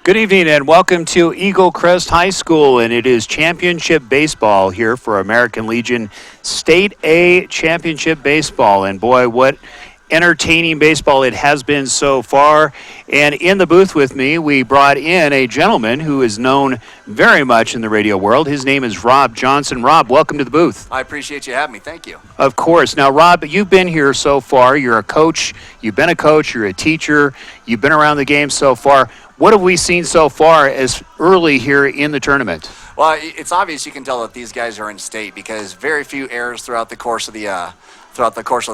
Good evening and welcome to Eaglecrest High School, and it is championship baseball here for American Legion State A Championship Baseball. And boy, what entertaining baseball it has been so far. And in the booth with me, we brought in a gentleman who is known very much in the radio world. His name is Rob Johnson. Rob, welcome to the booth. I appreciate you having me. Thank you. Of course. Now, Rob, you've been here so far. You're a coach. You've been a coach. You're a teacher. You've been around the game so far. What have we seen so far as early here in the tournament? Well, it's obvious you can tell that these guys are in state because very few errors throughout the course of the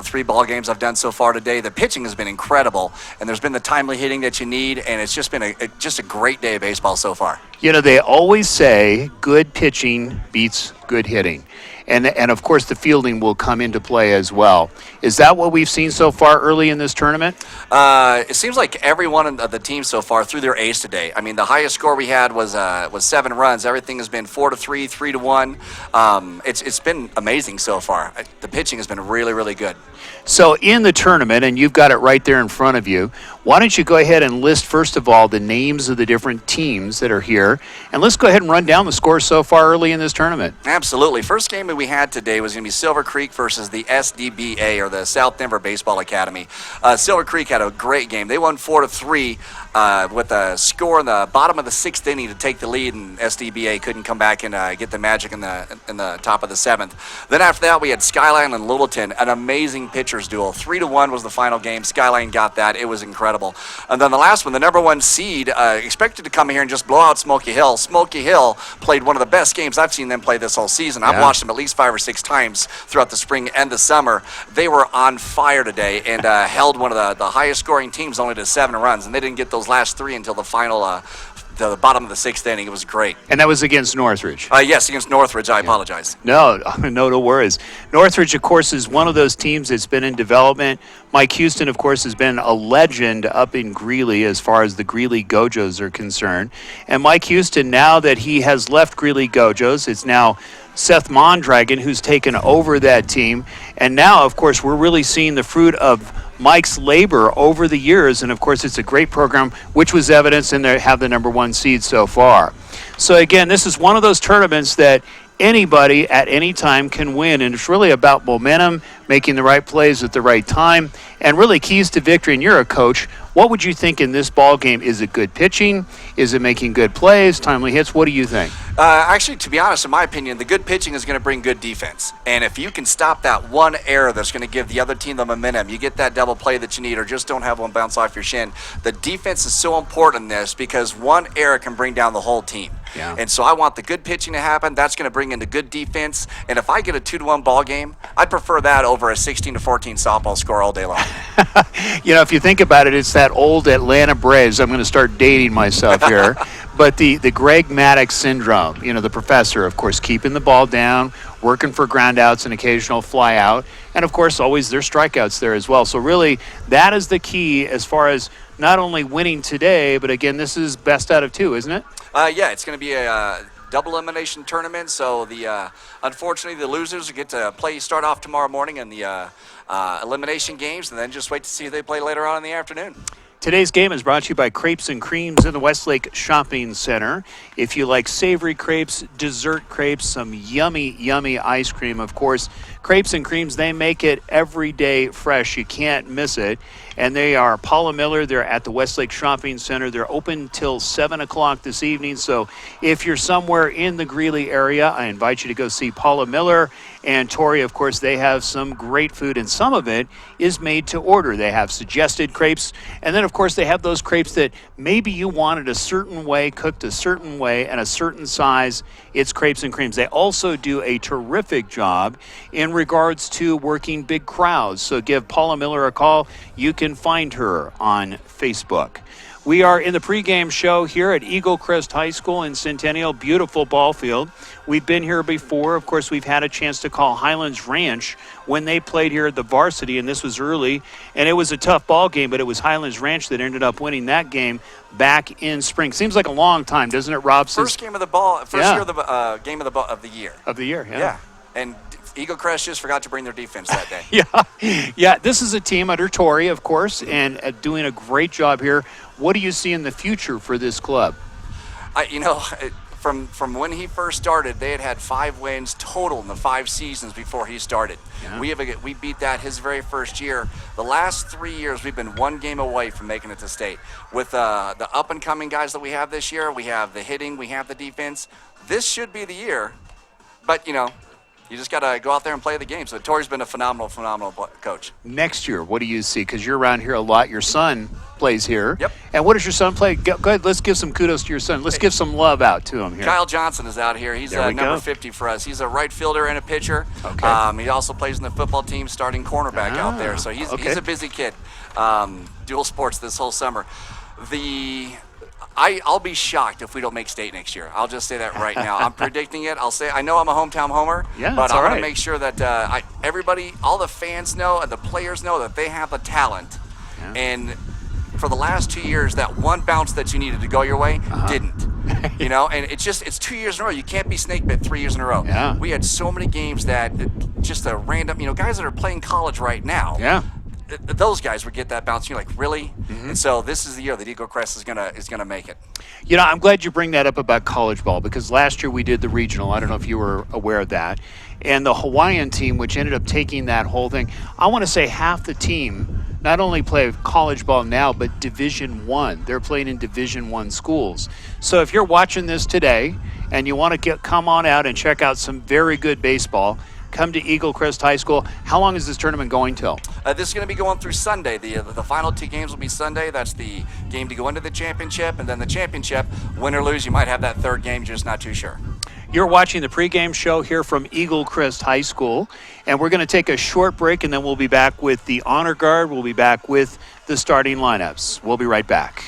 three ball games I've done so far today. The pitching has been incredible, and there's been the timely hitting that you need, and it's just been a great day of baseball so far. You know, they always say good pitching beats good hitting. And of course, the fielding will come into play as well. Is that what we've seen so far early in this tournament? It seems like every one of the teams so far threw their ace today. I mean, the highest score we had was 7 runs. Everything has been 4-3, 3-1. It's been amazing so far. The pitching has been really, really good. So in the tournament, and you've got it right there in front of you, why don't you go ahead and list, first of all, the names of the different teams that are here, and let's go ahead and run down the scores so far early in this tournament. Absolutely. First game that we had today was going to be Silver Creek versus the SDBA, or the South Denver Baseball Academy. Silver Creek had a great game. They won 4-3 with a score in the bottom of the 6th inning to take the lead, and SDBA couldn't come back and get the magic in the top of the 7th. Then after that, we had Skyline and Littleton, an amazing pitchers duel. 3-1 was the final game. Skyline got that. It was incredible. And then the last one, the number 1 seed, expected to come here and just blow out Smoky Hill. Smoky Hill played one of the best games I've seen them play this whole season. I've watched them at least 5 or 6 times throughout the spring and the summer. They were on fire today and held one of the highest scoring teams only to 7 runs, and they didn't get those last 3 until the final the bottom of the 6th inning. It was great. And that was against Northridge? Yes, against Northridge. I apologize. No worries. Northridge, of course, is one of those teams that's been in development. Mike Houston, of course, has been a legend up in Greeley as far as the Greeley Gojos are concerned. And Mike Houston, now that he has left Greeley Gojos, it's now Seth Mondragon who's taken over that team. And now, of course, we're really seeing the fruit of Mike's labor over the years, and of course it's a great program, which was evidenced in they have the number 1 seed so far. So again, this is one of those tournaments that anybody at any time can win, and it's really about momentum, making the right plays at the right time, and really keys to victory. And you're a coach. What would you think in this ball game? Is it good pitching? Is it making good plays, timely hits? What do you think? Actually, to be honest, in my opinion, the good pitching is going to bring good defense. And if you can stop that one error that's going to give the other team the momentum, you get that double play that you need, or just don't have one bounce off your shin. The defense is so important in this because one error can bring down the whole team. Yeah. And so I want the good pitching to happen. That's going to bring in the good defense. And if I get a 2-1 ball game, I'd prefer that over a 16-14 softball score all day long. You know, if you think about it, it's that old Atlanta Braves. I'm going to start dating myself here. But the Greg Maddux syndrome, you know, the professor, of course, keeping the ball down, working for ground outs and occasional fly out. And, of course, always there's strikeouts there as well. So, really, that is the key as far as not only winning today, but, again, this is best out of 2, isn't it? Yeah, it's going to be a double elimination tournament. So, unfortunately, the losers get to start off tomorrow morning in the elimination games, and then just wait to see if they play later on in the afternoon. Today's game is brought to you by Crepes and Creams in the Westlake Shopping Center. If you like savory crepes, dessert crepes, some yummy, yummy ice cream, of course, Crepes and Creams, they make it every day fresh. You can't miss it. And they are Paula Miller. They're at the Westlake Shopping Center. They're open till 7 o'clock this evening. So if you're somewhere in the Greeley area, I invite you to go see Paula Miller and Tori. Of course, they have some great food, and some of it is made to order. They have suggested crepes. And then, of course, they have those crepes that maybe you wanted a certain way, cooked a certain way, and a certain size. It's Crepes and Creams. They also do a terrific job in regards to working big crowds. So give Paula Miller a call. You can find her on Facebook. We are in the pregame show here at Eaglecrest High School in Centennial. Beautiful ball field. We've been here before. Of course, we've had a chance to call Highlands Ranch when they played here at the varsity, and this was early. And it was a tough ball game, but it was Highlands Ranch that ended up winning that game back in spring. Seems like a long time, doesn't it, Rob? First game of the ball. First year of the game of the year. Of the year, yeah. Yeah, and Eaglecrest just forgot to bring their defense that day. Yeah. This is a team under Torrey, of course, and doing a great job here. What do you see in the future for this club? From when he first started, they had 5 wins total in the 5 seasons before he started. Yeah. We beat that his very first year. The last 3 years, we've been 1 game away from making it to state. With the up-and-coming guys that we have this year, we have the hitting, we have the defense. This should be the year, but, you just got to go out there and play the game. So Torrey's been a phenomenal coach. Next year, what do you see? Because you're around here a lot. Your son plays here. Yep. And what does your son play? Go ahead, let's give some kudos to your son. Let's give some love out to him here. Kyle Johnson is out here. He's number 50 for us. He's a right fielder and a pitcher. Okay. He also plays in the football team, starting cornerback out there. So he's a busy kid. Dual sports this whole summer. I'll be shocked if we don't make state next year. I'll just say that right now. I'm predicting it. I know I'm a hometown homer, but I want to make sure that everybody, all the fans know and the players know that they have the talent. Yeah. And for the last 2 years, that one bounce that you needed to go your way didn't. And it's 2 years in a row. You can't be snake bit 3 years in a row. Yeah. We had so many games that just a random, guys that are playing college right now. Yeah. Those guys would get that bounce. You're like, really? Mm-hmm. And so this is the year that Eaglecrest is gonna make it. I'm glad you bring that up about college ball, because last year we did the regional. I don't know if you were aware of that. And the Hawaiian team, which ended up taking that whole thing, I want to say half the team not only play college ball now, but Division I. They're playing in Division I schools. So if you're watching this today and you want to come on out and check out some very good baseball, come to Eaglecrest High School. How long is this tournament going till? This is going to be going through Sunday. The final 2 games will be Sunday. That's the game to go into the championship, and then the championship, win or lose, you might have that 3rd game, just not too sure. You're watching the pregame show here from Eaglecrest High School, and we're going to take a short break, and then we'll be back with the honor guard. We'll be back with the starting lineups. We'll be right back.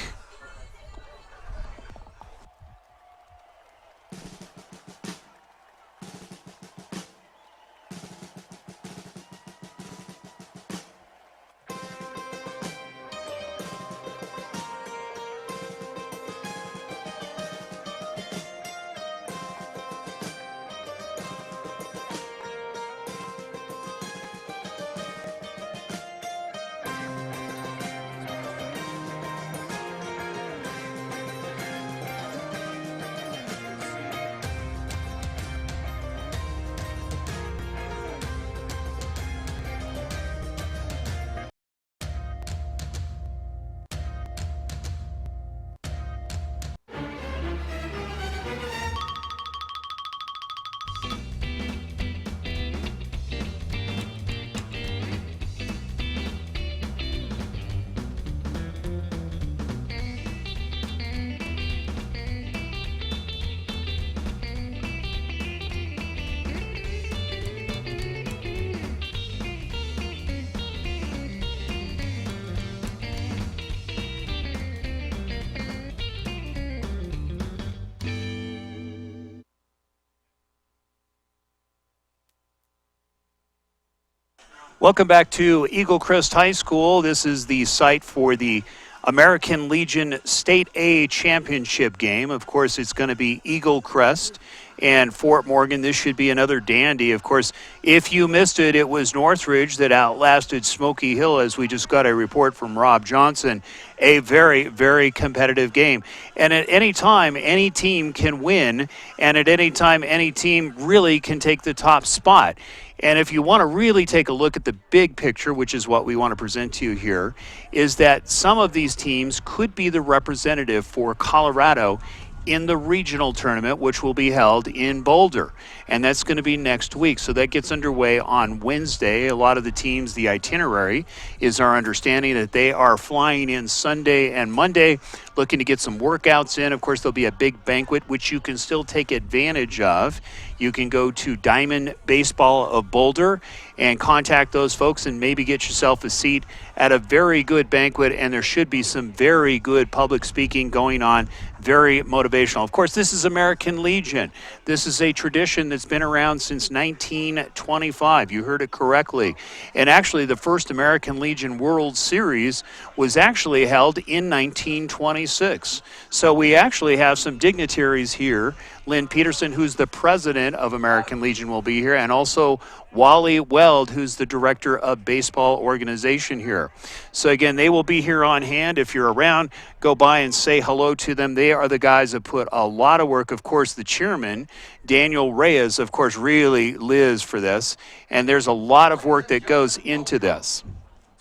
Welcome back to Eaglecrest High School. This is the site for the American Legion State A Championship game. Of course, it's going to be Eaglecrest and Fort Morgan. This should be another dandy. Of course, if you missed it, it was Northridge that outlasted Smoky Hill, as we just got a report from Rob Johnson. A very, very competitive game. And at any time, any team can win, and at any time, any team really can take the top spot. And if you want to really take a look at the big picture, which is what we want to present to you here, is that some of these teams could be the representative for Colorado in the regional tournament, which will be held in Boulder. And that's going to be next week. So that gets underway on Wednesday. A lot of the teams, the itinerary is our understanding that they are flying in Sunday and Monday, looking to get some workouts in. Of course, there'll be a big banquet, which you can still take advantage of. You can go to Diamond Baseball of Boulder and contact those folks and maybe get yourself a seat at a very good banquet. And there should be some very good public speaking going on, very motivational. Of course, this is American Legion. This is a tradition that's been around since 1925. You heard it correctly. And actually, the first American Legion World Series was actually held in 1926. So we actually have some dignitaries here Lynn Peterson, who's the president of American Legion, will be here, and also Wally Weld, who's the director of baseball organization here. So again, they will be here on hand. If you're around, go by and say hello to them. They are the guys that put a lot of work. Of course, the chairman, Daniel Reyes, of course, really lives for this. And there's a lot of work that goes into this.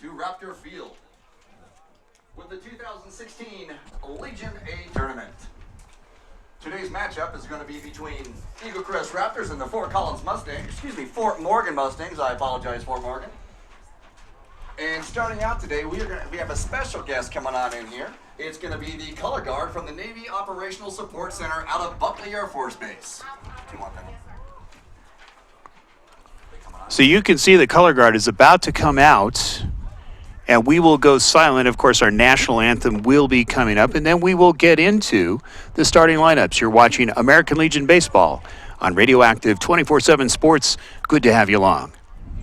To Raptor Field with the 2016 Legion A tournament. Today's matchup is going to be between Eaglecrest Raptors and the Fort Morgan Mustangs. I apologize, Fort Morgan. And starting out today, we have a special guest coming on in here. It's going to be the color guard from the Navy Operational Support Center out of Buckley Air Force Base. So you can see the color guard is about to come out, and we will go silent. Of course, our national anthem will be coming up, and then we will get into the starting lineups. You're watching American Legion Baseball on Radioactive 24/7 Sports. Good to have you along.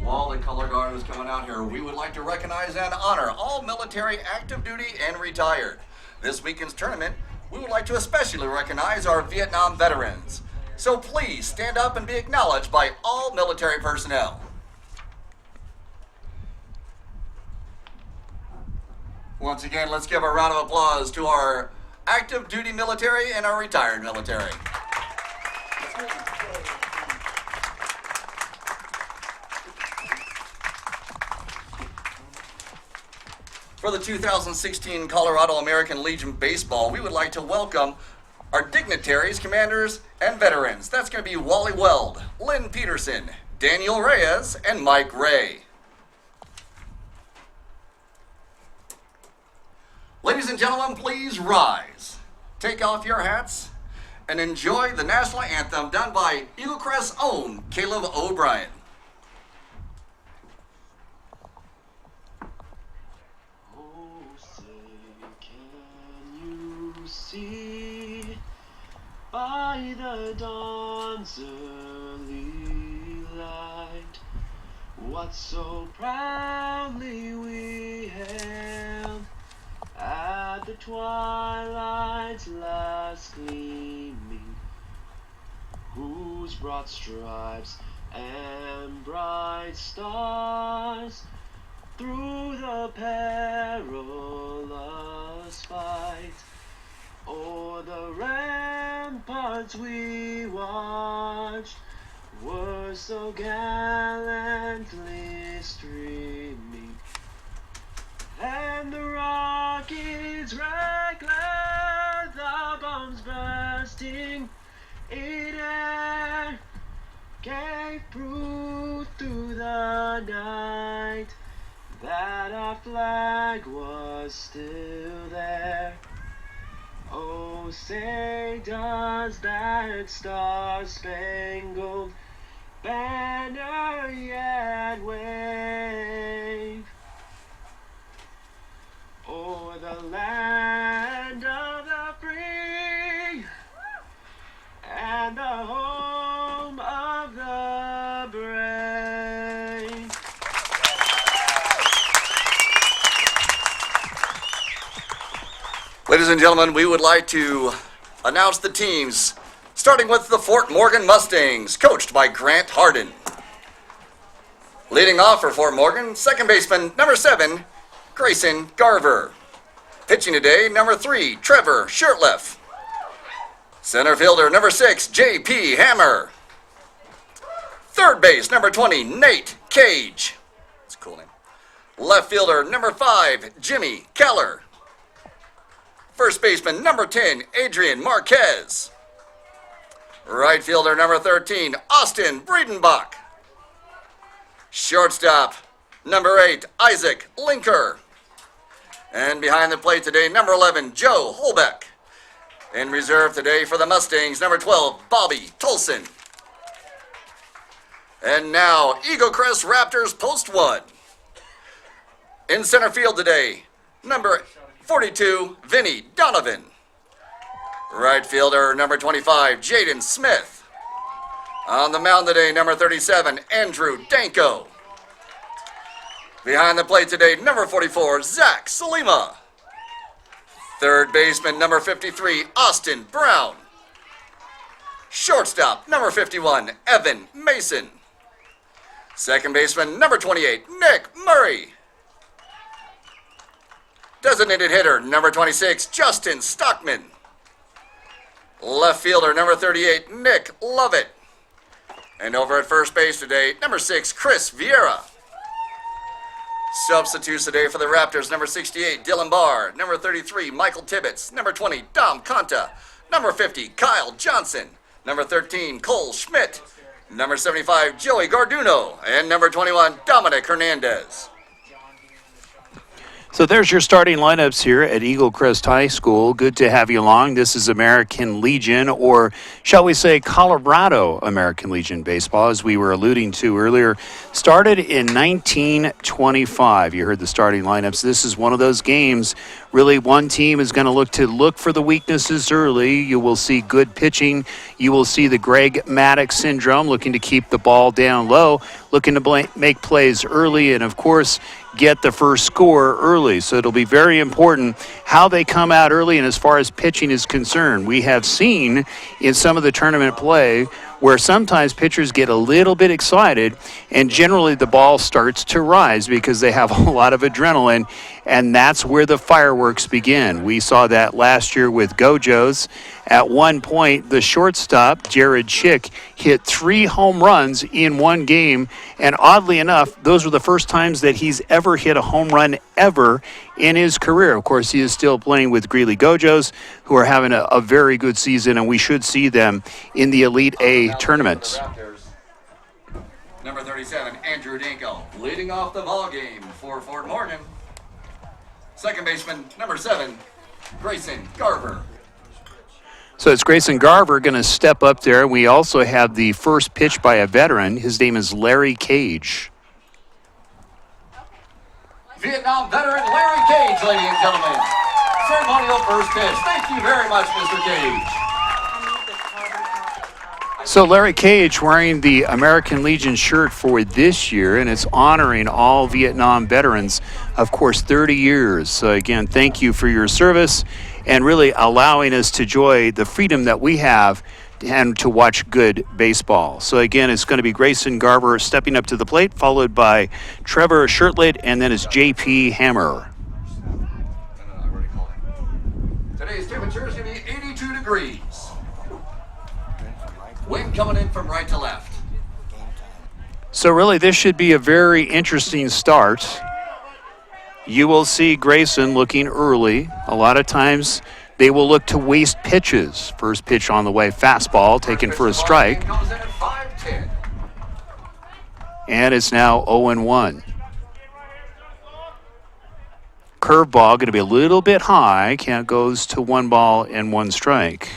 While the color guard is coming out here, we would like to recognize and honor all military active duty and retired. This weekend's tournament, we would like to especially recognize our Vietnam veterans. So please stand up and be acknowledged by all military personnel. Once again, let's give a round of applause to our active duty military and our retired military. For the 2016 Colorado American Legion Baseball, we would like to welcome our dignitaries, commanders, and veterans. That's going to be Wally Weld, Lynn Peterson, Daniel Reyes, and Mike Ray. Ladies and gentlemen, please rise. Take off your hats and enjoy the national anthem done by Eaglecrest's own Caleb O'Brien. Oh, say, can you see by the dawn's early light what so proudly we hailed at the twilight's last gleaming, whose broad stripes and bright stars through the perilous fight o'er the ramparts we watched were so gallantly streaming, and the rockets reckless, the bombs bursting in air, gave proof through the night that our flag was still there. Oh, say does that star-spangled banner yet wave o'er the land of the free and the home of the brave. Ladies and gentlemen, we would like to announce the teams, starting with the Fort Morgan Mustangs, coached by Grant Harden. Leading off for Fort Morgan, second baseman, number 7, Grayson Garver. Pitching today, number 3, Trevor Shirtliff. Center fielder, number 6, J.P. Hammer. Third base, number 20, Nate Cage. That's a cool name. Left fielder, number 5, Jimmy Keller. First baseman, number 10, Adrian Marquez. Right fielder, number 13, Austin Breedenbach. Shortstop, number 8, Isaac Linker. And behind the plate today, number 11, Joe Holbeck. In reserve today for the Mustangs, number 12, Bobby Tolson. And now, Eaglecrest Raptors Post 1. In center field today, number 42, Vinny Donovan. Right fielder, number 25, Jaden Smith. On the mound today, number 37, Andrew Danko. Behind the plate today, number 44, Zach Salima. Third baseman, number 53, Austin Brown. Shortstop, number 51, Evan Mason. Second baseman, number 28, Nick Murray. Designated hitter, number 26, Justin Stockman. Left fielder, number 38, Nick Lovett. And over at first base today, number 6, Chris Vieira. Substitutes today for the Raptors, number 68, Dylan Barr. Number 33, Michael Tibbetts. Number 20, Dom Conta. Number 50, Kyle Johnson. Number 13, Cole Schmidt. Number 75, Joey Garduno. And number 21, Dominic Hernandez. So there's your starting lineups here at Eaglecrest High School. Good to have you along. This is American Legion, or shall we say Colorado American Legion baseball, as we were alluding to earlier. Started in 1925. You heard the starting lineups. This is one of those games. Really, one team is going to look for the weaknesses early. You will see good pitching. You will see the Greg Maddox syndrome, looking to keep the ball down low, looking to make plays early, and of course, get the first score early. So it'll be very important how they come out early, and as far as pitching is concerned, we have seen in some of the tournament play where sometimes pitchers get a little bit excited, and generally the ball starts to rise because they have a lot of adrenaline, and that's where the fireworks begin. We saw that last year with Gojos. At one point, the shortstop, Jared Schick, hit 3 home runs in one game, and oddly enough, those were the first times that he's ever hit a home run ever in his career. Of course, he is still playing with Greeley Gojos, who are having a very good season, and we should see them in the Elite A tournaments. Number 37, Andrew Dinkel, leading off the ball game for Fort Morgan. Second baseman, number 7, Grayson Garver. So it's Grayson Garver going to step up there. We also have the first pitch by a veteran. His name is Larry Cage. Vietnam veteran Larry Cage, ladies and gentlemen. Ceremonial first pitch. Thank you very much, Mr. Cage. So Larry Cage wearing the American Legion shirt for this year, and it's honoring all Vietnam veterans, of course, 30 years. So again, thank you for your service and really allowing us to enjoy the freedom that we have and to watch good baseball. So again, it's going to be Grayson Garver stepping up to the plate, followed by Trevor Shirtliff, and then it's J.P. Hammer. Today's temperature is going to be 82 degrees. Wind coming in from right to left. So really, this should be a very interesting start. You will see Grayson looking early. A lot of times they will look to waste pitches. First pitch on the way, fastball taken for a strike. And it's now 0-1. Curveball going to be a little bit high. Count goes to 1 ball and 1 strike.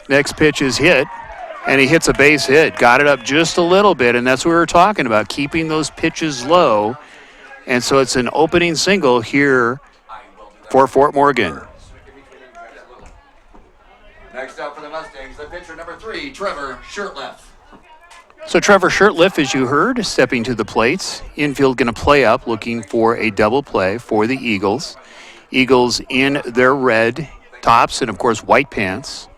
Next pitch is hit, and he hits a base hit. Got it up just a little bit, and that's what we were talking about, keeping those pitches low. And so it's an opening single here for Fort Morgan. Next up for the Mustangs, the pitcher number 3, Trevor Shirtliff. So Trevor Shirtliff, as you heard, stepping to the plate. Infield going to play up, looking for a double play for the Eagles. Eagles in their red tops and, of course, white pants.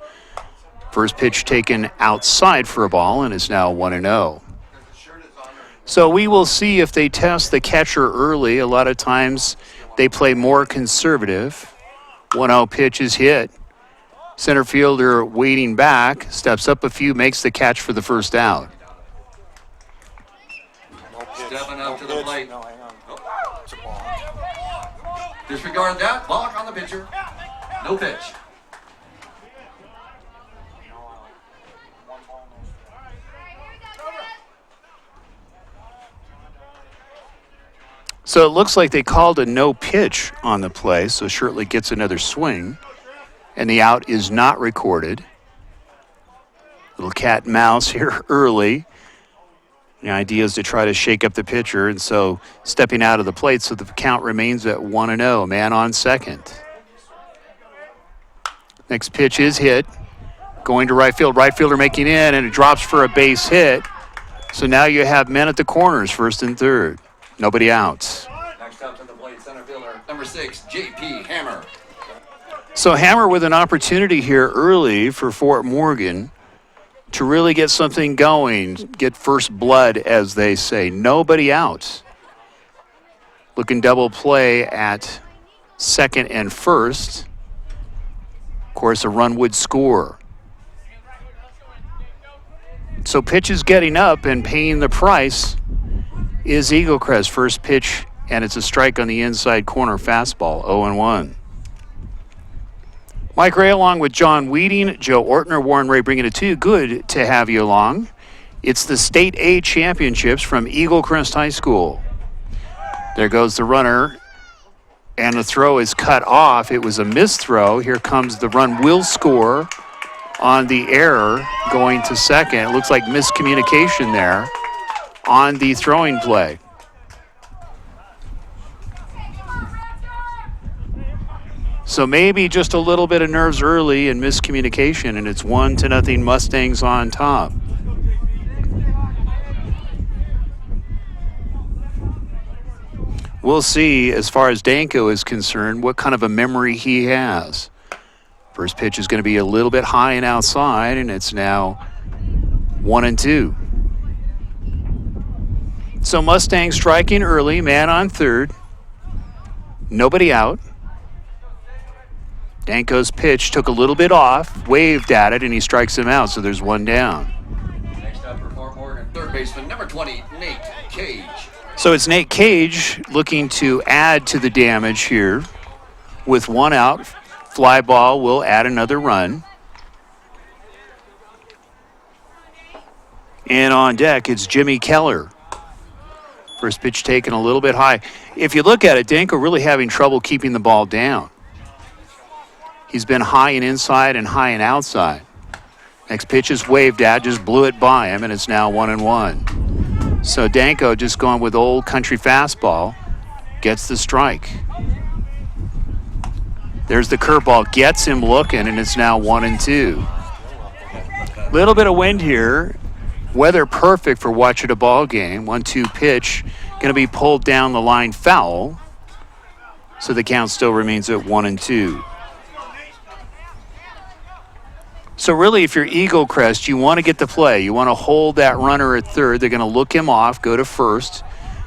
First pitch taken outside for a ball, and is now 1-0. So we will see if they test the catcher early. A lot of times they play more conservative. 1-0 pitch is hit. Center fielder waiting back, steps up a few, makes the catch for the first out. Stepping up to the plate. It's a ball. Disregard that. Balk on the pitcher. No pitch. So it looks like they called a no pitch on the play, so Shirtley gets another swing, and the out is not recorded. Little cat and mouse here early. The idea is to try to shake up the pitcher, and so stepping out of the plate so the count remains at 1-0, man on second. Next pitch is hit. Going to right field, right fielder making in, and it drops for a base hit. So now you have men at the corners, first and third. Nobody out. Next up to the plate, center fielder, number 6, J.P. Hammer. So Hammer with an opportunity here early for Fort Morgan to really get something going, get first blood, as they say. Nobody out. Looking double play at second and first. Of course, a run would score. So pitch is getting up, and paying the price is Eaglecrest. First pitch, and it's a strike on the inside corner fastball, 0-1. Mike Ray along with John Weeding, Joe Ortner, Warren Ray bringing it to you. Good to have you along. It's the State A Championships from Eaglecrest High School. There goes the runner, and the throw is cut off. It was a missed throw. Here comes the run will score on the error going to second. It looks like miscommunication there on the throwing play. So maybe just a little bit of nerves early and miscommunication, and it's 1-0 Mustangs on top. We'll see, as far as Danko is concerned, what kind of a memory he has. First pitch is going to be a little bit high and outside, and it's now 1-2. So Mustangs striking early, man on third. Nobody out. Danko's pitch took a little bit off, waved at it, and he strikes him out, so there's one down. Next up for Fort Morgan, third baseman, number 20, Nate Cage. So it's Nate Cage looking to add to the damage here. With one out, fly ball will add another run. And on deck, it's Jimmy Keller. First pitch taken a little bit high. If you look at it, Danko really having trouble keeping the ball down. He's been high and inside and high and outside. Next pitch is waved at, just blew it by him, and it's now 1-1. So Danko just going with old country fastball, gets the strike. There's the curveball, gets him looking, and it's now 1-2. Little bit of wind here. Weather perfect for watching a ball game. 1-2 pitch, going to be pulled down the line foul. So the count still remains at 1-2. So really, if you're Eaglecrest, you want to get the play. You want to hold that runner at third. They're going to look him off, go to first,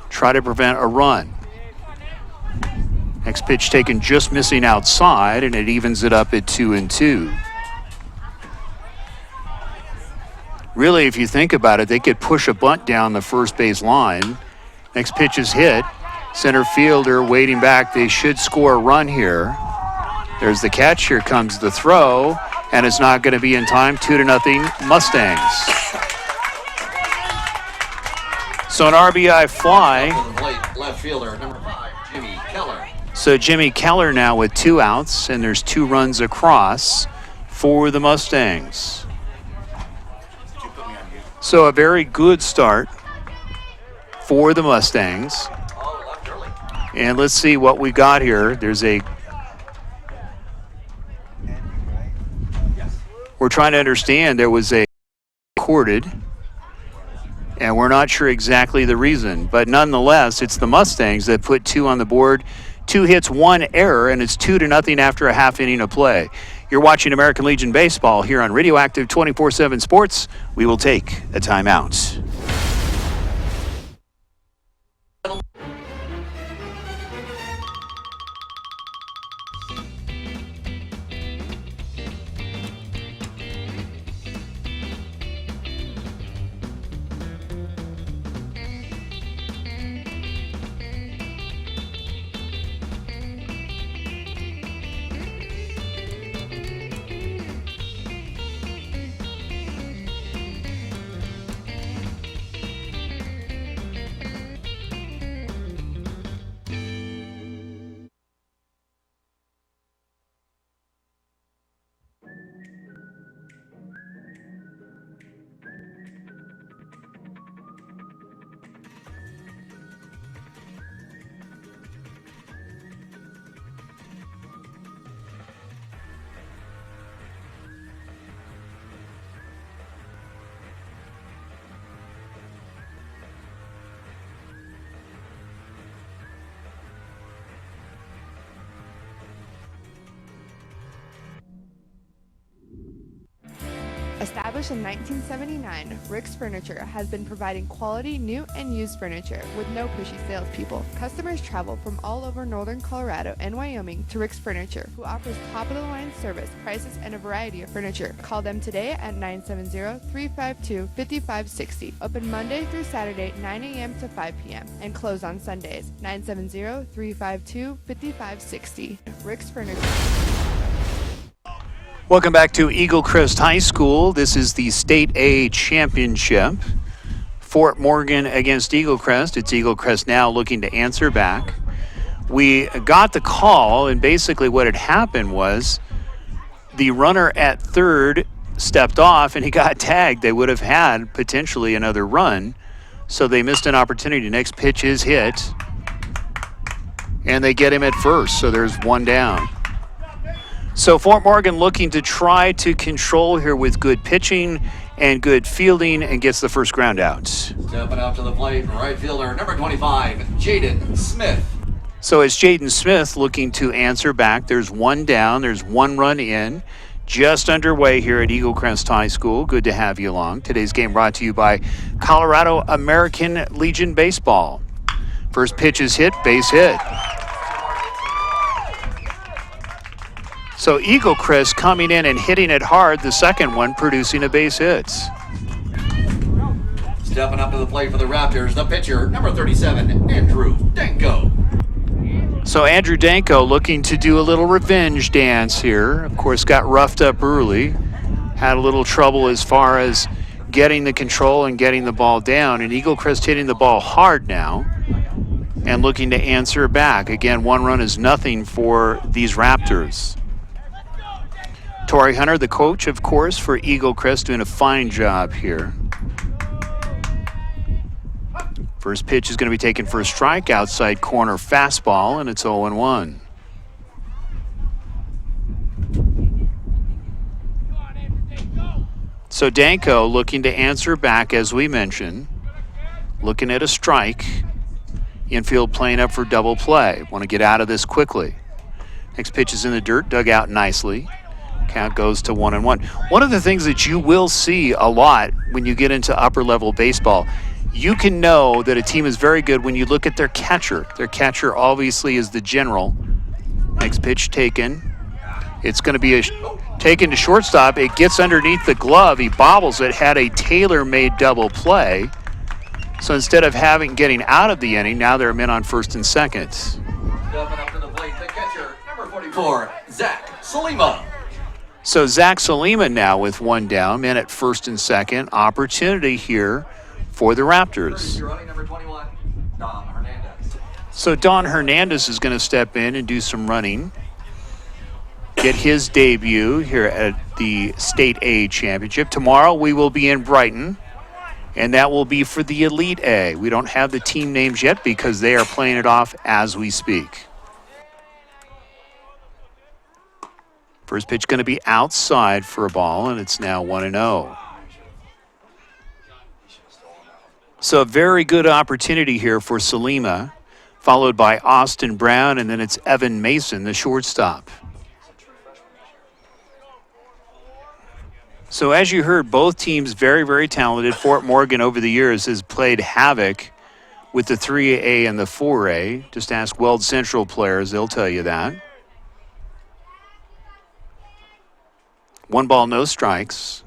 try to prevent a run. Next pitch taken just missing outside, and it evens it up at 2-2. Really, if you think about it, they could push a bunt down the first base line. Next pitch is hit. Center fielder waiting back. They should score a run here. There's the catch. Here comes the throw. And it's not going to be in time. 2-0 Mustangs. So an RBI fly. Left fielder, number 5, Jimmy Keller. So Jimmy Keller now with 2 outs, and there's 2 runs across for the Mustangs. So a very good start for the Mustangs. And let's see what we got here. There's a We're trying to understand, there was a recorded, and we're not sure exactly the reason. But nonetheless, it's the Mustangs that put 2 on the board. 2 hits, 1 error, and it's 2-0 after a half inning of play. You're watching American Legion Baseball here on Radioactive 24/7 Sports. We will take a timeout. Established in 1979, Rick's Furniture has been providing quality new and used furniture with no pushy salespeople. Customers travel from all over northern Colorado and Wyoming to Rick's Furniture, who offers top-of-the-line service, prices, and a variety of furniture. Call them today at 970-352-5560. Open Monday through Saturday, 9 a.m. to 5 p.m. and close on Sundays, 970-352-5560. Rick's Furniture. Welcome back to Eaglecrest High School. This is the State A Championship. Fort Morgan against Eaglecrest. It's Eaglecrest now looking to answer back. We got the call, and basically what had happened was the runner at third stepped off and he got tagged. They would have had potentially another run, so they missed an opportunity. Next pitch is hit, and they get him at first, so there's one down. So Fort Morgan looking to try to control here with good pitching and good fielding, and gets the first ground out. Stepping out to the plate, right fielder, number 25, Jaden Smith. So it's Jaden Smith looking to answer back. There's one down. There's one run in. Just underway here at Eaglecrest High School. Good to have you along. Today's game brought to you by Colorado American Legion Baseball. First pitch is hit, base hit. So Eaglecrest coming in and hitting it hard. The second one producing a base hit. Stepping up to the plate for the Raptors, the pitcher, number 37, Andrew Danko. So Andrew Danko looking to do a little revenge dance here. Of course, got roughed up early. Had a little trouble as far as getting the control and getting the ball down. And Eaglecrest hitting the ball hard now and looking to answer back. Again, one run is nothing for these Raptors. Torrey Hunter, the coach, of course, for Eaglecrest, doing a fine job here. First pitch is going to be taken for a strike, outside corner fastball, and it's 0-1. So Danko looking to answer back, as we mentioned. Looking at a strike. Infield playing up for double play. Want to get out of this quickly. Next pitch is in the dirt, dug out nicely. Count goes to 1-1. One of the things that you will see a lot when you get into upper level baseball, you can know that a team is very good when you look at their catcher. Their catcher obviously is the general. Next pitch taken. It's going to be taken to shortstop. It gets underneath the glove. He bobbles it. Had a tailor-made double play. So instead of getting out of the inning, now there are men on first and second. Stepping up to the plate, the catcher, number 44, Zach Salima. So Zach Salima now with one down, men at first and second. Opportunity here for the Raptors. Number 21, Don Hernandez. So Don Hernandez is going to step in and do some running. Get his debut here at the State A Championship. Tomorrow we will be in Brighton, and that will be for the Elite A. We don't have the team names yet because they are playing it off as we speak. First pitch going to be outside for a ball, and it's now 1-0. So a very good opportunity here for Salima, followed by Austin Brown, and then it's Evan Mason, the shortstop. So as you heard, both teams very, very talented. Fort Morgan over the years has played havoc with the 3A and the 4A. Just ask Weld Central players, they'll tell you that. One ball, no strikes.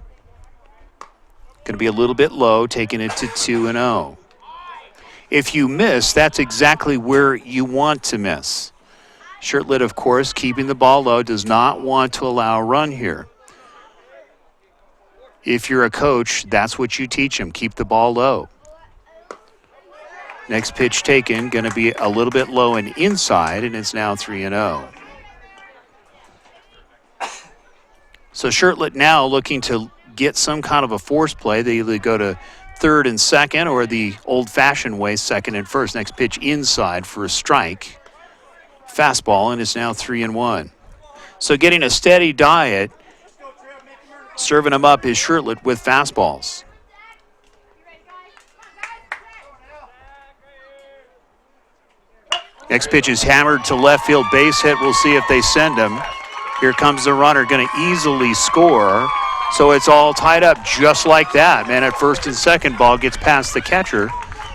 Going to be a little bit low, taking it to 2-0. If you miss, that's exactly where you want to miss. Shirtlet, of course, keeping the ball low, does not want to allow a run here. If you're a coach, that's what you teach them. Keep the ball low. Next pitch taken, going to be a little bit low and inside, and it's now 3-0. So Shirtlet now looking to get some kind of a force play. They either go to third and second or the old-fashioned way, second and first. Next pitch inside for a strike. Fastball, and it's now 3-1. So getting a steady diet, serving him up is Shirtlet with fastballs. Next pitch is hammered to left field, base hit. We'll see if they send him. Here comes the runner, going to easily score. So it's all tied up just like that. Man at first and second, ball gets past the catcher.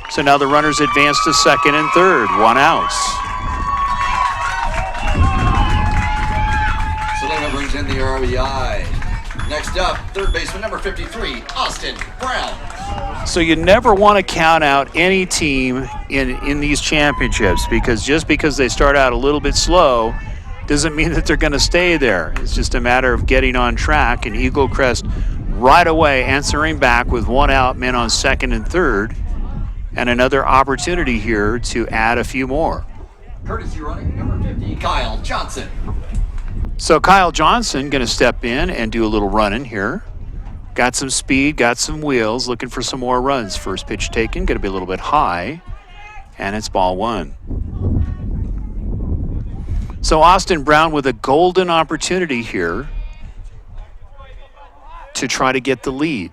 So now the runners advance to second and third, 1 out. Selena brings in the RBI. Next up, third baseman number 53, Austin Brown. So you never want to count out any team in these championships, because just because they start out a little bit slow doesn't mean that they're going to stay there. It's just a matter of getting on track, and Eaglecrest right away answering back with 1 out, men on second and third, and another opportunity here to add a few more. Courtesy running number 50, Kyle Johnson. So Kyle Johnson going to step in and do a little running here. Got some speed, got some wheels, looking for some more runs. First pitch taken, going to be a little bit high, and it's ball 1. So Austin Brown with a golden opportunity here to try to get the lead.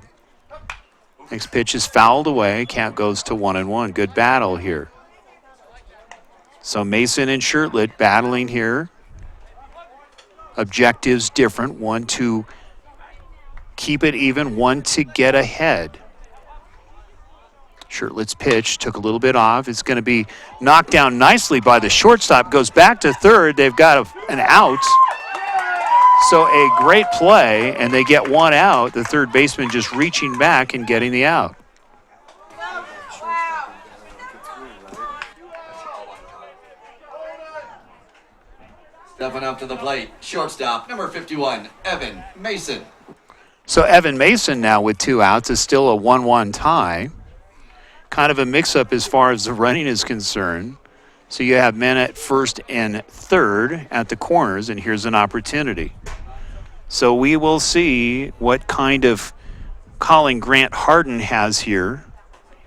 Next pitch is fouled away. Count goes to 1-1. Good battle here. So Mason and Shirtlet battling here. Objectives different. 1 to keep it even, 1 to get ahead. Shirtlet's pitch took a little bit off. It's going to be knocked down nicely by the shortstop. Goes back to third. They've got an out. So a great play, and they get 1 out. The third baseman just reaching back and getting the out. Stepping up to the plate, shortstop number 51, Evan Mason. So Evan Mason now with 2 outs is still a 1-1 tie. Kind of a mix-up as far as the running is concerned. So you have men at first and third at the corners, and here's an opportunity. So we will see what kind of calling Grant Harden has here,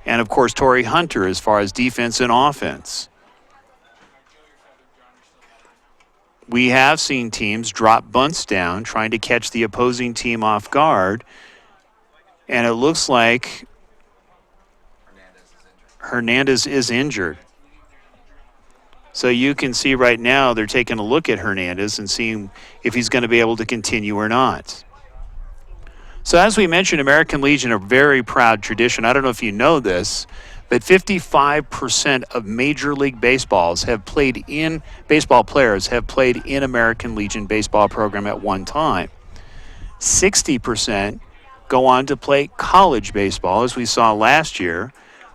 and of course Torrey Hunter as far as defense and offense. We have seen teams drop bunts down trying to catch the opposing team off guard, and it looks like Hernandez is injured. So you can see right now they're taking a look at Hernandez and seeing if he's going to be able to continue or not. So as we mentioned, American Legion, a very proud tradition. I don't know if you know this, but 55% of Major League Baseball players have played in American Legion baseball program at one time. 60% go on to play college baseball, as we saw last year.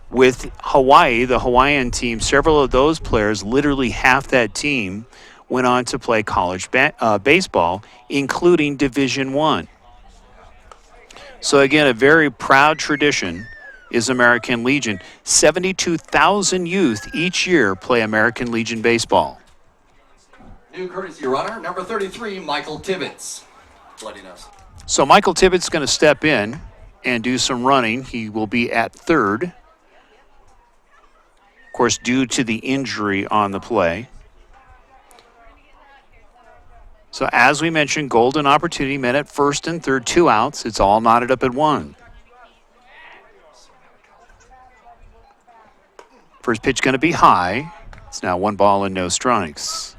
With Hawaii, the Hawaiian team, several of those players, literally half that team, went on to play college baseball, including Division I. So again, a very proud tradition is American Legion. 72,000 youth each year play American Legion baseball. New courtesy runner, number 33, Michael Tibbetts. Letting us. So Michael Tibbetts is going to step in and do some running. He will be at third. Of course, due to the injury on the play. So as we mentioned, golden opportunity, men at first and third, 2 outs. It's all knotted up at 1. First pitch going to be high. It's now 1 ball and no strikes.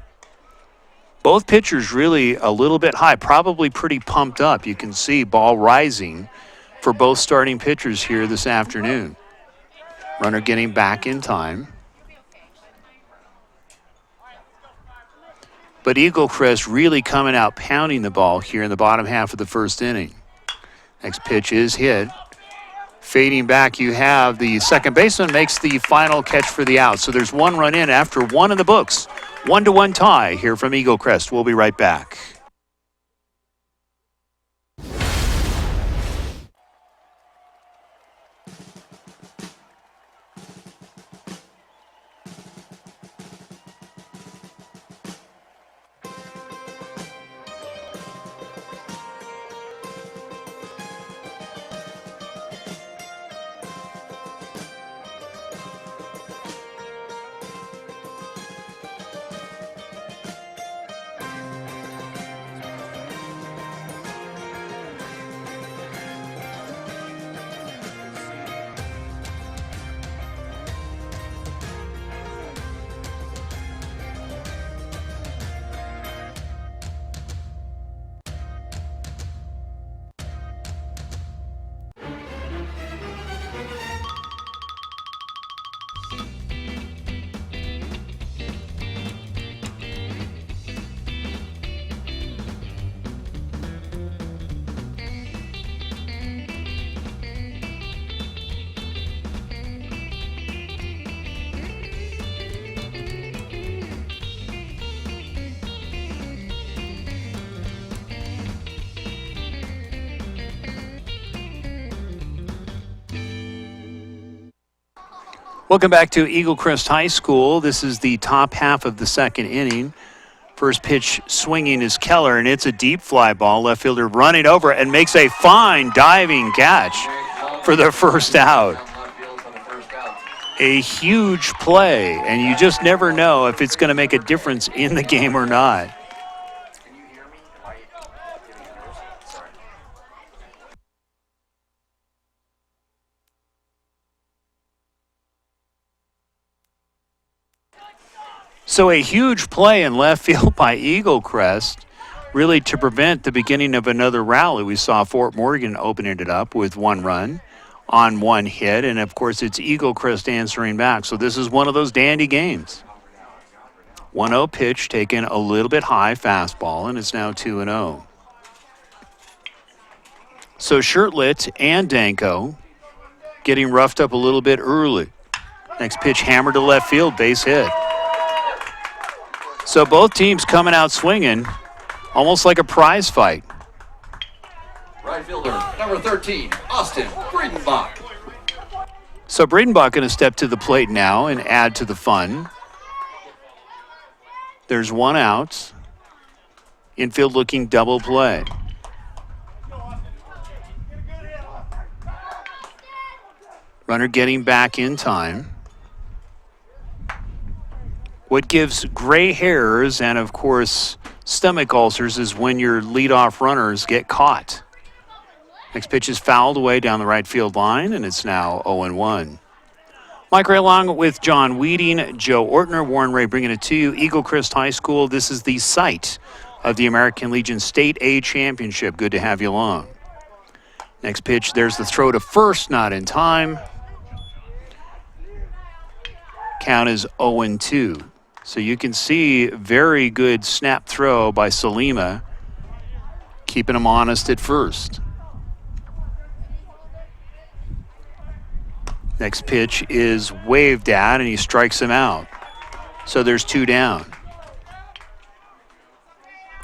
Both pitchers really a little bit high, probably pretty pumped up. You can see ball rising for both starting pitchers here this afternoon. Runner getting back in time. But Eaglecrest really coming out pounding the ball here in the bottom half of the first inning. Next pitch is hit. Fading back, you have the second baseman makes the final catch for the out. So there's 1 run in after 1 in the books. 1-1 tie here from Eaglecrest. We'll be right back. Welcome back to Eaglecrest High School. This is the top half of the second inning. First pitch swinging is Keller, and it's a deep fly ball. Left fielder running over and makes a fine diving catch for the first out. A huge play, and you just never know if it's going to make a difference in the game or not. Can you hear me? Am I getting nervous? Sorry. So a huge play in left field by Eaglecrest, really to prevent the beginning of another rally. We saw Fort Morgan opening it up with 1 run on 1 hit, and of course it's Eaglecrest answering back. So this is one of those dandy games. 1-0 pitch taken a little bit high, fastball, and it's now 2-0. So Shirtlet and Danko getting roughed up a little bit early. Next pitch hammered to left field, base hit. So both teams coming out swinging, almost like a prize fight. Right fielder, number 13, Austin Breedenbach. So Breedenbach going to step to the plate now and add to the fun. There's 1 out. Infield looking double play. Runner getting back in time. What gives gray hairs and, of course, stomach ulcers is when your leadoff runners get caught. Next pitch is fouled away down the right field line, and it's now 0-1. Mike Ray along with John Weeding, Joe Ortner, Warren Ray bringing it to you. Eaglecrest High School, this is the site of the American Legion State A Championship. Good to have you along. Next pitch, there's the throw to first, not in time. Count is 0-2. So you can see very good snap throw by Salima, keeping him honest at first. Next pitch is waved at, and he strikes him out. So there's 2 down.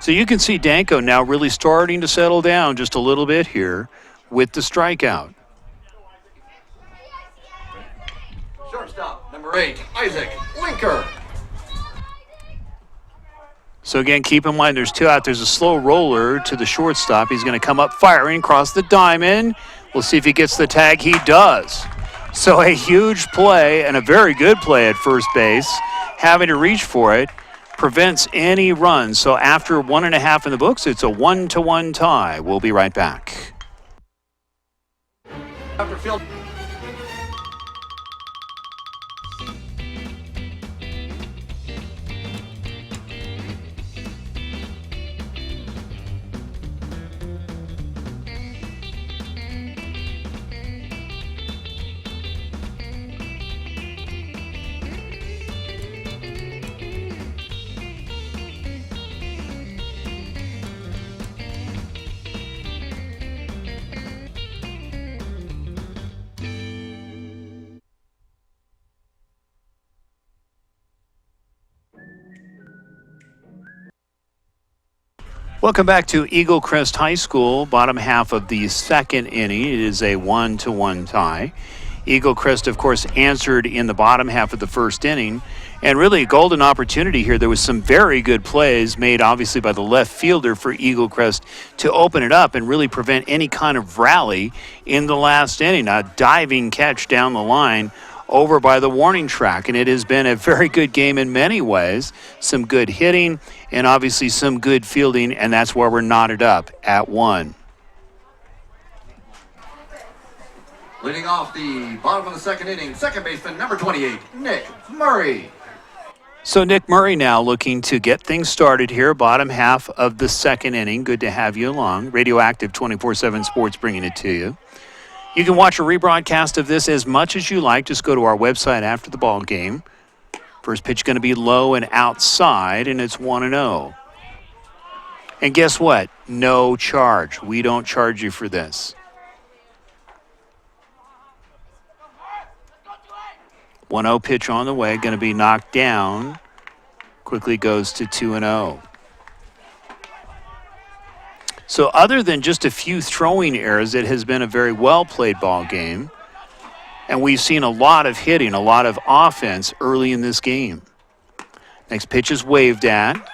So you can see Danko now really starting to settle down just a little bit here with the strikeout. Shortstop, number 8, Isaac Linker. So again, keep in mind there's 2 out. There's a slow roller to the shortstop. He's going to come up firing across the diamond. We'll see if he gets the tag. He does. So a huge play and a very good play at first base. Having to reach for it prevents any runs. So after 1.5 in the books, it's a 1-1 tie. We'll be right back. After field. Welcome back to Eaglecrest High School, bottom half of the second inning. It is a 1-1 tie. Eaglecrest, of course, answered in the bottom half of the first inning, and really a golden opportunity here. There was some very good plays made, obviously, by the left fielder for Eaglecrest to open it up and really prevent any kind of rally in the last inning. A diving catch down the line over by the warning track, and it has been a very good game in many ways. Some good hitting and obviously some good fielding, and that's where we're knotted up at 1. Leading off the bottom of the second inning, second baseman, number 28, Nick Murray. So Nick Murray now looking to get things started here, bottom half of the second inning. Good to have you along. Radioactive 24/7 Sports bringing it to you. You can watch a rebroadcast of this as much as you like. Just go to our website after the ball game. First pitch going to be low and outside, and it's 1-0. And guess what? No charge. We don't charge you for this. 1-0 pitch on the way, going to be knocked down. Quickly goes to 2-0. So other than just a few throwing errors, it has been a very well-played ball game. And we've seen a lot of hitting, a lot of offense early in this game. Next pitch is waved at,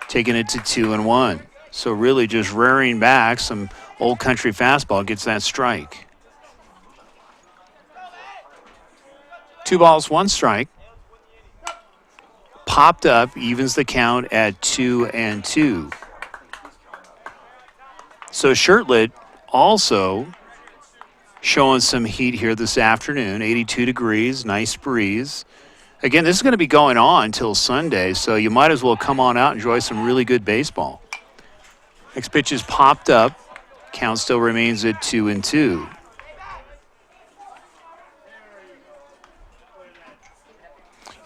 taking it to 2-1. So really just rearing back some old country fastball, gets that strike. 2 balls, 1 strike. Popped up, evens the count at 2-2. So Shirtlet also showing some heat here this afternoon. 82 degrees, nice breeze. Again, this is going to be going on until Sunday, so you might as well come on out and enjoy some really good baseball. Next pitch is popped up. Count still remains at 2-2.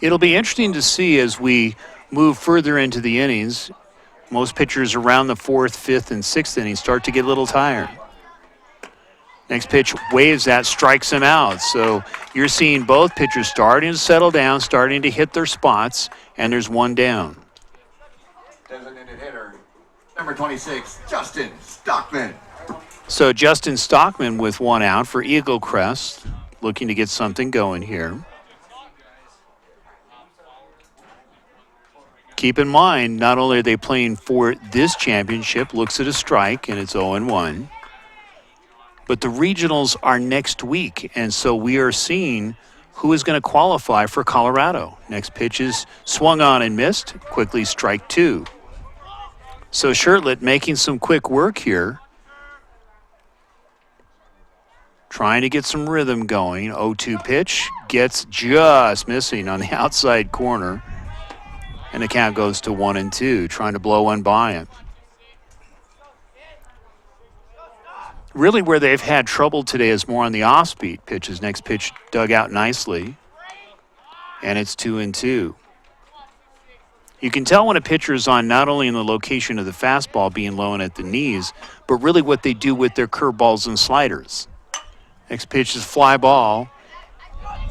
It'll be interesting to see as we move further into the innings. Most pitchers around the 4th, 5th, and 6th inning start to get a little tired. Next pitch waves that, strikes him out. So you're seeing both pitchers starting to settle down, starting to hit their spots, and there's 1 down. Designated hitter, number 26, Justin Stockman. So Justin Stockman with 1 out for Eaglecrest, looking to get something going here. Keep in mind, not only are they playing for this championship, looks at a strike, and it's 0-1. But the regionals are next week, and so we are seeing who is going to qualify for Colorado. Next pitch is swung on and missed, quickly strike 2. So Shirtlet making some quick work here. Trying to get some rhythm going. 0-2 pitch, gets just missing on the outside corner. And the count goes to 1-2, trying to blow one by him. Really where they've had trouble today is more on the off-speed pitches. Next pitch dug out nicely, and it's 2-2. You can tell when a pitcher is on not only in the location of the fastball being low and at the knees, but really what they do with their curveballs and sliders. Next pitch is fly ball.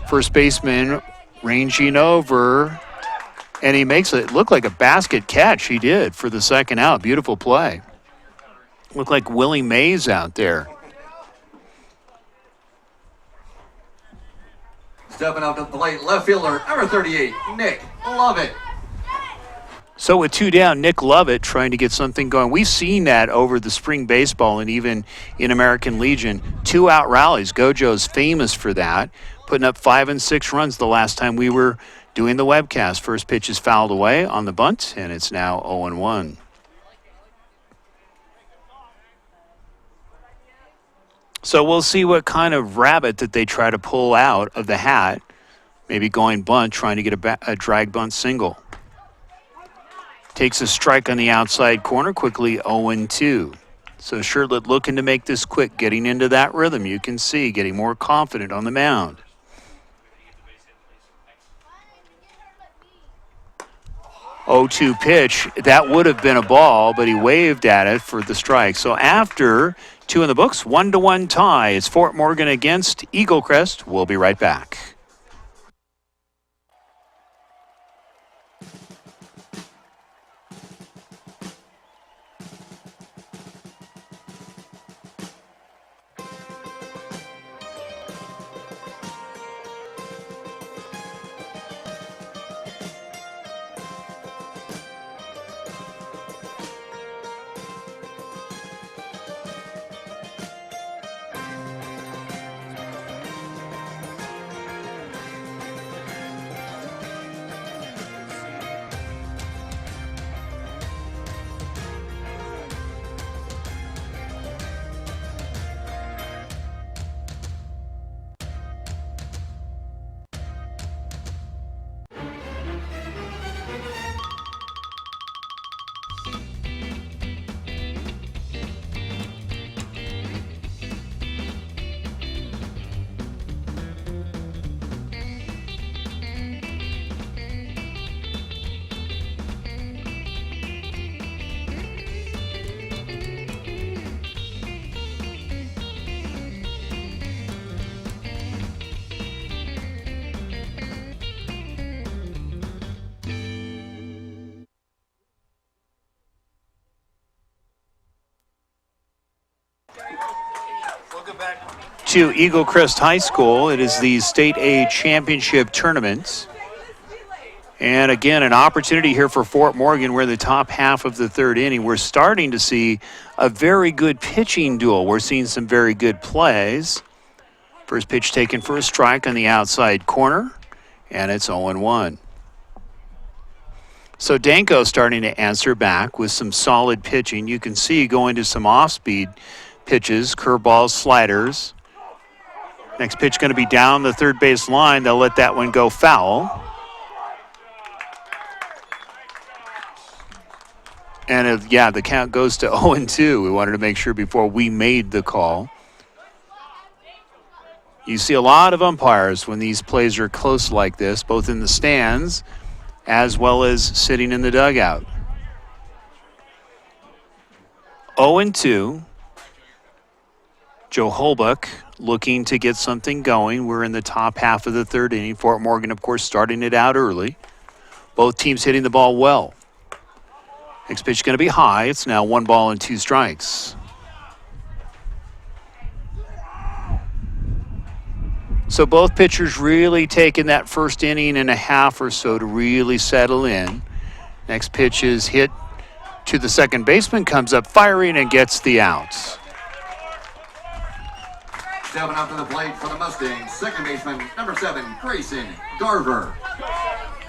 First baseman ranging over, and he makes it look like a basket catch. He did for the 2nd out. Beautiful play. Looked like Willie Mays out there. Stepping up to the plate, left fielder, number 38, Nick Lovett. So with 2 down, Nick Lovett trying to get something going. We've seen that over the spring baseball and even in American Legion. 2-out rallies. Gojo's famous for that, putting up 5 and 6 runs the last time we were doing the webcast. First pitch is fouled away on the bunt, and it's now 0-1. So we'll see what kind of rabbit that they try to pull out of the hat. Maybe going bunt, trying to get a drag bunt single. Takes a strike on the outside corner, quickly 0-2. So Shirtlet looking to make this quick, getting into that rhythm. You can see, getting more confident on the mound. Oh-2 pitch. That would have been a ball, but he waved at it for the strike. So after 2 in the books, 1-1 tie. It's Fort Morgan against Eaglecrest. We'll be right back. to Eaglecrest High School. It is the State A Championship Tournament. And again, an opportunity here for Fort Morgan. We're in the top half of the third inning. We're starting to see a very good pitching duel. We're seeing some very good plays. First pitch taken for a strike on the outside corner, and it's 0-1. So Danko starting to answer back with some solid pitching. You can see going to some off-speed pitches, curveballs, sliders. Next pitch going to be down the third base line. They'll let that one go foul. And the count goes to 0-2. We wanted to make sure before we made the call. You see a lot of umpires when these plays are close like this, both in the stands as well as sitting in the dugout. 0-2. Joe Holbuck looking to get something going. We're in the top half of the third inning. Fort Morgan, of course, starting it out early. Both teams hitting the ball well. Next pitch going to be high. It's now 1 ball and 2 strikes. So both pitchers really taking that first inning and a half or so to really settle in. Next pitch is hit to the second baseman, comes up firing and gets the outs. Stepping up to the plate for the Mustangs, second baseman, number 7, Grayson Garver.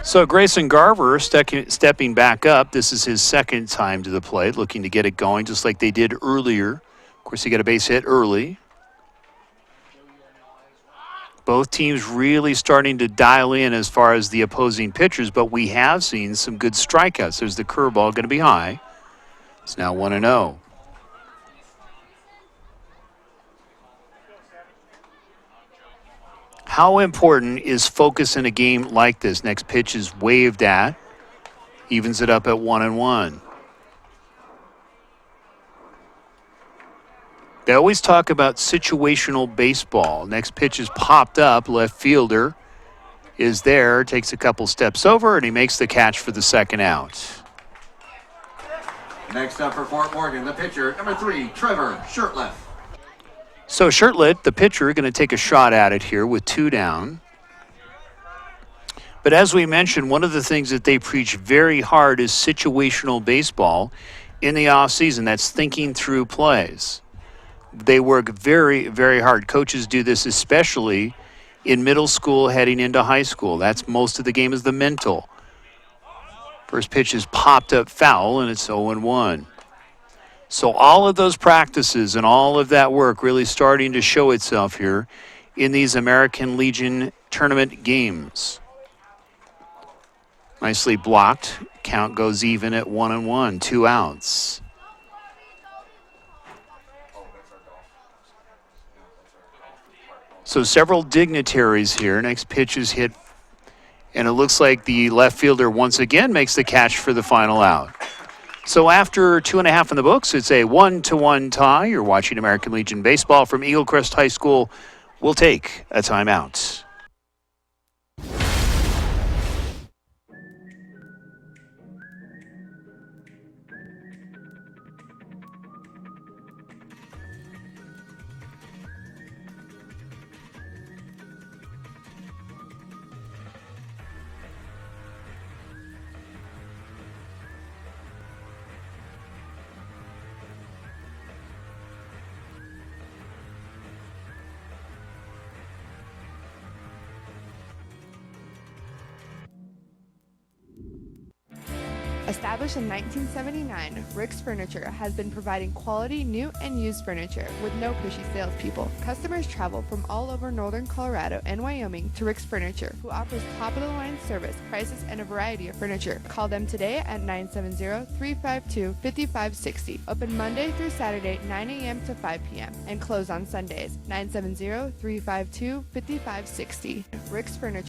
So Grayson Garver stepping back up. This is his second time to the plate, looking to get it going just like they did earlier. Of course, he got a base hit early. Both teams really starting to dial in as far as the opposing pitchers, but we have seen some good strikeouts. There's the curveball going to be high. It's now 1-0. How important is focus in a game like this? Next pitch is waved at. Evens it up at 1-1. They always talk about situational baseball. Next pitch is popped up. Left fielder is there, takes a couple steps over, and he makes the catch for the second out. Next up for Fort Morgan, the pitcher, number 3, Trevor Shirtliff. So Shirtliff, the pitcher, going to take a shot at it here with 2 down. But as we mentioned, one of the things that they preach very hard is situational baseball in the offseason. That's thinking through plays. They work very, very hard. Coaches do this especially in middle school heading into high school. That's most of the game is the mental. First pitch is popped up foul, and it's 0-1. So all of those practices and all of that work really starting to show itself here in these American Legion tournament games. Nicely blocked. Count goes even at 1-1, 2 outs. So several dignitaries here. Next pitch is hit, and it looks like the left fielder once again makes the catch for the final out. So after 2.5 in the books, it's a 1-1 tie. You're watching American Legion Baseball from Eaglecrest High School. We'll take a timeout. Established in 1979, Rick's Furniture has been providing quality new and used furniture with no pushy salespeople. Customers travel from all over northern Colorado and Wyoming to Rick's Furniture, who offers top-of-the-line service, prices, and a variety of furniture. Call them today at 970-352-5560. Open Monday through Saturday, 9 a.m. to 5 p.m. and close on Sundays, 970-352-5560. Rick's Furniture.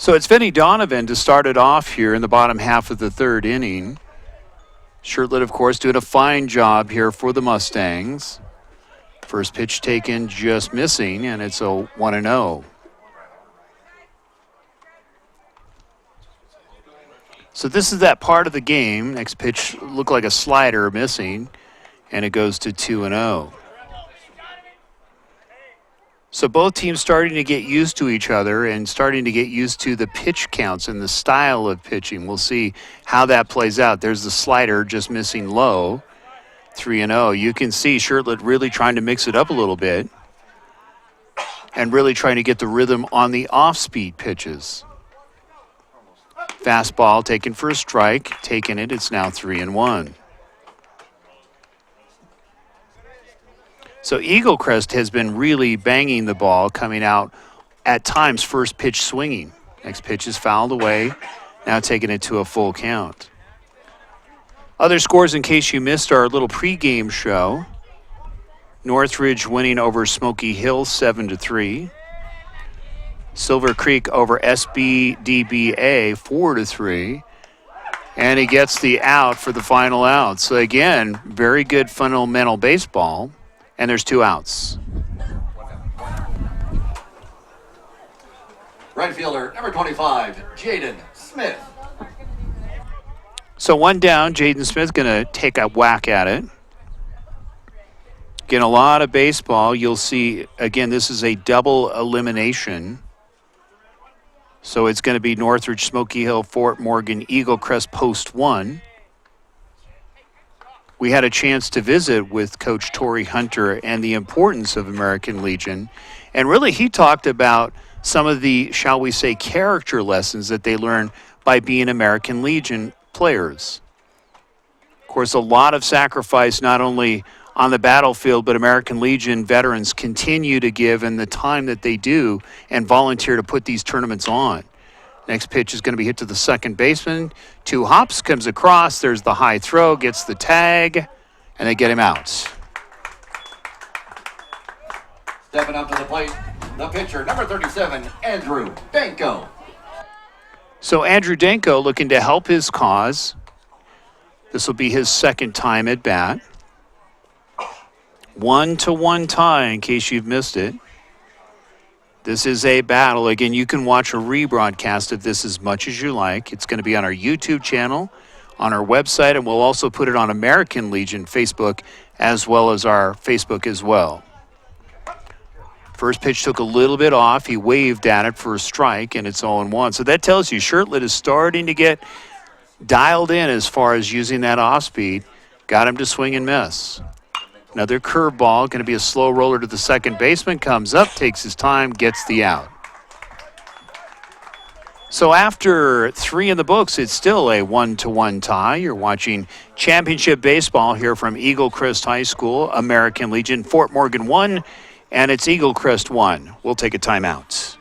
So it's Vinny Donovan to start it off here in the bottom half of the third inning. Shirtlet, of course, doing a fine job here for the Mustangs. First pitch taken, just missing, and it's a 1-0. So this is that part of the game. Next pitch looked like a slider, missing, and it goes to 2-0. So both teams starting to get used to each other and starting to get used to the pitch counts and the style of pitching. We'll see how that plays out. There's the slider just missing low. 3-0. You can see Shirtlet really trying to mix it up a little bit and really trying to get the rhythm on the off-speed pitches. Fastball taken for a strike. Taking it. It's now 3-1. So Eaglecrest has been really banging the ball, coming out at times first pitch swinging. Next pitch is fouled away. Now taking it to a full count. Other scores in case you missed our little pregame show. Northridge winning over Smoky Hill 7-3. Silver Creek over SBDBA 4-3. And he gets the out for the final out. So again, very good fundamental baseball. And there's 2 outs. Right fielder, number 25, Jaden Smith. So 1 down, Jaden Smith going to take a whack at it. Again, a lot of baseball. You'll see, again, this is a double elimination. So it's going to be Northridge, Smoky Hill, Fort Morgan, Eaglecrest, Post 1. We had a chance to visit with Coach Torrey Hunter and the importance of American Legion. And really, he talked about some of the, shall we say, character lessons that they learn by being American Legion players. Of course, a lot of sacrifice, not only on the battlefield, but American Legion veterans continue to give in the time that they do and volunteer to put these tournaments on. Next pitch is going to be hit to the second baseman. 2 hops, comes across. There's the high throw, gets the tag, and they get him out. Stepping up to the plate, the pitcher, number 37, Andrew Danko. So Andrew Danko looking to help his cause. This will be his second time at bat. 1-1 tie in case you've missed it. This is a battle. Again, you can watch a rebroadcast of this as much as you like. It's going to be on our YouTube channel, on our website, and we'll also put it on American Legion Facebook as well as our Facebook as well. First pitch took a little bit off. He waved at it for a strike, and it's 0-1. So that tells you Shirtlet is starting to get dialed in as far as using that off-speed. Got him to swing and miss. Another curveball, going to be a slow roller to the second baseman, comes up, takes his time, gets the out. So after 3 in the books, it's still a 1-1 tie. You're watching championship baseball here from Eaglecrest High School, American Legion, Fort Morgan 1, and it's Eaglecrest 1. We'll take a timeout.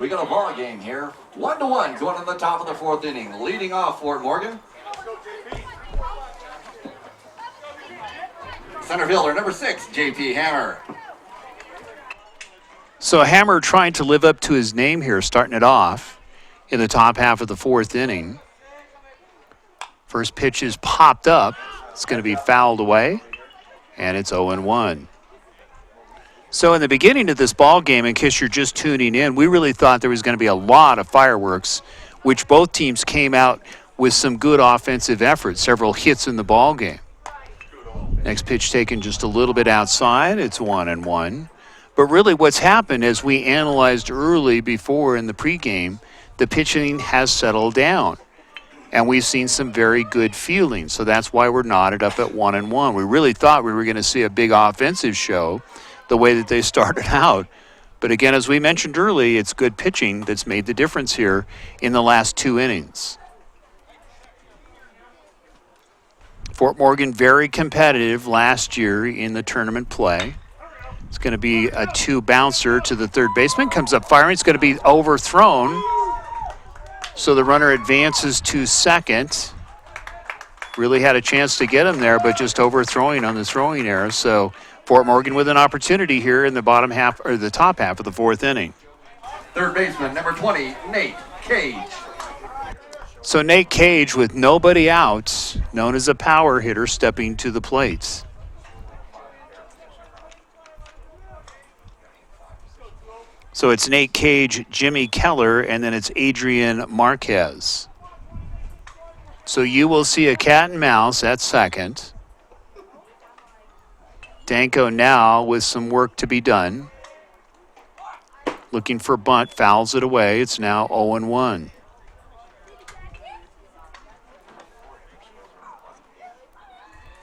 We got a ball game here. 1-1 going in the top of the 4th inning. Leading off Fort Morgan. Center fielder, number 6, J.P. Hammer. So Hammer trying to live up to his name here, starting it off in the top half of the 4th inning. First pitch is popped up. It's going to be fouled away, and it's 0-1. So in the beginning of this ball game, in case you're just tuning in, we really thought there was going to be a lot of fireworks, which both teams came out with some good offensive efforts, several hits in the ball game. Next pitch taken just a little bit outside. It's 1-1. But really what's happened, as we analyzed early before in the pregame, the pitching has settled down. And we've seen some very good feeling. So that's why we're knotted up at 1-1. We really thought we were going to see a big offensive show the way that they started out. But again, as we mentioned early, it's good pitching that's made the difference here in the last 2 innings. Fort Morgan very competitive last year in the tournament play. It's going to be a 2-bouncer to the third baseman. Comes up firing. It's going to be overthrown. So the runner advances to second. Really had a chance to get him there, but just overthrowing on the throwing error. So Fort Morgan with an opportunity here in the bottom half, or the top half of the 4th inning. Third baseman, number 20, Nate Cage. So Nate Cage, with nobody out, known as a power hitter, stepping to the plate. So it's Nate Cage, Jimmy Keller, and then it's Adrian Marquez. So you will see a cat and mouse at second. Danko now with some work to be done. Looking for bunt, fouls it away. It's now 0-1.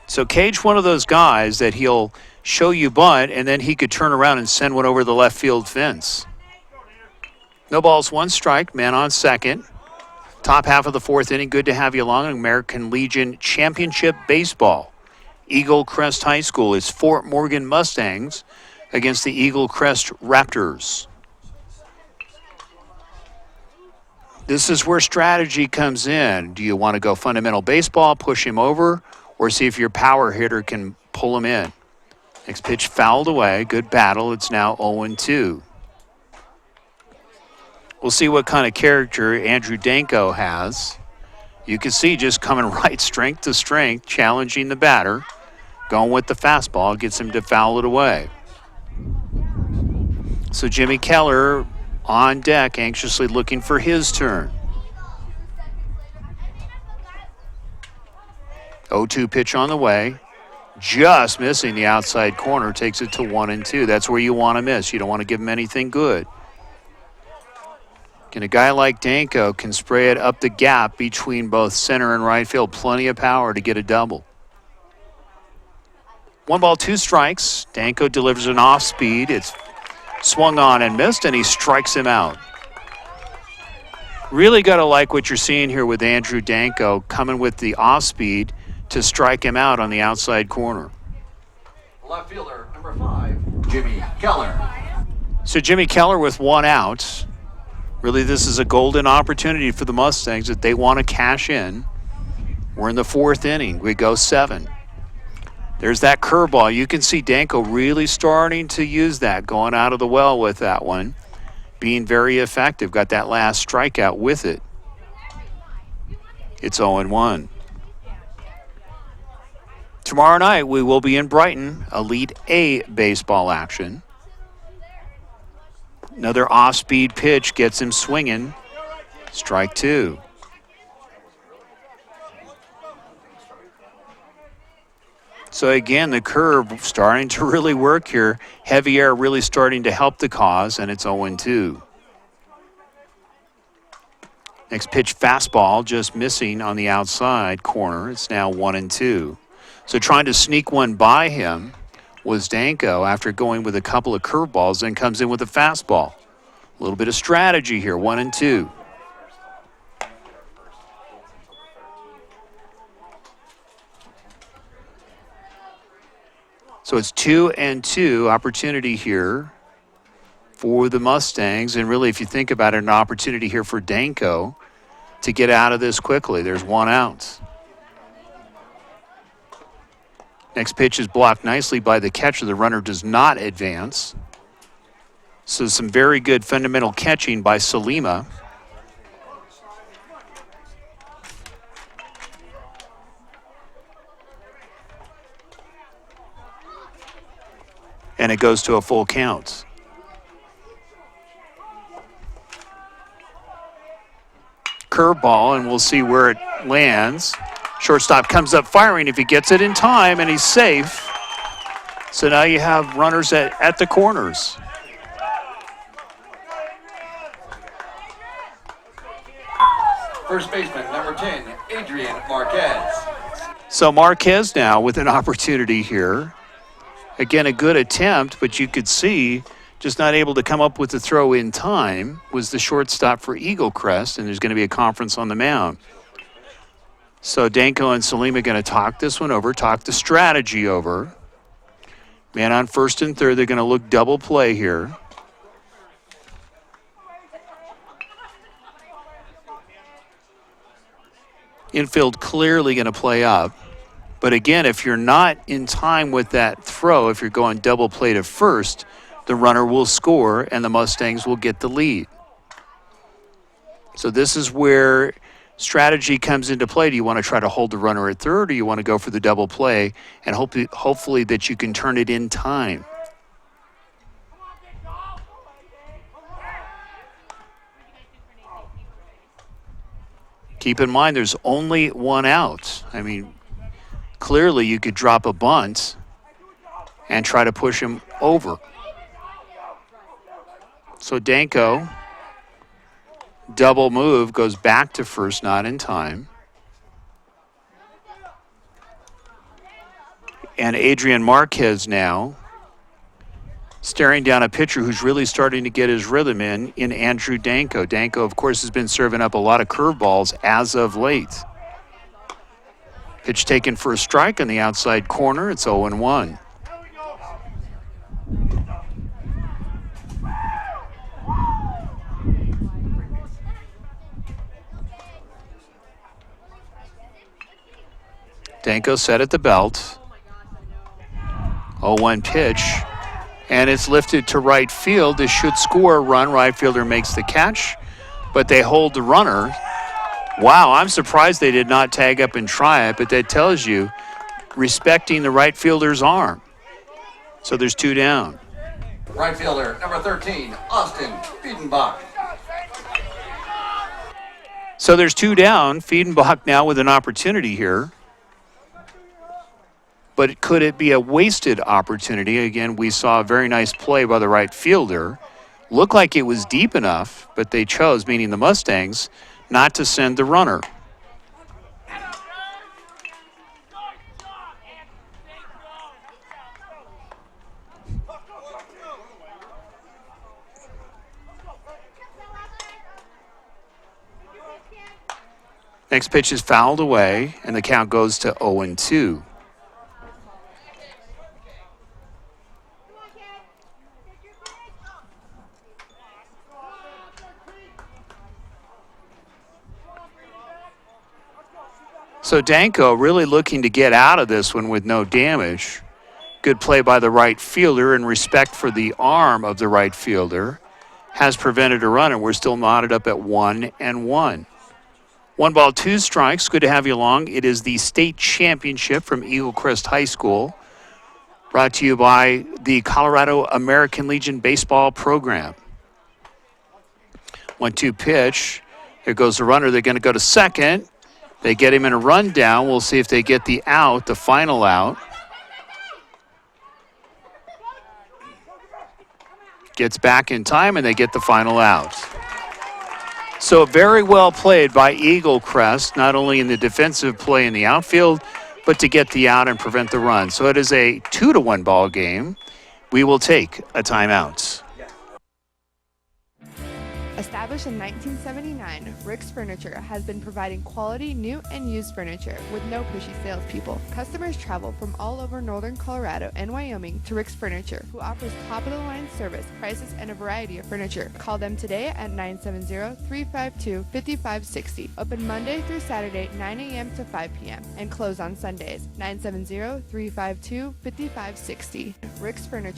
So Cage, one of those guys that he'll show you bunt, and then he could turn around and send one over the left field fence. No balls, 1 strike, man on second. Top half of the 4th inning. Good to have you along. American Legion Championship Baseball. Eaglecrest High School is Fort Morgan Mustangs against the Eaglecrest Raptors. This is where strategy comes in. Do you want to go fundamental baseball, push him over, or see if your power hitter can pull him in? Next pitch fouled away. Good battle. It's now 0-2. We'll see what kind of character Andrew Danko has. You can see just coming right strength to strength, challenging the batter. Going with the fastball, gets him to foul it away. So Jimmy Keller on deck, anxiously looking for his turn. 0-2 pitch on the way. Just missing the outside corner, takes it to 1-2. That's where you want to miss. You don't want to give him anything good. And a guy like Danko can spray it up the gap between both center and right field. Plenty of power to get a double. 1 ball, 2 strikes. Danko delivers an off speed. It's swung on and missed, and he strikes him out. Really got to like what you're seeing here with Andrew Danko coming with the off speed to strike him out on the outside corner. Left fielder, number 5, Jimmy Keller. So Jimmy Keller with 1 out. Really, this is a golden opportunity for the Mustangs that they want to cash in. We're in the 4th inning. We go 7. There's that curveball. You can see Danko really starting to use that, going out of the well with that one. Being very effective. Got that last strikeout with it. It's 0-1. Tomorrow night, we will be in Brighton, Elite A baseball action. Another off-speed pitch gets him swinging. Strike 2. So again, the curve starting to really work here. Heavy air really starting to help the cause, and it's 0-2. Next pitch, fastball, just missing on the outside corner. It's now 1-2. So trying to sneak one by him was Danko after going with a couple of curveballs, then comes in with a fastball. A little bit of strategy here, 1-2. So it's 2-2 opportunity here for the Mustangs. And really, if you think about it, an opportunity here for Danko to get out of this quickly. There's 1 out. Next pitch is blocked nicely by the catcher. The runner does not advance. So some very good fundamental catching by Salima. And it goes to a full count. Curveball, and we'll see where it lands. Shortstop comes up firing if he gets it in time, and he's safe. So now you have runners at the corners. First baseman, number 10, Adrian Marquez. So Marquez now with an opportunity here. Again, a good attempt, but you could see just not able to come up with the throw in time was the shortstop for Eaglecrest, and there's going to be a conference on the mound. So Danko and Salim are going to talk this one over, talk the strategy over. Man on first and third, they're going to look double play here. Infield clearly going to play up. But again, if you're not in time with that throw, if you're going double play to first, the runner will score and the Mustangs will get the lead. So this is where strategy comes into play. Do you want to try to hold the runner at third, or do you want to go for the double play and hopefully that you can turn it in time? Keep in mind, there's only one out. I mean, clearly you could drop a bunt and try to push him over. So Danko, double move, goes back to first, not in time. And Adrian Marquez now staring down a pitcher who's really starting to get his rhythm in Andrew Danko. Danko, of course, has been serving up a lot of curveballs as of late. Pitch taken for a strike on the outside corner. It's 0-1. Danko set at the belt. 0-1 pitch. And it's lifted to right field. This should score a run. Right fielder makes the catch, but they hold the runner. Wow, I'm surprised they did not tag up and try it, but that tells you respecting the right fielder's arm. So there's two down. Right fielder, number 13, Austin Fiedenbach. So there's two down. Fiedenbach now with an opportunity here. But could it be a wasted opportunity? Again, we saw a very nice play by the right fielder. Looked like it was deep enough, but they chose, meaning the Mustangs, not to send the runner. Next pitch is fouled away, and the count goes to 0-2. So Danko really looking to get out of this one with no damage. Good play by the right fielder, and respect for the arm of the right fielder has prevented a run, and we're still knotted up at 1-1. 1 ball, 2 strikes. Good to have you along. It is the state championship from Eaglecrest High School, brought to you by the Colorado American Legion baseball program. 1-2 pitch. There goes the runner. They're going to go to second. They get him in a rundown. We'll see if they get the out, the final out. Gets back in time, and they get the final out. So very well played by Eaglecrest, not only in the defensive play in the outfield, but to get the out and prevent the run. So it is a 2-1 ball game. We will take a timeout. Established in 1979, Rick's Furniture has been providing quality new and used furniture with no pushy salespeople. Customers travel from all over northern Colorado and Wyoming to Rick's Furniture, who offers top-of-the-line service, prices, and a variety of furniture. Call them today at 970-352-5560. Open Monday through Saturday, 9 a.m. to 5 p.m. and close on Sundays. 970-352-5560. Rick's Furniture.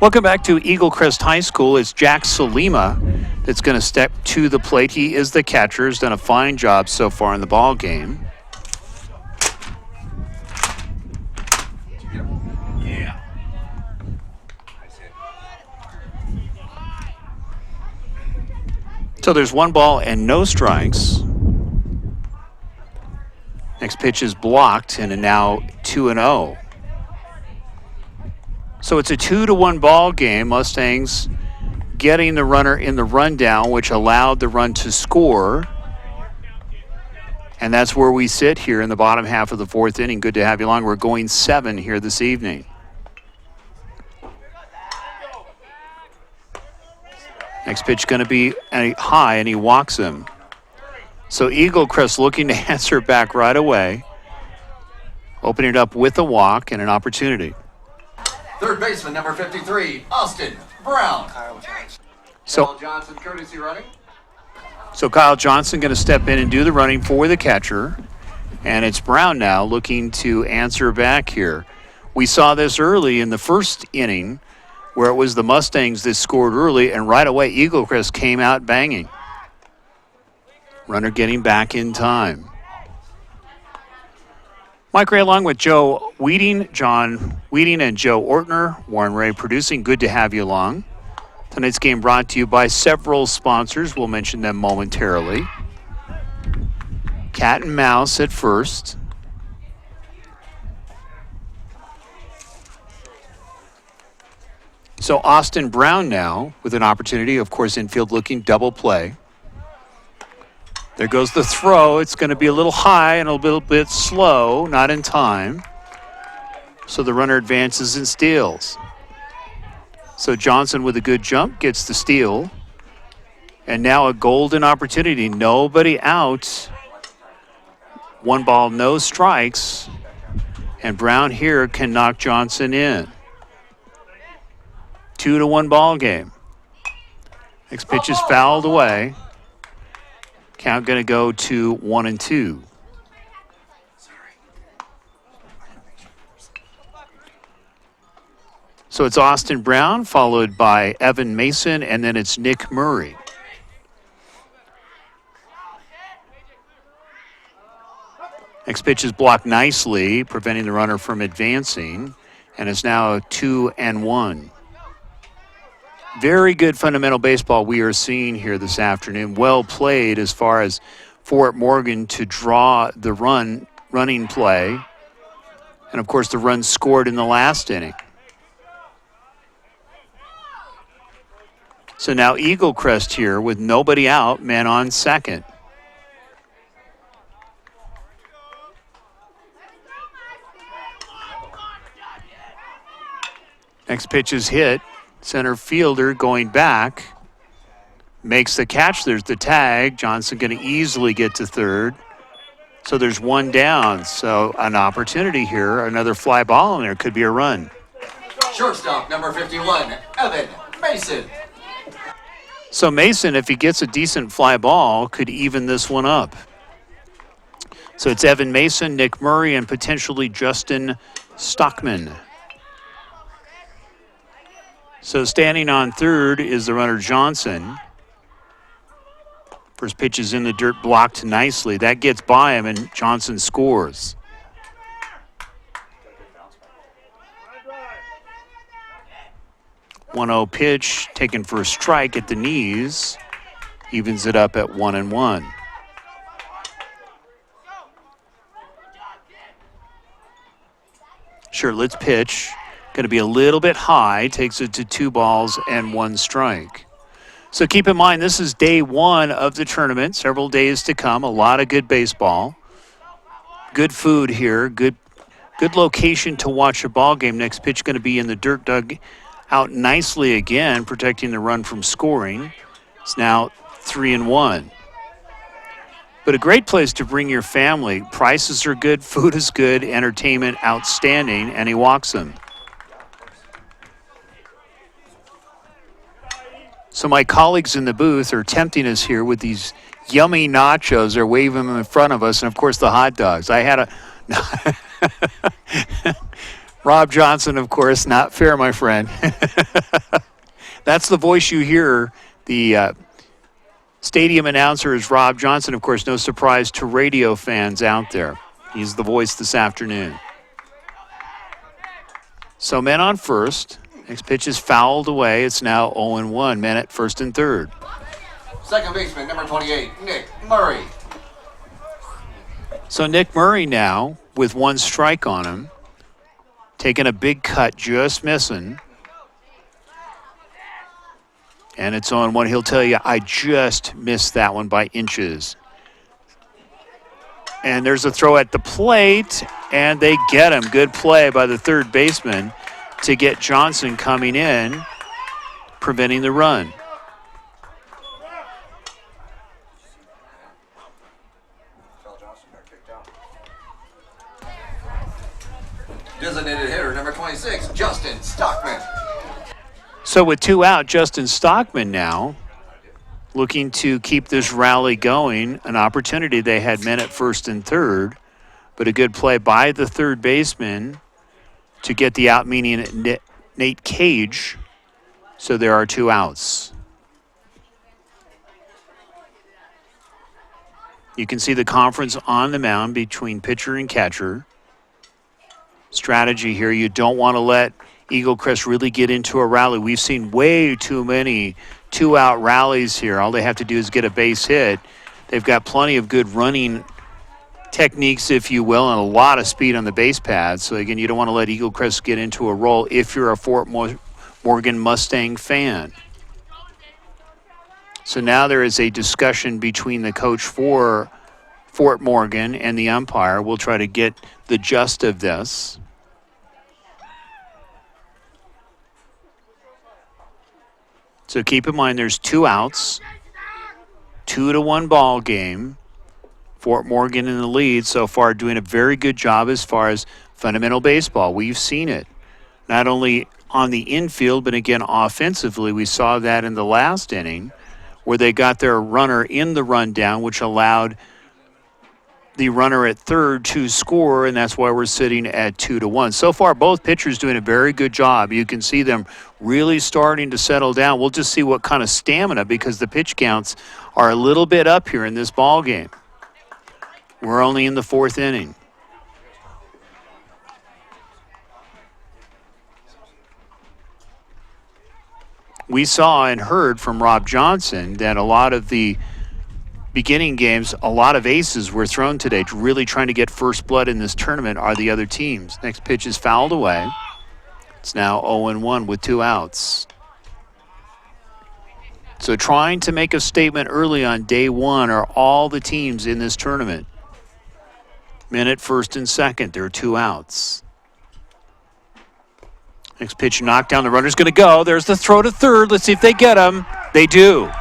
Welcome back to Eaglecrest High School. It's Jack Salima that's going to step to the plate. He is the catcher. Has done a fine job so far in the ball game. So there's 1 ball and no strikes. Next pitch is blocked and now 2-0. So it's a 2-1 ball game. Mustangs getting the runner in the rundown, which allowed the run to score. And that's where we sit here in the bottom half of the 4th inning. Good to have you along. We're going 7 here this evening. Next pitch going to be high, and he walks him. So Eaglecrest looking to answer back right away. Opening it up with a walk and an opportunity. Third baseman, number 53, Austin Brown. So Kyle Johnson, courtesy running. So Kyle Johnson going to step in and do the running for the catcher. And it's Brown now looking to answer back here. We saw this early in the first inning where it was the Mustangs that scored early, and right away Eaglecrest came out banging. Runner getting back in time. Mike Ray along with Joe Wheating, John Wheating, and Joe Ortner. Warren Ray producing. Good to have you along. Tonight's game brought to you by several sponsors. We'll mention them momentarily. Cat and Mouse at first. So Austin Brown now with an opportunity, of course, infield looking double play. There goes the throw. It's going to be a little high and a little bit slow, not in time. So the runner advances and steals. So Johnson with a good jump gets the steal. And now a golden opportunity. Nobody out. 1 ball, no strikes. And Brown here can knock Johnson in. 2-1 ball game. Next pitch is fouled away. Count going to go to 1-2. So it's Austin Brown, followed by Evan Mason, and then it's Nick Murray. Next pitch is blocked nicely, preventing the runner from advancing, and it's now 2-1. Very good fundamental baseball we are seeing here this afternoon. Well played as far as Fort Morgan to draw the running play. And, of course, the run scored in the last inning. So now Eaglecrest here with nobody out, man on second. Next pitch is hit. Center fielder going back. Makes the catch. There's the tag. Johnson going to easily get to third. So there's 1 down. So an opportunity here. Another fly ball in there. Could be a run. Shortstop, number 51, Evan Mason. So Mason, if he gets a decent fly ball, could even this one up. So it's Evan Mason, Nick Murray, and potentially Justin Stockman. So standing on third is the runner Johnson. First pitch is in the dirt, blocked nicely. That gets by him, and Johnson scores. One-zero pitch, taken for a strike at the knees. Evens it up at 1-1. Sure, let's pitch. Going to be a little bit high. Takes it to 2 balls and 1 strike. So keep in mind, this is day 1 of the tournament. Several days to come. A lot of good baseball. Good food here. Good location to watch a ball game. Next pitch going to be in the dirt, dug out nicely again, protecting the run from scoring. It's now 3-1. But a great place to bring your family. Prices are good, food is good, entertainment outstanding, and he walks them. So my colleagues in the booth are tempting us here with these yummy nachos. They're waving them in front of us, and of course the hot dogs. I had a Rob Johnson, of course, not fair, my friend. That's the voice you hear. The stadium announcer is Rob Johnson. Of course, no surprise to radio fans out there. He's the voice this afternoon. So men on first. Next pitch is fouled away. It's now 0-1. Men at first and third. Second baseman, number 28, Nick Murray. So Nick Murray now with one strike on him. Taking a big cut, just missing. And it's on one. He'll tell you, I just missed that one by inches. And there's a throw at the plate, and they get him. Good play by the third baseman to get Johnson coming in, preventing the run. Designated hitter, number 26, Justin Stockman. So with two out, Justin Stockman now looking to keep this rally going. An opportunity. They had men at first and third, but a good play by the third baseman to get the out, meaning Nate Cage. So there are two outs. You can see the conference on the mound between pitcher and catcher. Strategy here, you don't want to let Eaglecrest really get into a rally. We've seen way too many two-out rallies here. All they have to do is get a base hit. They've got plenty of good running techniques, if you will, and a lot of speed on the base pads. So, again, you don't want to let Eaglecrest get into a roll if you're a Fort Morgan Mustang fan. So now there is a discussion between the coach for Fort Morgan and the umpire. We'll try to get the gist of this. So keep in mind there's two outs, 2-1 ball game. Fort Morgan in the lead so far, doing a very good job as far as fundamental baseball. We've seen it not only on the infield, but again offensively. We saw that in the last inning where they got their runner in the rundown, which allowed the runner at third to score, and that's why we're sitting at 2-1. So far, both pitchers doing a very good job. You can see them really starting to settle down. We'll just see what kind of stamina, because the pitch counts are a little bit up here in this ball game. We're only in the fourth inning. We saw and heard from Rob Johnson that a lot of the beginning games, a lot of aces were thrown today, really trying to get first blood in this tournament are the other teams. Next pitch is fouled away. It's now 0-1 with two outs. So trying to make a statement early on day one are all the teams in this tournament. Men at first and second, there are two outs. Next pitch knocked down, the runner's going to go. There's the throw to third. Let's see if they get him. They do.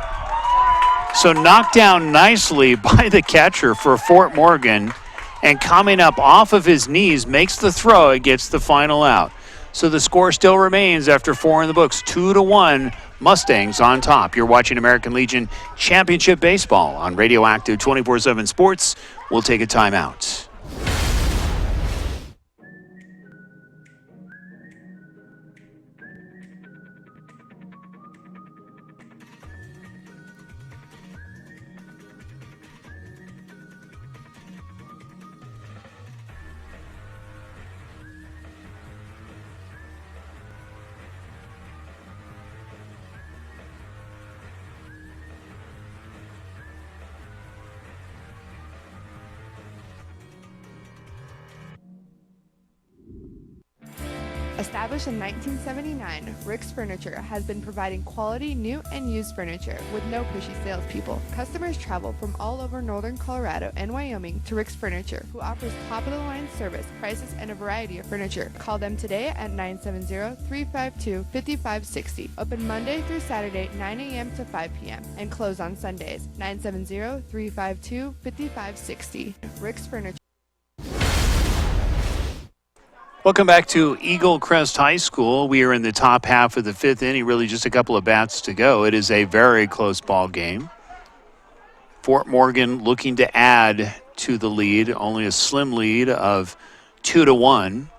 So knocked down nicely by the catcher for Fort Morgan, and coming up off of his knees, makes the throw and gets the final out. So the score still remains after four in the books, 2-1, Mustangs on top. You're watching American Legion Championship Baseball on Radioactive 24/7 Sports. We'll take a timeout. Established in 1979, Rick's Furniture has been providing quality new and used furniture with no pushy salespeople. Customers travel from all over northern Colorado and Wyoming to Rick's Furniture, who offers top-of-the-line service, prices, and a variety of furniture. Call them today at 970-352-5560. Open Monday through Saturday, 9 a.m. to 5 p.m. and close on Sundays, 970-352-5560. Rick's Furniture. Welcome back to Eaglecrest High School. We are in the top half of the fifth inning, really just a couple of bats to go. It is a very close ball game. Fort Morgan looking to add to the lead, only a slim lead of 2-1.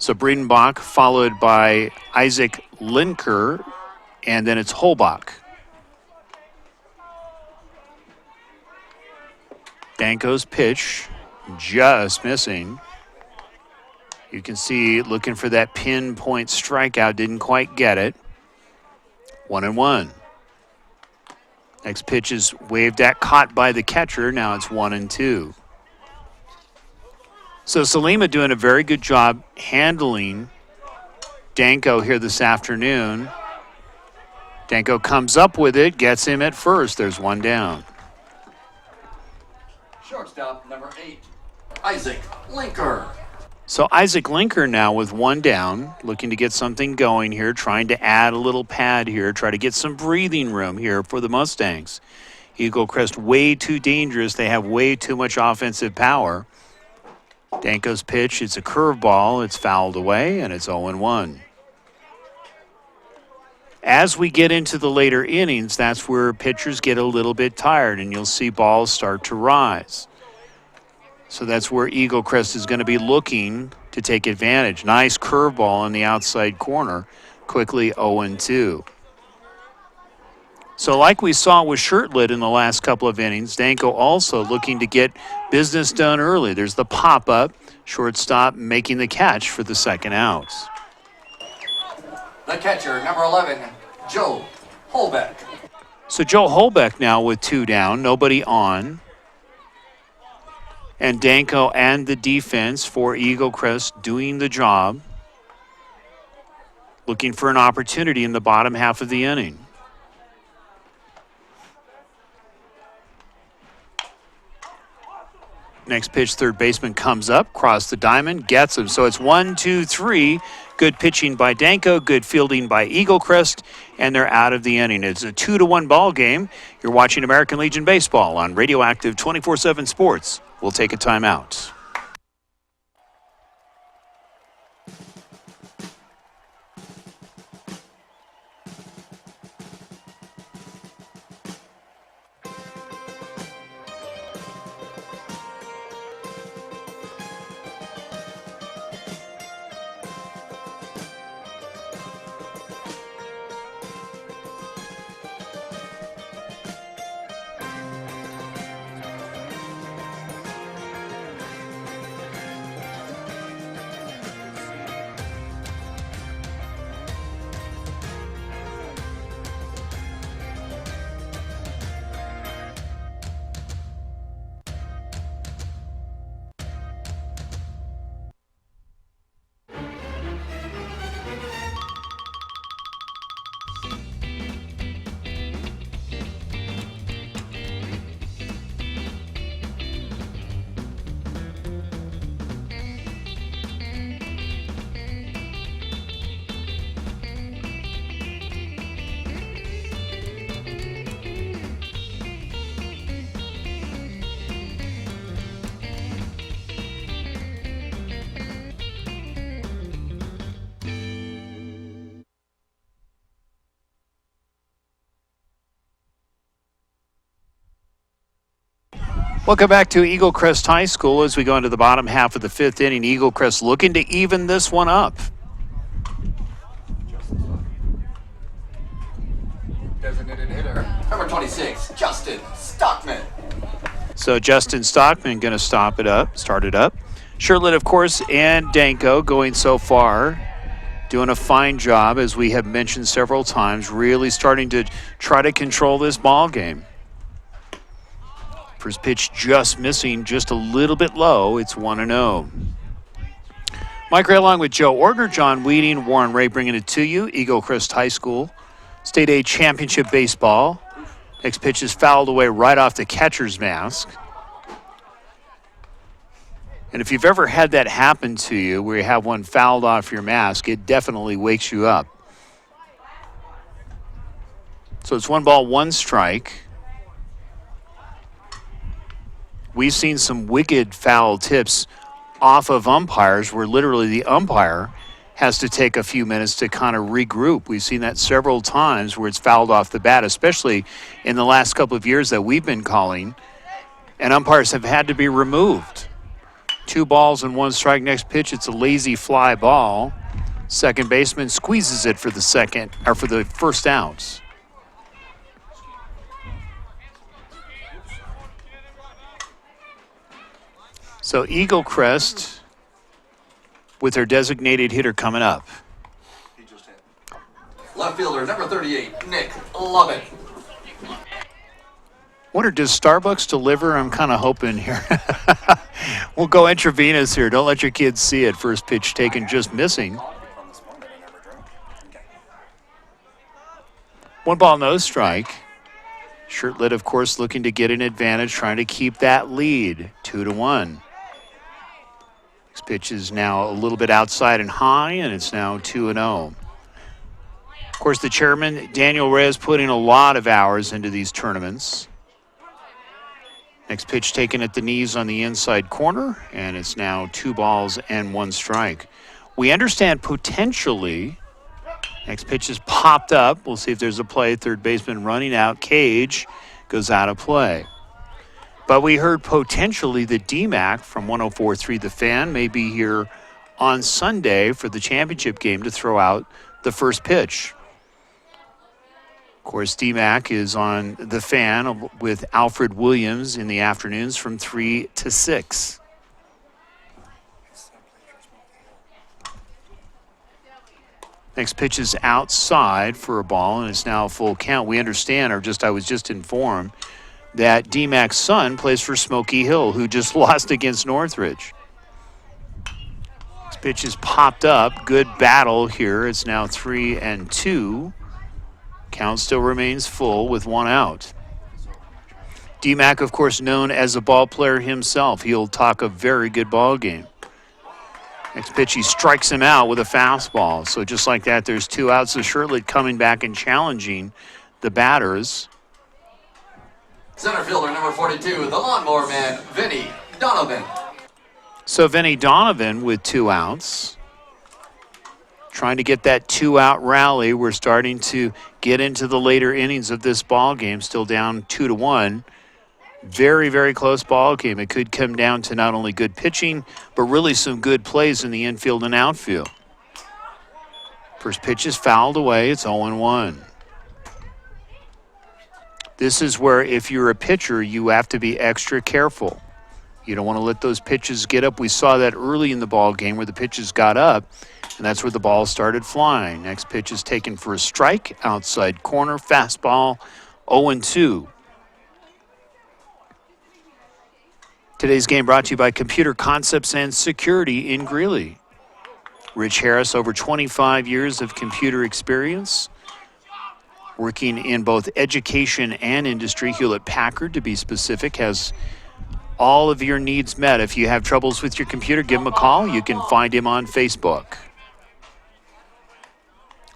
So Breedenbach followed by Isaac Linker, and then it's Holbach. Danko's pitch just missing. You can see looking for that pinpoint strikeout, didn't quite get it. 1-1. Next pitch is waved at, caught by the catcher. Now it's 1-2. So Salima doing a very good job handling Danko here this afternoon. Danko comes up with it, gets him at first. There's one down. Shortstop number 8, Isaac Linker. So Isaac Linker now with one down, looking to get something going here, trying to add a little pad here, try to get some breathing room here for the Mustangs. Eaglecrest way too dangerous. They have way too much offensive power. Danko's pitch, it's a curveball. It's fouled away, and it's 0-1. As we get into the later innings, that's where pitchers get a little bit tired, and you'll see balls start to rise. So that's where Eaglecrest is going to be looking to take advantage. Nice curveball in the outside corner. Quickly 0-2. So like we saw with Shirtlift in the last couple of innings, Danko also looking to get business done early. There's the pop-up. Shortstop making the catch for the second out. The catcher, number 11, Joe Holbeck. So Joe Holbeck now with two down, nobody on. And Danko and the defense for Eaglecrest doing the job. Looking for an opportunity in the bottom half of the inning. Next pitch, third baseman comes up, cross the diamond, gets him. So it's 1-2-3. Good pitching by Danko, good fielding by Eaglecrest, and they're out of the inning. It's a 2-1 ball game. You're watching American Legion Baseball on Radioactive 24/7 Sports. We'll take a timeout. Welcome back to Eaglecrest High School as we go into the bottom half of the fifth inning. Eaglecrest looking to even this one up. Designated hitter, number 26, Justin Stockman. So Justin Stockman going to start it up. Shirtlift, of course, and Danko going so far. Doing a fine job, as we have mentioned several times, really starting to try to control this ball game. First pitch just missing, just a little bit low. It's 1-0. Mike Ray along with Joe Ortner, John Weeding, Warren Ray bringing it to you. Eaglecrest High School, State A Championship Baseball. Next pitch is fouled away right off the catcher's mask. And if you've ever had that happen to you, where you have one fouled off your mask, it definitely wakes you up. So it's 1 strike. We've seen some wicked foul tips off of umpires where literally the umpire has to take a few minutes to kind of regroup. We've seen that several times where it's fouled off the bat, especially in the last couple of years that we've been calling, and umpires have had to be removed 2 balls and 1 strike. Next pitch, it's a lazy fly ball. Second baseman squeezes it for the first out. So Eaglecrest with their designated hitter coming up. Left fielder, number 38, Nick Lovett. Wonder, does Starbucks deliver? I'm kind of hoping here. We'll go intravenous here. Don't let your kids see it. First pitch taken, just missing. 1 ball, no strike. Shirtlet, of course, looking to get an advantage, trying to keep that lead. 2-1. This pitch is now a little bit outside and high, and it's now 2-0. Of course, the chairman, Daniel Reyes, putting a lot of hours into these tournaments. Next pitch taken at the knees on the inside corner, and it's now 2 balls and 1 strike. We understand potentially, next pitch is popped up. We'll see if there's a play. Third baseman running out. Cage goes out of play. But we heard potentially that DMAC from 104.3 The Fan may be here on Sunday for the championship game to throw out the first pitch. Of course, DMAC is on The Fan with Alfred Williams in the afternoons from 3 to 6. Next pitch is outside for a ball, and it's now a full count. We understand, I was just informed, that DMAC's son plays for Smoky Hill, who just lost against Northridge. This pitch is popped up. Good battle here. It's now 3-2. Count still remains full with 1 out. DMAC, of course, known as a ball player himself. He'll talk a very good ball game. Next pitch, he strikes him out with a fastball. So just like that, there's 2 outs. So Shirtlet coming back and challenging the batters. Center fielder, number 42, the lawnmower man, Vinny Donovan. So Vinny Donovan with 2 outs. Trying to get that 2-out rally. We're starting to get into the later innings of this ball game. Still down 2-1. Very, very close ball game. It could come down to not only good pitching, but really some good plays in the infield and outfield. First pitch is fouled away. It's 0-1. This is where if you're a pitcher, you have to be extra careful. You don't want to let those pitches get up. We saw that early in the ball game where the pitches got up, and that's where the ball started flying. Next pitch is taken for a strike, outside corner, fastball, 0-2. Today's game brought to you by Computer Concepts and Security in Greeley. Rich Harris, over 25 years of computer experience, working in both education and industry. Hewlett-Packard, to be specific, has all of your needs met. If you have troubles with your computer, give him a call. You can find him on Facebook.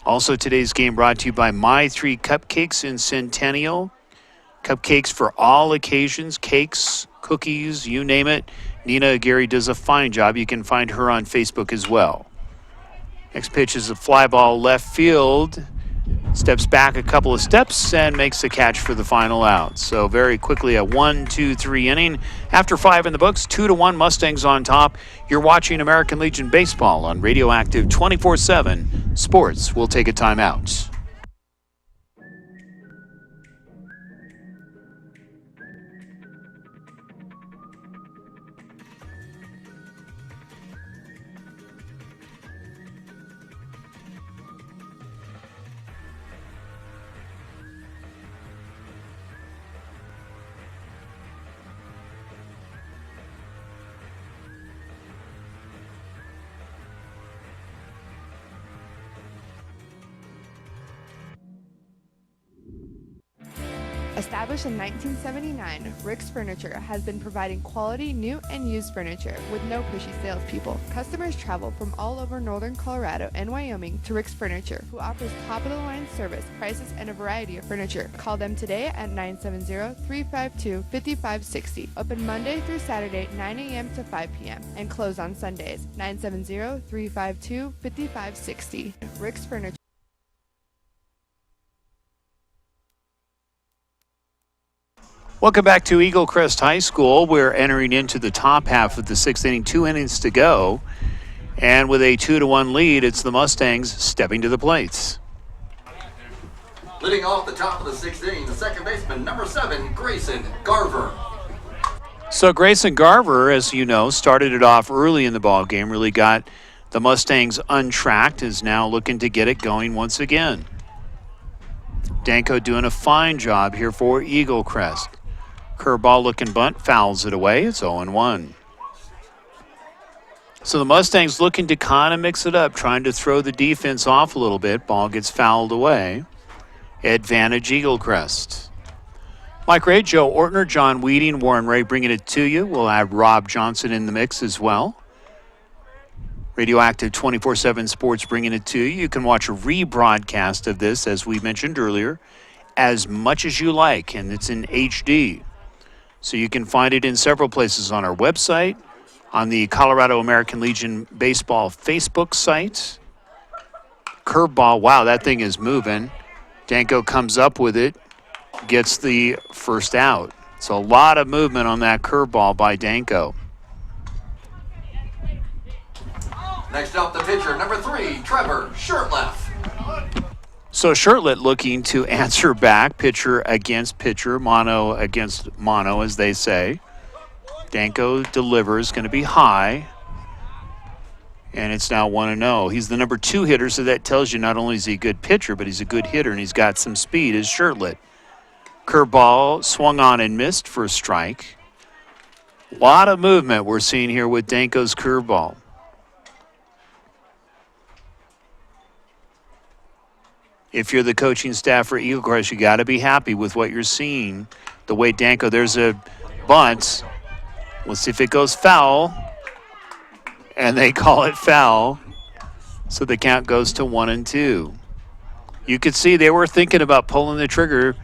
Also, today's game brought to you by My 3 Cupcakes in Centennial. Cupcakes for all occasions, cakes, cookies, you name it. Nina Aguirre does a fine job. You can find her on Facebook as well. Next pitch is a fly ball left field. Steps back a couple of steps and makes the catch for the final out. So very quickly, a 1-2-3 inning. After 5 in the books, 2-1 Mustangs on top. You're watching American Legion Baseball on Radioactive 24/7 Sports. We'll take a timeout. Established in 1979, Rick's Furniture has been providing quality new and used furniture with no pushy salespeople. Customers travel from all over northern Colorado and Wyoming to Rick's Furniture, who offers top-of-the-line service, prices, and a variety of furniture. Call them today at 970-352-5560. Open Monday through Saturday, 9 a.m. to 5 p.m. and close on Sundays. 970-352-5560. Rick's Furniture. Welcome back to Eaglecrest High School. We're entering into the top half of the sixth inning, 2 innings to go. And with a 2-1 lead, it's the Mustangs stepping to the plates. Leading off the top of the sixth inning, the second baseman, number 7, Grayson Garver. So Grayson Garver, as you know, started it off early in the ball game, really got the Mustangs untracked, is now looking to get it going once again. Danko doing a fine job here for Eaglecrest. Curveball looking bunt, fouls it away. It's 0-1. So the Mustangs looking to kind of mix it up, trying to throw the defense off a little bit. Ball gets fouled away. Advantage Eaglecrest. Mike Ray, Joe Ortner, John Weeding, Warren Ray bringing it to you. We'll have Rob Johnson in the mix as well. Radioactive 24/7 Sports bringing it to you. You can watch a rebroadcast of this, as we mentioned earlier, as much as you like, and it's in HD. So you can find it in several places on our website, on the Colorado American Legion Baseball Facebook site. Curveball, wow, that thing is moving. Danko comes up with it, gets the first out. So a lot of movement on that curveball by Danko. Next up, the pitcher, number 3, Trevor Shirtleff. So Shirtlet looking to answer back, pitcher against pitcher, mono against mono, as they say. Danko delivers, going to be high. And it's now 1-0. He's the number 2 hitter, so that tells you not only is he a good pitcher, but he's a good hitter, and he's got some speed as Shirtlet. Curveball swung on and missed for a strike. A lot of movement we're seeing here with Danko's curveball. If you're the coaching staff for Eaglecrest, you got to be happy with what you're seeing. The way Danko, there's a bunt. We'll see if it goes foul. And they call it foul. So the count goes to 1-2. You could see they were thinking about pulling the trigger,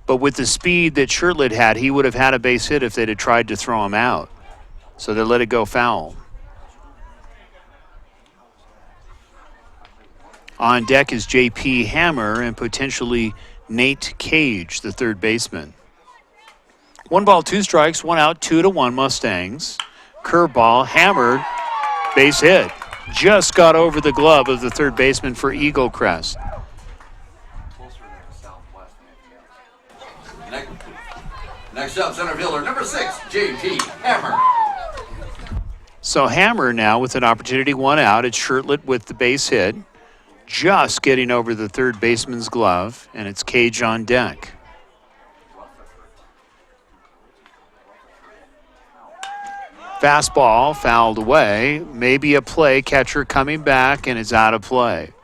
but with the speed that Shirtlet had, he would have had a base hit if they'd have tried to throw him out. So they let it go foul. On deck is J.P. Hammer and potentially Nate Cage, the third baseman. 1 ball, 2 strikes, 1 out, 2-1 Mustangs. Curveball, hammered, base hit. Just got over the glove of the third baseman for Eaglecrest. Next up, center fielder, number 6, J.P. Hammer. So Hammer now with an opportunity, 1 out. It's Shirtlet with the base hit. Just getting over the third baseman's glove, and it's Cage on deck. Fastball fouled away. Maybe a play. Catcher coming back, and it's out of play.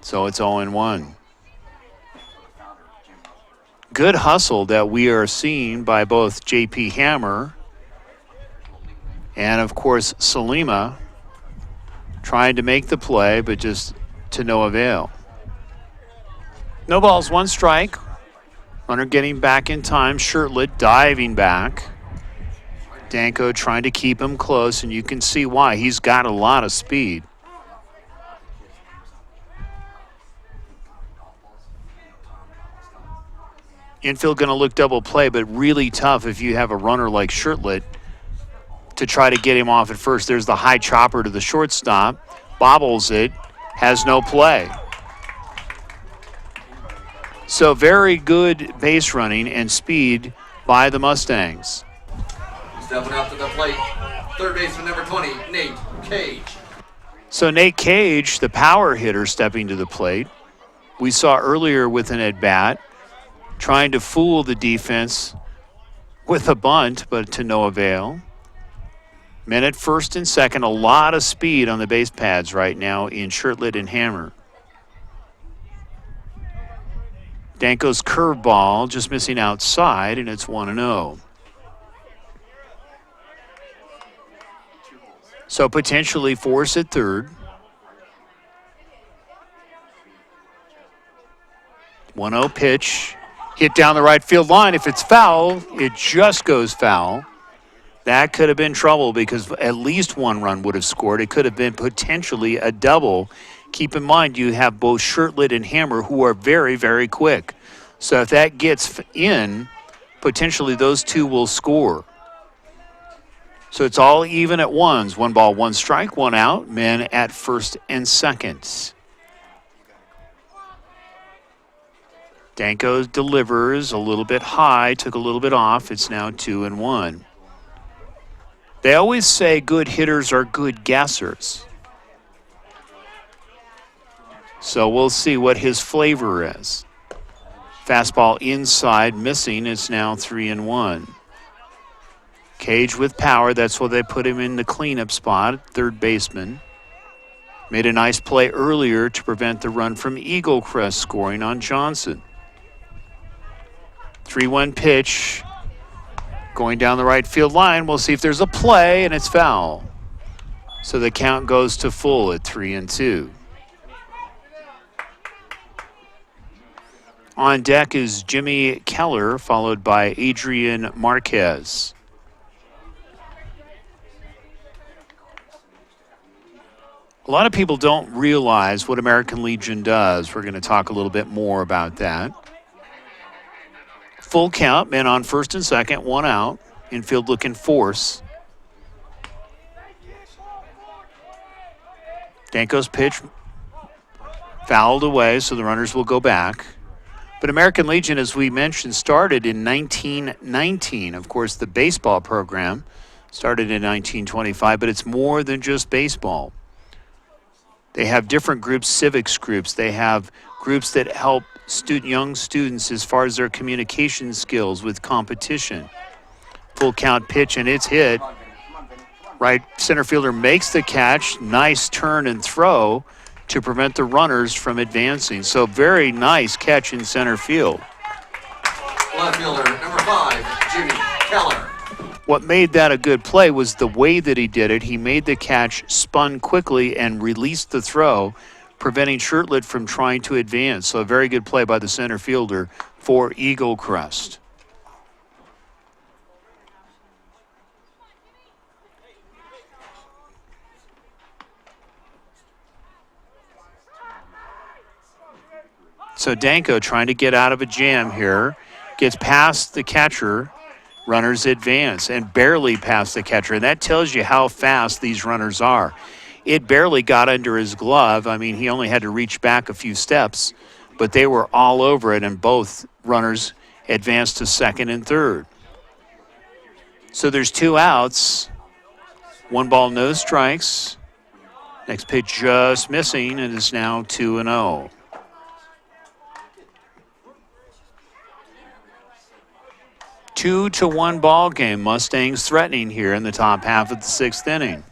So it's 0-1. Good hustle that we are seeing by both J.P. Hammer and, of course, Salima, trying to make the play, but just to no avail. No balls, 1 strike. Runner getting back in time. Shirtlet diving back. Danko trying to keep him close, and you can see why. He's got a lot of speed. Infield going to look double play, but really tough if you have a runner like Shirtlet to try to get him off at first. There's the high chopper to the shortstop. Bobbles it. Has no play. So very good base running and speed by the Mustangs. Stepping up to the plate, third baseman number 20, Nate Cage. So Nate Cage, the power hitter, stepping to the plate. We saw earlier with an at-bat, trying to fool the defense with a bunt, but to no avail. Men at first and second, a lot of speed on the base pads right now in Shirtlet and Hammer. Danko's curveball just missing outside, and it's 1-0. So potentially force at third. 1-0 pitch. Hit down the right field line. If it's foul, it just goes foul. That could have been trouble because at least 1 run would have scored. It could have been potentially a double. Keep in mind, you have both Shirtlet and Hammer who are very, very quick. So if that gets in, potentially those two will score. So it's all even at ones. 1 ball, 1 strike, 1 out. Men at first and second. Danko delivers a little bit high, took a little bit off. It's now 2-1. They always say good hitters are good guessers. So we'll see what his flavor is. Fastball inside, missing. It's now 3-1. Cage with power. That's why they put him in the cleanup spot, third baseman. Made a nice play earlier to prevent the run from Eaglecrest scoring on Johnson. 3-1 pitch. Going down the right field line. We'll see if there's a play, and it's foul. So the count goes to full at 3-2. On deck is Jimmy Keller, followed by Adrian Marquez. A lot of people don't realize what American Legion does. We're going to talk a little bit more about that. Full count, men on first and second, 1 out. Infield looking force. Danko's pitch fouled away, so the runners will go back. But American Legion, as we mentioned, started in 1919. Of course, the baseball program started in 1925, but it's more than just baseball. They have different groups, civics groups. They have groups that help young students as far as their communication skills with competition. Full count pitch, and it's hit. Right center fielder makes the catch. Nice turn and throw to prevent the runners from advancing. So very nice catch in center field. Left fielder, number 5, Jimmy Keller. What made that a good play was the way that he did it. He made the catch, spun quickly, and released the throw, preventing Shirtlet from trying to advance. So a very good play by the center fielder for Eaglecrest. So Danko trying to get out of a jam here. Gets past the catcher. Runners advance and barely past the catcher. And that tells you how fast these runners are. It barely got under his glove. I mean, he only had to reach back a few steps, but they were all over it, and both runners advanced to second and third. So there's 2 outs. 1 ball, no strikes. Next pitch just missing, and it's now 2-0. Two to 1 ball game. Mustangs threatening here in the top half of the 6th inning.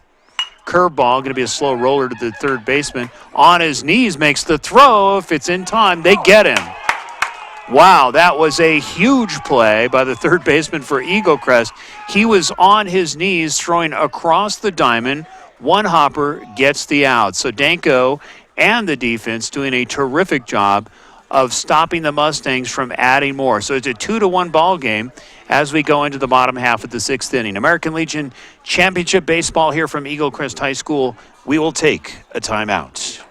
Curveball, going to be a slow roller to the third baseman. On his knees, makes the throw. If it's in time, they get him. Wow, that was a huge play by the third baseman for Eaglecrest. He was on his knees throwing across the diamond. 1 hopper gets the out. So Danko and the defense doing a terrific job of stopping the Mustangs from adding more. So it's a 2-1 ball game as we go into the bottom half of the 6th inning. American Legion Championship Baseball here from Eaglecrest High School. We will take a timeout.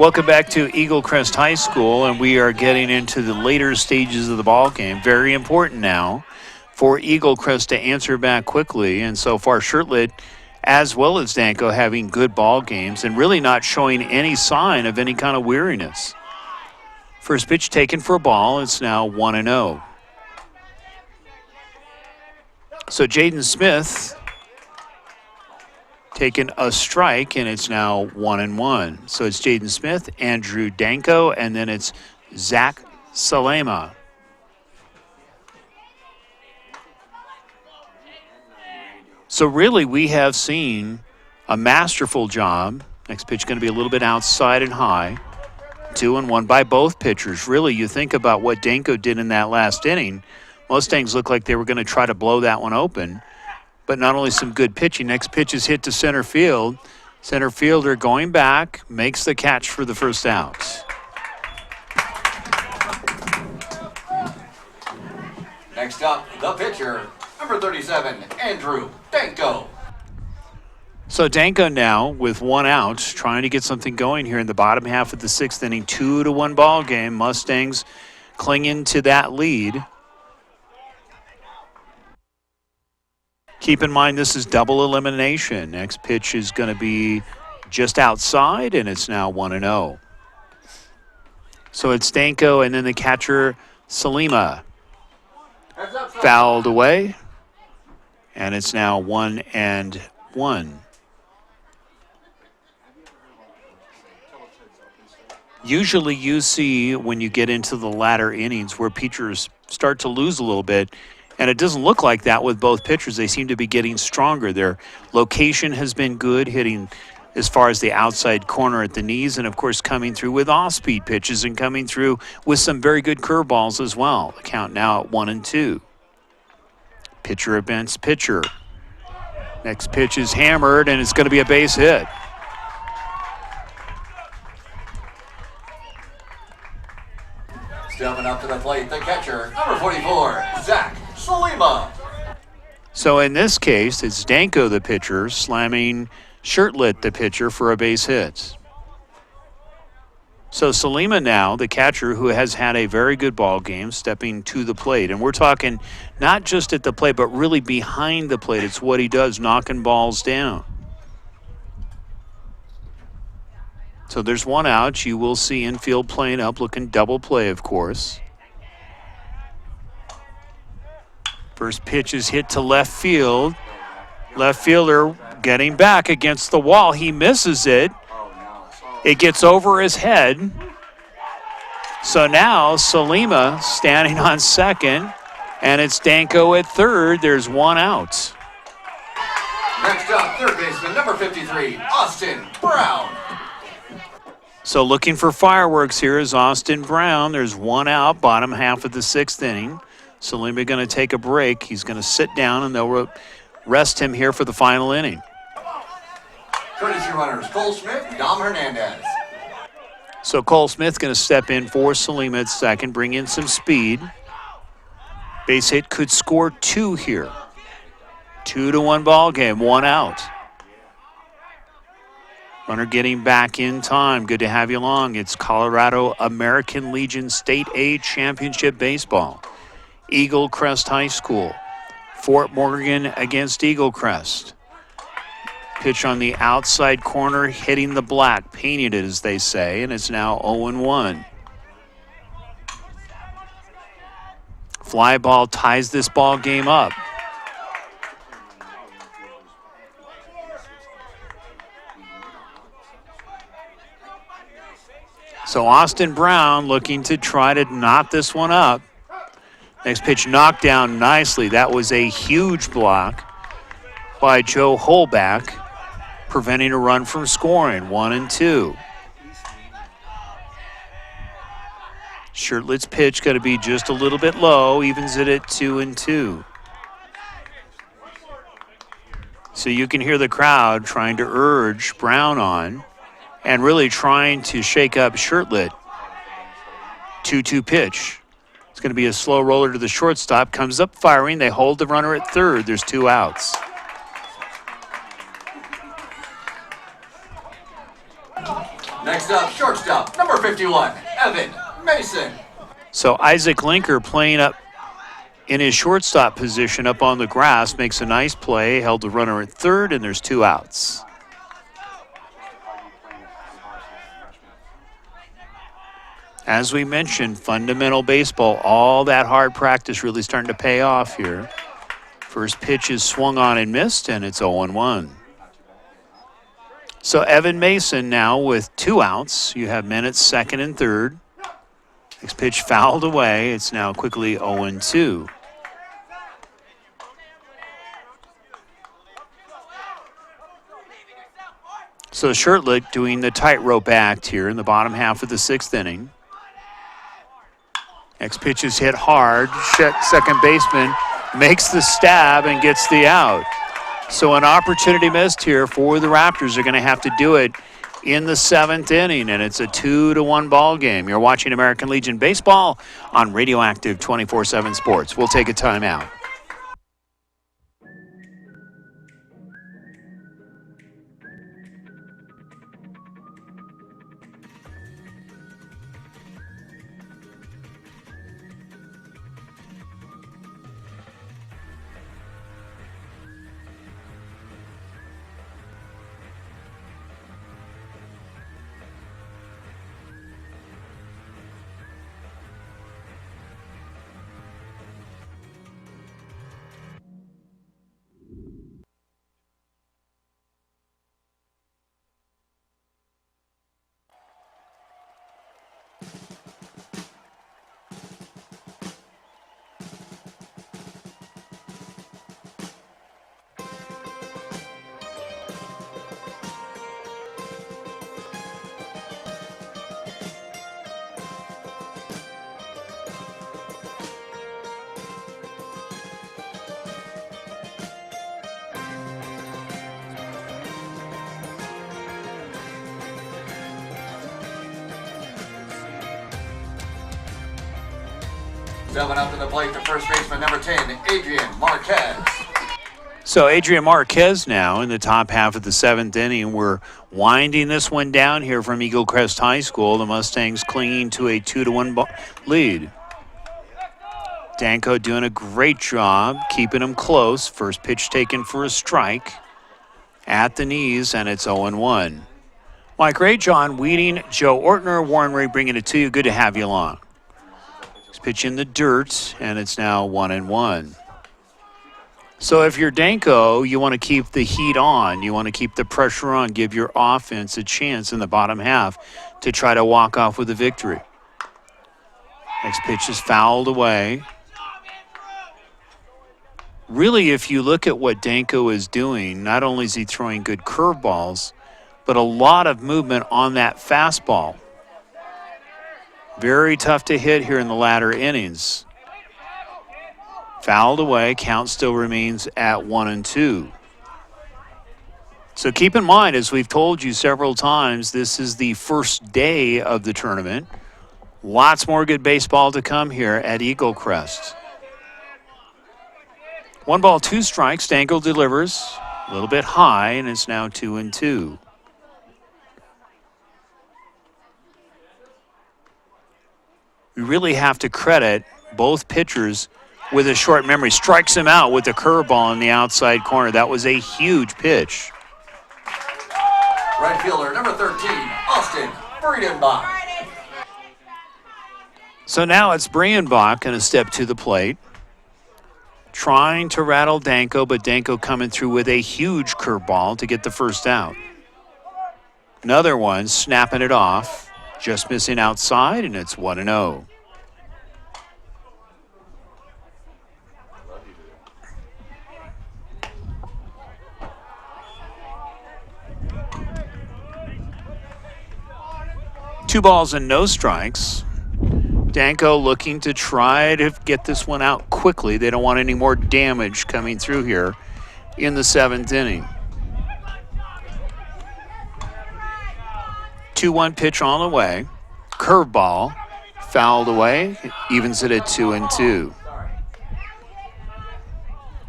Welcome back to Eaglecrest High School, and we are getting into the later stages of the ball game. Very important now for Eaglecrest to answer back quickly, and so far Shirtlet as well as Danko having good ball games and really not showing any sign of any kind of weariness. First pitch taken for a ball. It's now 1-0. So Jaden Smith taking a strike, and it's now 1-1. So it's Jaden Smith, Andrew Danko, and then it's Zach Salema. So really we have seen a masterful job. Next pitch going to be a little bit outside and high. 2-1 by both pitchers. Really, you think about what Danko did in that last inning. Mustangs looked like they were going to try to blow that one open. But not only some good pitching, next pitch is hit to center field. Center fielder going back, makes the catch for the first out. Next up, the pitcher, number 37, Andrew Danko. So Danko now with one out, trying to get something going here in the bottom half of the sixth inning. 2-1 ball game. Mustangs clinging to that lead. Keep in mind this is double elimination. Next pitch is going to be just outside, and it's now 1-0. So it's Danko and then the catcher, Salema. Fouled away, and it's now 1-1. Usually you see when you get into the latter innings where pitchers start to lose a little bit, and it doesn't look like that with both pitchers. They seem to be getting stronger. Their location has been good, hitting as far as the outside corner at the knees, and of course coming through with off-speed pitches and coming through with some very good curveballs as well. The count now at 1-2. Pitcher against pitcher. Next pitch is hammered, and it's going to be a base hit. Stepping up to the plate, the catcher, number 44, Zach Salema. So in this case, it's Danko, the pitcher, slamming Shirtlet, the pitcher, for a base hit. So Salema now, the catcher, who has had a very good ball game, stepping to the plate. And we're talking not just at the plate, but really behind the plate. It's what he does, knocking balls down. So there's one out. You will see infield playing up, looking double play, of course. First pitch is hit to left field. Left fielder getting back against the wall. He misses it. It gets over his head. So now Salema standing on second, and it's Danko at third. There's one out. Next up, third baseman, number 53, Austin Brown. So looking for fireworks here is Austin Brown. There's one out, bottom half of the sixth inning. Salema going to take a break. He's going to sit down, and they'll rest him here for the final inning. Courtesy runners, Cole Smith, Dom Hernandez. So Cole Smith going to step in for Salema at second, bring in some speed. Base hit could score two here. 2-1 ball game, one out. Runner getting back in time. Good to have you along. It's Colorado American Legion State A Championship Baseball. Eaglecrest High School. Fort Morgan against Eaglecrest. Pitch on the outside corner, hitting the black, painted it as they say, and it's now 0-1. Fly ball ties this ball game up. So Austin Brown looking to try to knot this one up. Next pitch knocked down nicely. That was a huge block by Joe Holback, preventing a run from scoring. 1-2. Shirtlet's pitch got to be just a little bit low, evens it at 2-2. So you can hear the crowd trying to urge Brown on and really trying to shake up Shirtlet. 2-2 pitch. It's going to be a slow roller to the shortstop. Comes up firing. They hold the runner at third. There's two outs. Next up shortstop, number 51, Evan Mason. So Isaac Linker playing up in his shortstop position up on the grass, makes a nice play, held the runner at third, and there's 2 outs. As we mentioned, fundamental baseball, all that hard practice really starting to pay off here. First pitch is swung on and missed, and it's 0-1. So Evan Mason now with 2 outs. You have men at second and third. Next pitch fouled away. It's now quickly 0-2. So Shirtlick doing the tightrope act here in the bottom half of the 6th inning. Next pitch is hit hard. Second baseman makes the stab and gets the out. So an opportunity missed here for the Raptors. They're going to have to do it in the 7th inning, and it's a 2-1 ball game. You're watching American Legion Baseball on Radioactive 24/7 Sports. We'll take a timeout. Stepping up to the plate, the first baseman, number 10, Adrian Marquez. So Adrian Marquez now in the top half of the 7th inning. We're winding this one down here from Eaglecrest High School. The Mustangs clinging to a 2-1 lead. Danko doing a great job keeping them close. First pitch taken for a strike at the knees, and it's 0-1. Mike Ray, John Weeding, Joe Ortner, Warren Ray bringing it to you. Good to have you along. Pitch in the dirt, and it's now 1-1. So if you're Danko, you want to keep the heat on. You want to keep the pressure on, give your offense a chance in the bottom half to try to walk off with a victory. Next pitch is fouled away. Really, if you look at what Danko is doing, not only is he throwing good curveballs, but a lot of movement on that fastball. Very tough to hit here in the latter innings. Fouled away, count still remains at 1-2. So keep in mind, as we've told you several times, this is the first day of the tournament. Lots more good baseball to come here at Eaglecrest. 1 ball, 2 strikes. Danko delivers a little bit high, and it's now 2-2. We really have to credit both pitchers with a short memory. Strikes him out with the curveball in the outside corner. That was a huge pitch. Right fielder, number 13, Austin Friedenbach. So now it's Brienbach going to step to the plate. Trying to rattle Danko, but Danko coming through with a huge curveball to get the first out. Another one, snapping it off. Just missing outside, and it's 1-0. Two balls and no strikes. Danko looking to try to get this one out quickly. They don't want any more damage coming through here in the 7th inning. 2-1 pitch on the way. Curveball. Fouled away. Evens it at 2-2.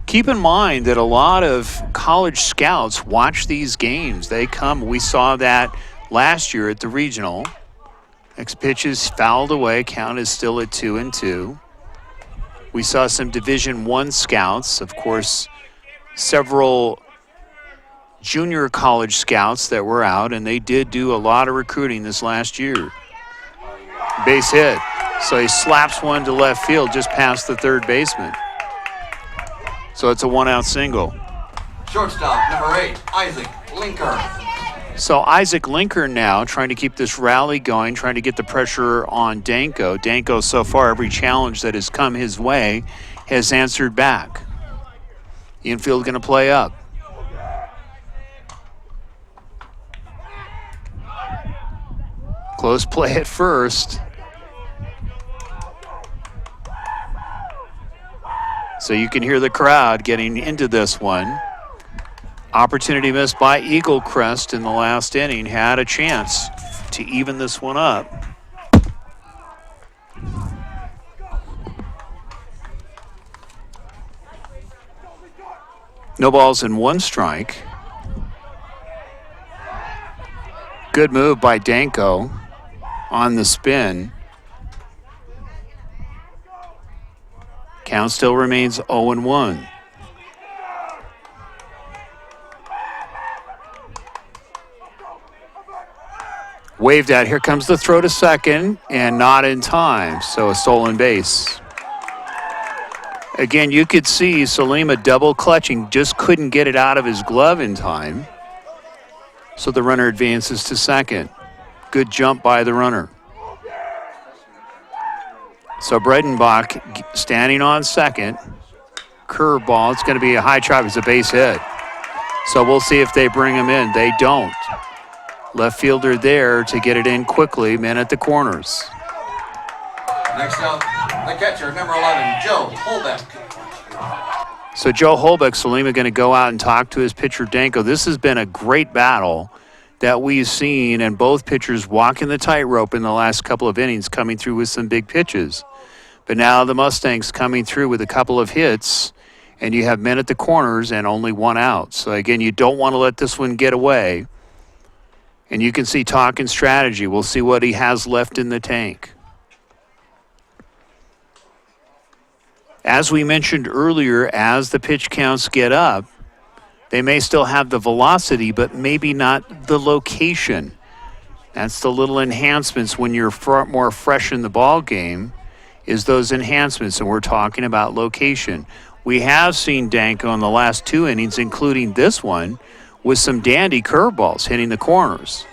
Keep in mind that a lot of college scouts watch these games. They come. We saw that last year at the regional. Next pitch is fouled away. Count is still at 2-2. We saw some Division I scouts, of course, several junior college scouts that were out, and they did do a lot of recruiting this last year. Base hit. So he slaps one to left field just past the third baseman. So it's a one-out single. Shortstop, number 8, Isaac Linker. So Isaac Linker now trying to keep this rally going, trying to get the pressure on Danko. Danko, so far, every challenge that has come his way has answered back. Infield going to play up. Close play at first. So you can hear the crowd getting into this one. Opportunity missed by Eaglecrest in the last inning. Had a chance to even this one up. No balls and 1 strike. Good move by Danko on the spin. Count still remains 0-1. Waved at. Here comes the throw to second, and not in time, so a stolen base. Again, you could see Salima double clutching, just couldn't get it out of his glove in time. So the runner advances to second. Good jump by the runner. So Bredenbach standing on second. Curveball. It's going to be a high chop. It's a base hit. So we'll see if they bring him in. They don't. Left fielder there to get it in quickly. Men at the corners. Next up, the catcher, number 11, Joe Holbeck. So Joe Holbeck, Salima going to go out and talk to his pitcher Danko. This has been a great battle that we've seen, and both pitchers walking the tightrope in the last couple of innings, coming through with some big pitches. But now the Mustangs coming through with a couple of hits, and you have men at the corners and only 1 out. So again, you don't want to let this one get away. And you can see talking strategy. We'll see what he has left in the tank. As we mentioned earlier, as the pitch counts get up, they may still have the velocity, but maybe not the location. That's the little enhancements when you're more fresh in the ball game, is those enhancements, and we're talking about location. We have seen Danko in the last 2 innings, including this one, with some dandy curveballs hitting the corners.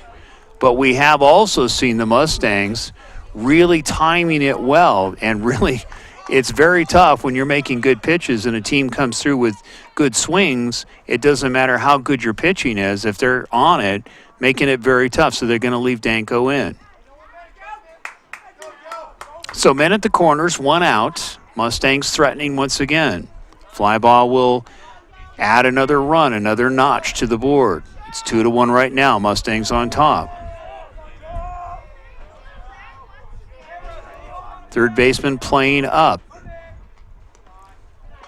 But we have also seen the Mustangs really timing it well, and really it's very tough when you're making good pitches and a team comes through with good swings. It doesn't matter how good your pitching is. If they're on it, making it very tough. So they're going to leave Danko in. So men at the corners, 1 out. Mustangs threatening once again. Fly ball will add another run, another notch to the board. It's 2-1 right now. Mustangs on top. Third baseman playing up.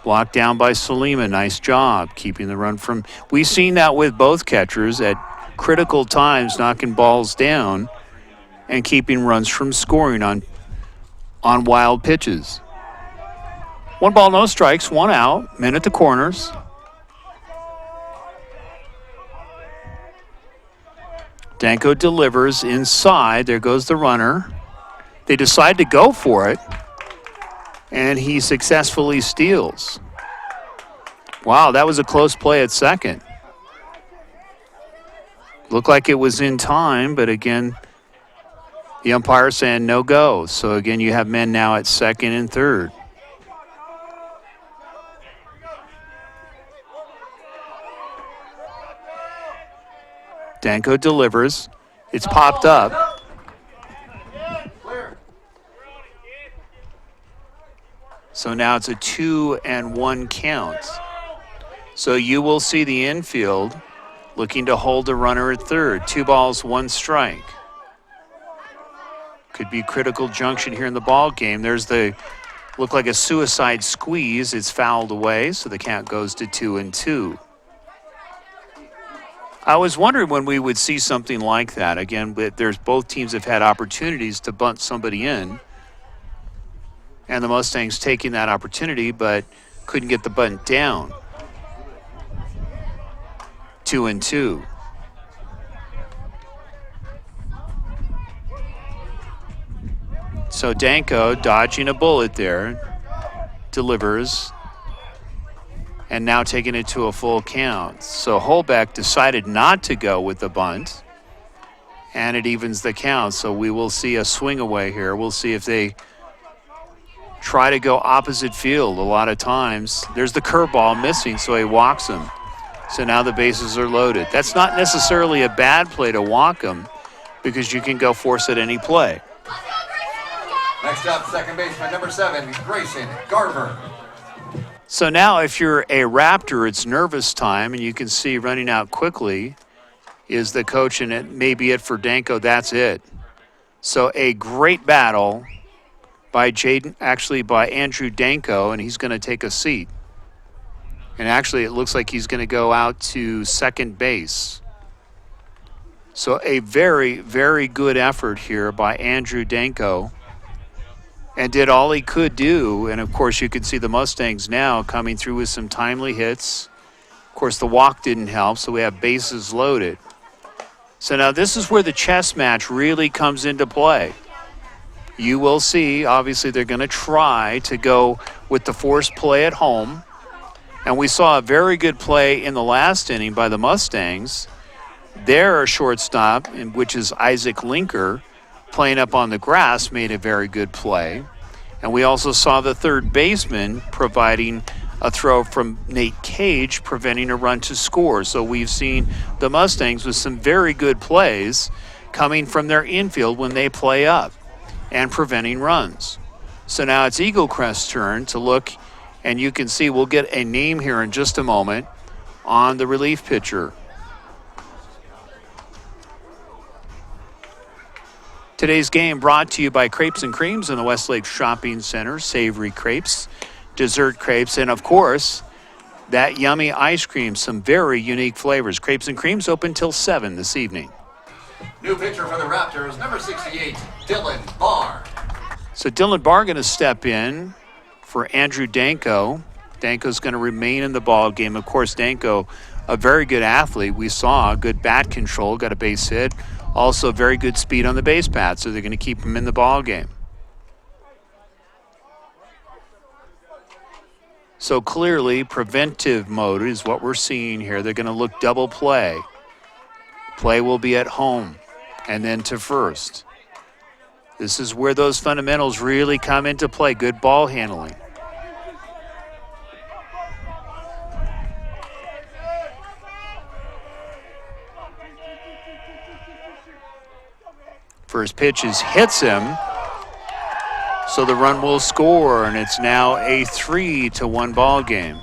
Blocked down by Salima. Nice job keeping the run from. We've seen that with both catchers at critical times, knocking balls down and keeping runs from scoring on wild pitches. 1 ball, no strikes, 1 out. Men at the corners. Danko delivers inside. There goes the runner. They decide to go for it, and he successfully steals. Wow, that was a close play at second. Looked like it was in time, but again, the umpire saying no go. So again, you have men now at second and third. Danko delivers. It's popped up. So now it's a 2-1 count. So you will see the infield looking to hold the runner at third. 2 balls, 1 strike. Could be critical junction here in the ball game. There's the look like a suicide squeeze. It's fouled away, so the count goes to 2-2. I was wondering when we would see something like that. Again, there's both teams have had opportunities to bunt somebody in. And the Mustangs taking that opportunity, but couldn't get the bunt down. 2-2. So Danko dodging a bullet there, delivers, and now taking it to a full count. So Holbeck decided not to go with the bunt, and it evens the count. So we will see a swing away here. We'll see if they try to go opposite field. A lot of times, there's the curveball missing, so he walks him. So now the bases are loaded. That's not necessarily a bad play to walk him because you can go force at any play. Next up, second baseman, number 7, Grayson Garver. So now if you're a Raptor, it's nervous time, and you can see running out quickly is the coach, and it may be it for Danko. That's it. So a great battle by Andrew Danko, and he's going to take a seat. And actually, it looks like he's going to go out to second base. So a very, very good effort here by Andrew Danko, and did all he could do. And, of course, you can see the Mustangs now coming through with some timely hits. Of course, the walk didn't help, so we have bases loaded. So now this is where the chess match really comes into play. You will see, obviously, they're going to try to go with the forced play at home. And we saw a very good play in the last inning by the Mustangs. Their shortstop, which is Isaac Linker, playing up on the grass, made a very good play. And we also saw the third baseman providing a throw from Nate Cage, preventing a run to score. So we've seen the Mustangs with some very good plays coming from their infield when they play up and preventing runs. So now it's Eaglecrest's turn to look, and you can see we'll get a name here in just a moment on the relief pitcher. Today's game brought to you by Crepes and Creams in the Westlake Shopping Center. Savory crepes, dessert crepes, and of course, that yummy ice cream. Some very unique flavors. Crepes and Creams open till 7 this evening. New pitcher for the Raptors, number 68, Dylan Barr. So Dylan Barr going to step in for Andrew Danko. Danko's going to remain in the ball game. Of course, Danko, a very good athlete. We saw good bat control, got a base hit. Also very good speed on the base pad, so they're going to keep him in the ball game. So clearly, preventive mode is what we're seeing here. They're going to look double play. Play will be at home and then to first. This is where those fundamentals really come into play. Good ball handling. First pitch hits him, so the run will score, and it's now a 3-1 ball game.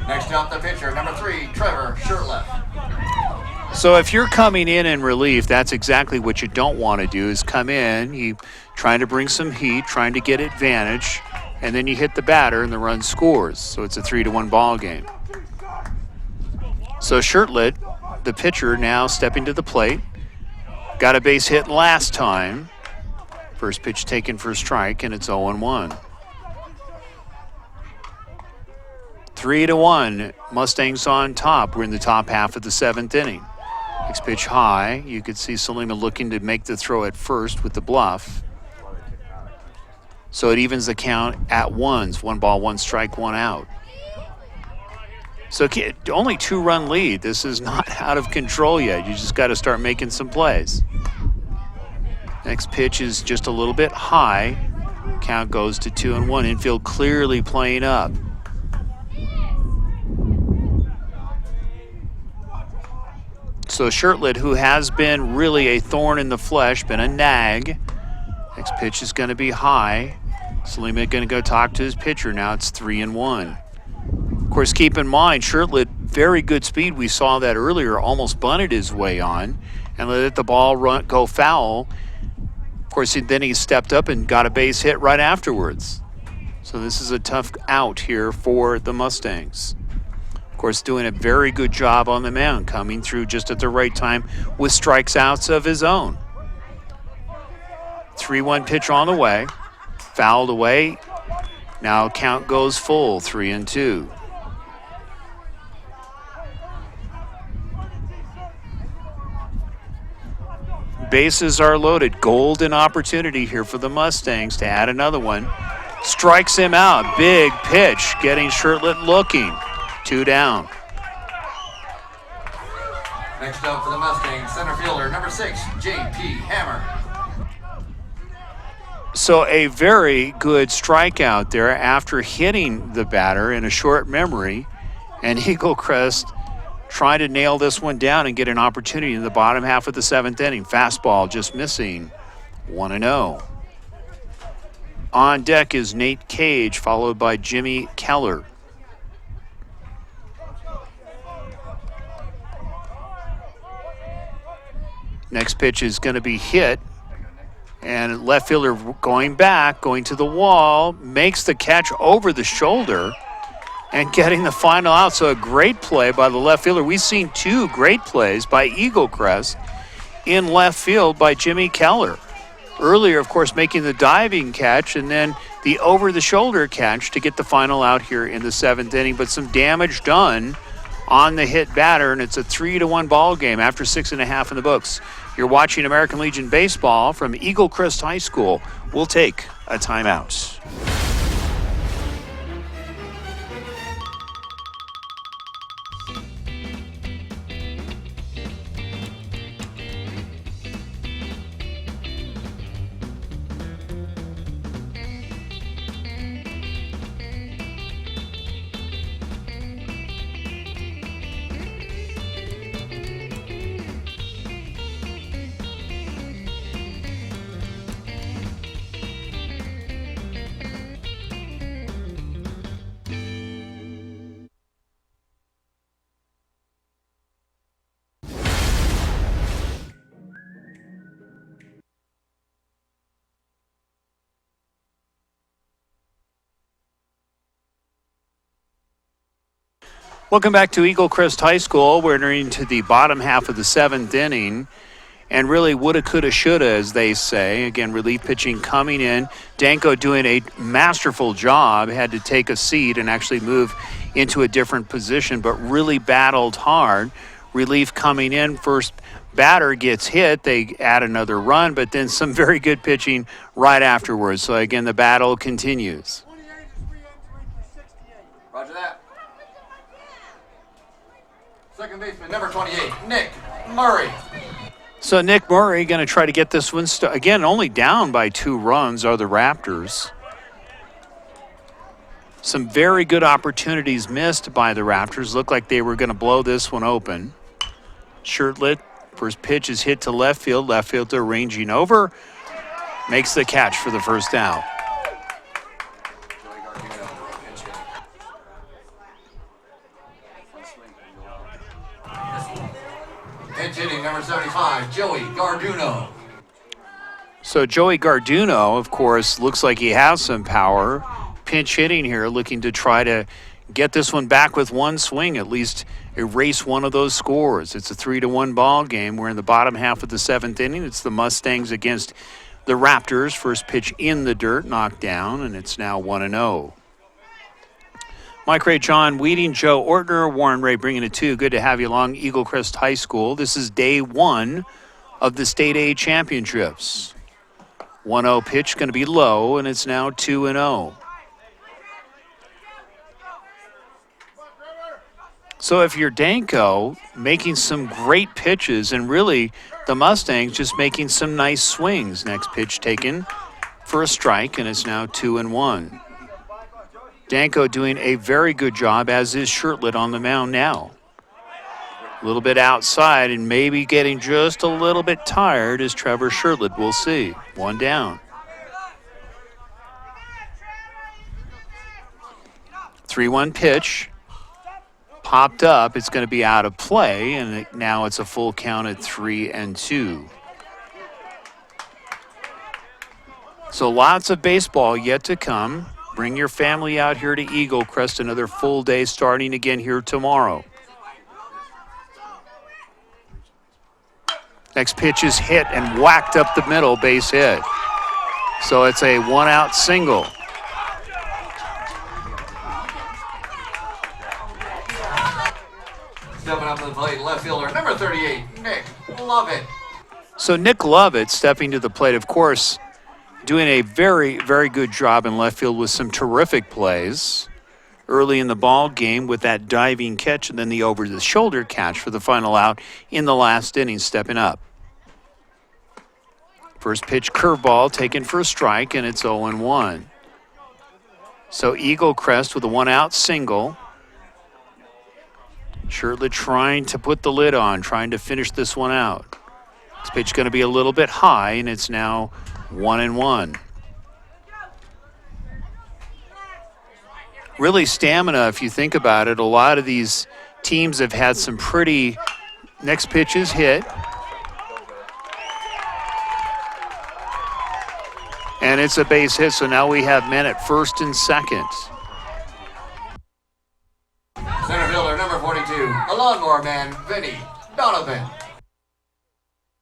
Next up, the pitcher, number 3, Trevor Shurtleff. So if you're coming in relief, that's exactly what you don't want to do, is come in, you trying to bring some heat, trying to get advantage, and then you hit the batter and the run scores. So it's a 3-1 ball game. So Shurtleff, the pitcher, now stepping to the plate. Got a base hit last time. First pitch taken for a strike, and it's 0-1. 3-1. Mustangs on top. We're in the top half of the 7th inning. Next pitch high. You could see Salima looking to make the throw at first with the bluff. So it evens the count at ones. 1 ball, 1 strike, 1 out. So only 2-run lead. This is not out of control yet. You just got to start making some plays. Next pitch is just a little bit high. Count goes to 2-1. Infield clearly playing up. So Shurtleff, who has been really a thorn in the flesh, been a nag. Next pitch is going to be high. Salima going to go talk to his pitcher. Now it's 3-1. Of course, keep in mind, Shurtleff, very good speed. We saw that earlier, almost bunted his way on and let the ball go foul. Of course, then he stepped up and got a base hit right afterwards. So this is a tough out here for the Mustangs. course, doing a very good job on the mound, coming through just at the right time with strikes outs of his own. 3-1 pitch on the way. Fouled away. Now count goes full, 3-2. Bases are loaded. Golden opportunity here for the Mustangs to add another one. Strikes him out. Big pitch, getting Shirtlet looking. 2 down. Next up for the Mustangs, center fielder, number 6, J.P. Hammer. So a very good strikeout there after hitting the batter in a short memory. And Eaglecrest trying to nail this one down and get an opportunity in the bottom half of the 7th inning. Fastball just missing. 1-0. On deck is Nate Cage, followed by Jimmy Keller. Next pitch is going to be hit. And left fielder going back, going to the wall, makes the catch over the shoulder and getting the final out. So a great play by the left fielder. We've seen 2 great plays by Eaglecrest in left field by Jimmy Keller. Earlier, of course, making the diving catch and then the over-the-shoulder catch to get the final out here in the 7th inning. But some damage done on the hit batter, and it's a 3-1 ball game after 6.5 in the books. You're watching American Legion Baseball from Eaglecrest High School. We'll take a timeout. Welcome back to Eaglecrest High School. We're entering into the bottom half of the 7th inning. And really woulda, coulda, shoulda, as they say. Again, relief pitching coming in. Danko doing a masterful job. Had to take a seat and actually move into a different position, but really battled hard. Relief coming in. First batter gets hit. They add another run, but then some very good pitching right afterwards. So, again, the battle continues. Roger that. Second baseman, number 28, Nick Murray. So Nick Murray going to try to get this one. Again, only down by 2 runs are the Raptors. Some very good opportunities missed by the Raptors. Looked like they were going to blow this one open. Shirtlet, first pitch is hit to left field. Left fielder ranging over. Makes the catch for the first out. Pinch hitting, number 75, Joey Garduno. So Joey Garduno, of course, looks like he has some power. Pinch hitting here, looking to try to get this one back with one swing, at least erase one of those scores. It's a 3-1 ball game. We're in the bottom half of the 7th inning. It's the Mustangs against the Raptors. First pitch in the dirt, knocked down, and it's now 1-0. Mike Ray, John Weeding, Joe Ortner, Warren Ray bringing it to you. Good to have you along Eaglecrest High School. This is day 1 of the State A Championships. 1-0 pitch going to be low, and it's now 2-0. So if you're Danko, making some great pitches, and really the Mustangs just making some nice swings. Next pitch taken for a strike, and it's now 2-1. Danko doing a very good job, as is Shirtlet on the mound now. A little bit outside and maybe getting just a little bit tired is Trevor Shirtlet. We'll see. 1 down. 3-1 pitch. Popped up. It's going to be out of play, and now it's a full count at 3-2. So lots of baseball yet to come. Bring your family out here to Eaglecrest. Another full day starting again here tomorrow. Next pitch is hit and whacked up the middle, base hit. So it's a one-out single. Stepping up to the plate, left fielder, number 38, Nick Lovett. So Nick Lovett stepping to the plate, of course, doing a very, very good job in left field with some terrific plays early in the ball game with that diving catch and then the over-the-shoulder catch for the final out in the last inning, stepping up. First pitch curveball taken for a strike, and it's 0-1. So Eaglecrest with a one-out single. Shirley trying to put the lid on, trying to finish this one out. This pitch going to be a little bit high, and it's now 1-1. Really stamina, if you think about it. A lot of these teams have had some pretty next pitches hit. And it's a base hit, so now we have men at first and second. Center fielder, number 42, the lawnmower man, Vinny Donovan.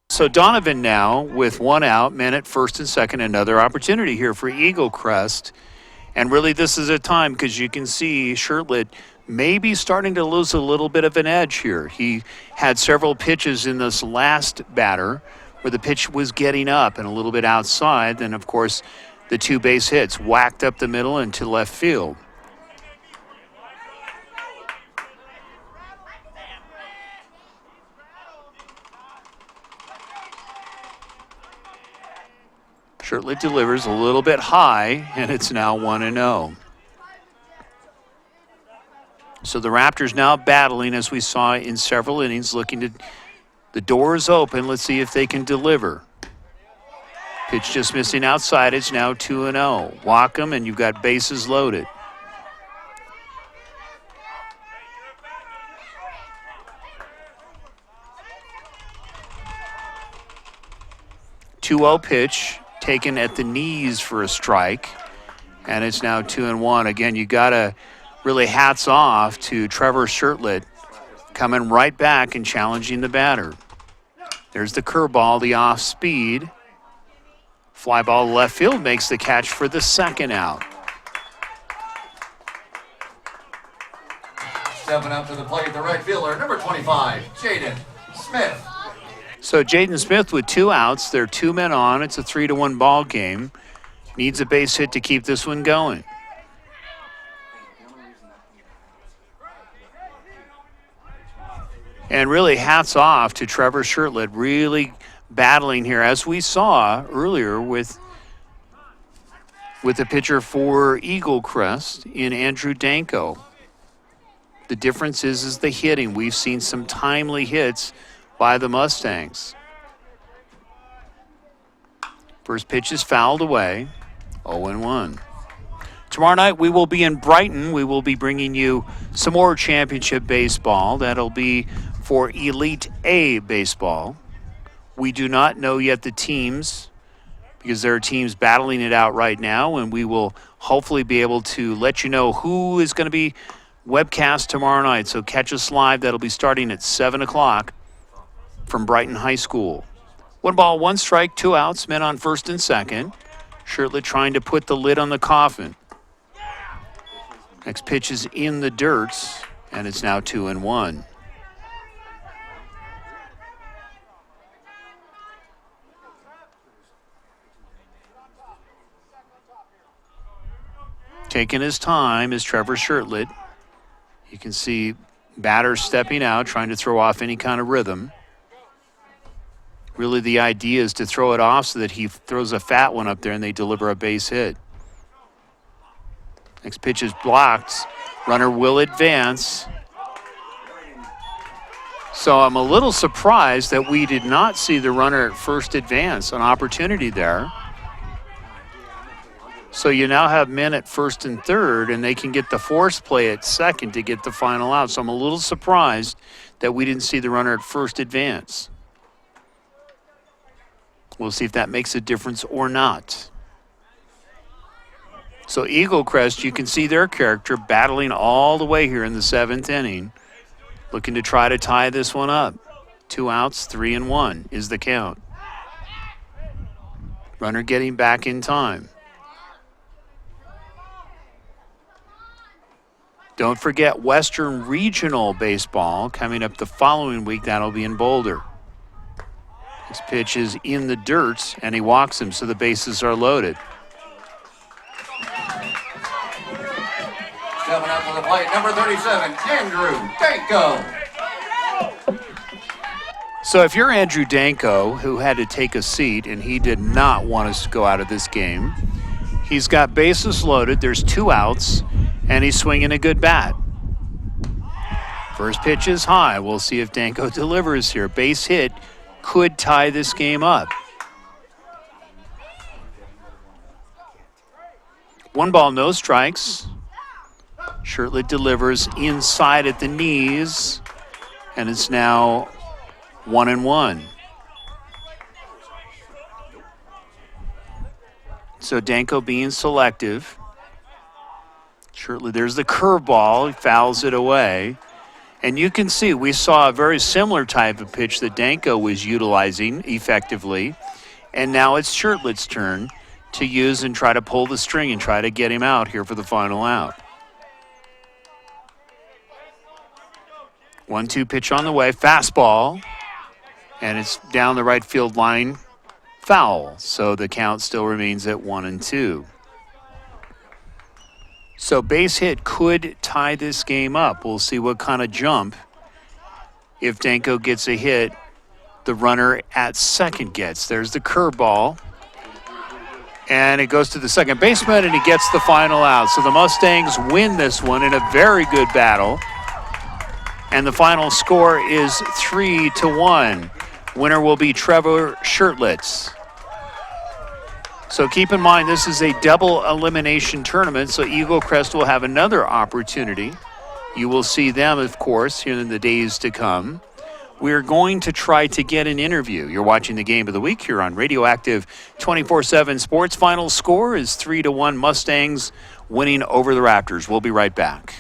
So Donovan now with one out, men at first and second, another opportunity here for Eaglecrest. And really this is a time because you can see Shirtlett maybe starting to lose a little bit of an edge here. He had several pitches in this last batter where the pitch was getting up and a little bit outside. Then, of course, the two base hits whacked up the middle into left field. Shirtlett delivers a little bit high, and it's now 1-0. So the Raptors now battling, as we saw in several innings, looking to... The door is open. Let's see if they can deliver. Pitch just missing outside. It's now 2-0. Walk them, and you've got bases loaded. Two-0 pitch taken at the knees for a strike, and it's now 2-1. Again, you got to really hats off to Trevor Shirtlett coming right back and challenging the batter. There's the curveball, the off speed. Fly ball left field makes the catch for the second out. Stepping up to the plate, the right fielder, number 25, Jaden Smith. So Jaden Smith with two outs. They're two men on. It's a 3-1 ball game. Needs a base hit to keep this one going. And really hats off to Trevor Shirtlett, really battling here, as we saw earlier with the pitcher for Eaglecrest in Andrew Danko. The difference is the hitting. We've seen some timely hits by the Mustangs. First pitch is fouled away, 0-1. Tomorrow night we will be in Brighton. We will be bringing you some more championship baseball. That'll be for Elite A baseball. We do not know yet the teams because there are teams battling it out right now, and we will hopefully be able to let you know who is going to be webcast tomorrow night. So catch us live. That'll be starting at 7 o'clock from Brighton High School. 1 ball, 1 strike, 2 outs, men on first and second. Shirtlett trying to put the lid on the coffin. Next pitch is in the dirt, and it's now 2-1. Taking his time is Trevor Shirtlett. You can see batter stepping out, trying to throw off any kind of rhythm. Really the idea is to throw it off so that he throws a fat one up there and they deliver a base hit. Next pitch is blocked. Runner will advance. So I'm a little surprised that we did not see the runner at first advance. An opportunity there. So you now have men at first and third, and they can get the force play at second to get the final out. So I'm a little surprised that we didn't see the runner at first advance. We'll see if that makes a difference or not. So Eaglecrest, you can see their character battling all the way here in the 7th inning, looking to try to tie this one up. 2 outs, 3-1 is the count. Runner getting back in time. Don't forget Western Regional Baseball coming up the following week. That'll be in Boulder. This pitch is in the dirt, and he walks him, so the bases are loaded. Coming up to the plate, number 37, Andrew Danko. So if you're Andrew Danko, who had to take a seat, and he did not want us to go out of this game, he's got bases loaded, there's 2 outs, and he's swinging a good bat. First pitch is high. We'll see if Danko delivers here. Base hit could tie this game up. 1 ball, no strikes. Shirtlett delivers inside at the knees, and it's now 1-1. So Danko being selective. Shirtlett, there's the curveball. He fouls it away. And you can see we saw a very similar type of pitch that Danko was utilizing effectively. And now it's Shirtlett's turn to use and try to pull the string and try to get him out here for the final out. 1-2 pitch on the way, fastball, and it's down the right field line, foul. So the count still remains at 1-2. So base hit could tie this game up. We'll see what kind of jump, if Danko gets a hit, the runner at second gets. There's the curveball, and it goes to the second baseman, and he gets the final out. So the Mustangs win this one in a very good battle. And the final score is 3-1. Winner will be Trevor Shirtlett. So keep in mind, this is a double elimination tournament, so Eaglecrest will have another opportunity. You will see them, of course, in the days to come. We're going to try to get an interview. You're watching the Game of the Week here on Radioactive 24/7 Sports. Final score is 3-1, Mustangs winning over the Raptors. We'll be right back.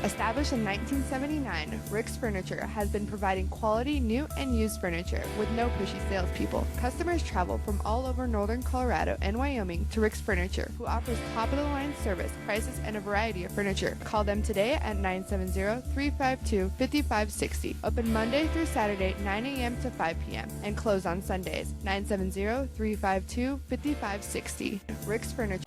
Established in 1979, Rick's Furniture has been providing quality new and used furniture with no pushy salespeople. Customers travel from all over northern Colorado and Wyoming to Rick's Furniture, who offers top-of-the-line service, prices, and a variety of furniture. Call them today at 970-352-5560. Open Monday through Saturday, 9 a.m. to 5 p.m. and close on Sundays. 970-352-5560. Rick's Furniture.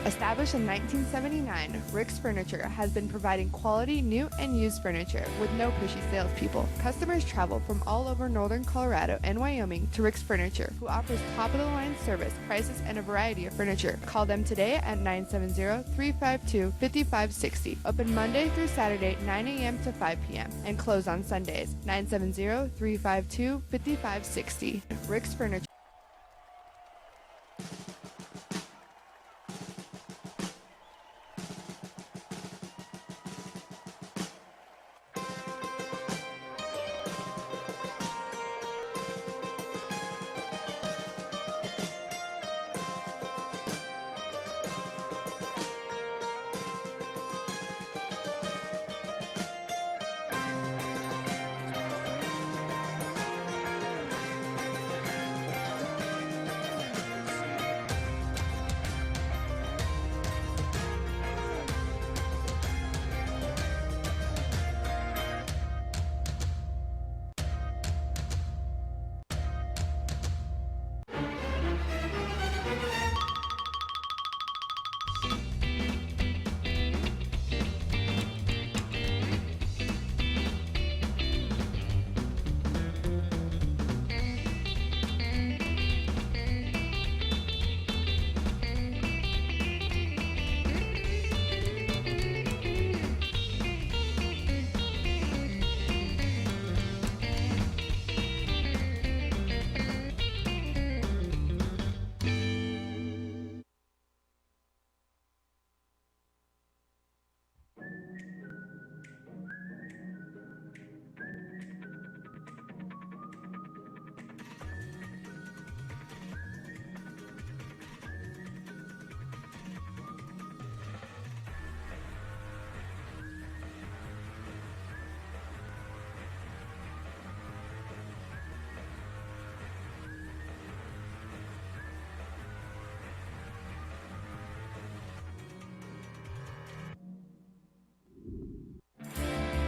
Established in 1979, Rick's Furniture has been providing quality new and used furniture with no pushy salespeople. Customers travel from all over northern Colorado and Wyoming to Rick's Furniture, who offers top-of-the-line service, prices, and a variety of furniture. Call them today at 970-352-5560. Open Monday through Saturday, 9 a.m. to 5 p.m. and close on Sundays. 970-352-5560. Rick's Furniture.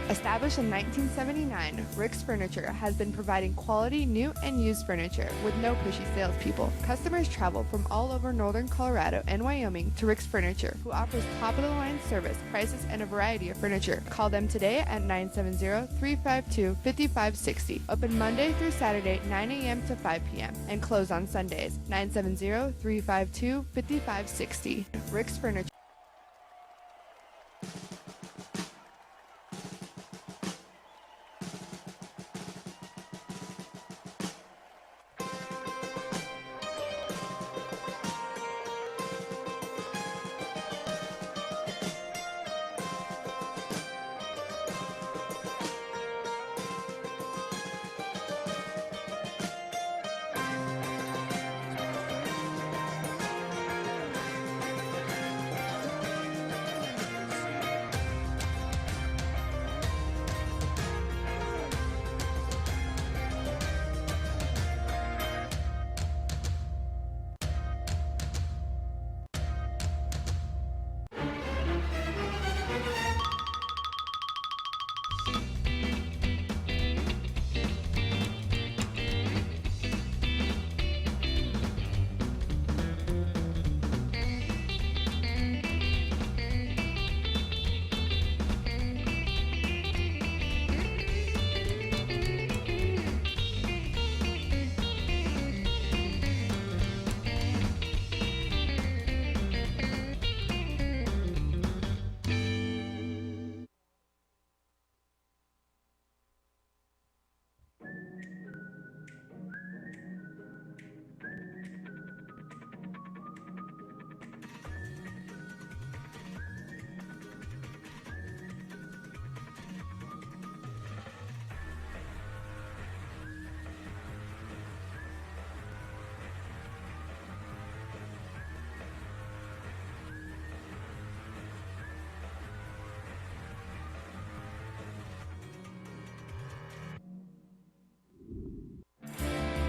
Established in 1979, Rick's Furniture has been providing quality new and used furniture with no pushy salespeople. Customers travel from all over northern Colorado and Wyoming to Rick's Furniture, who offers top-of-the-line service, prices, and a variety of furniture. Call them today at 970-352-5560. Open Monday through Saturday, 9 a.m. to 5 p.m. and close on Sundays. 970-352-5560. Rick's Furniture.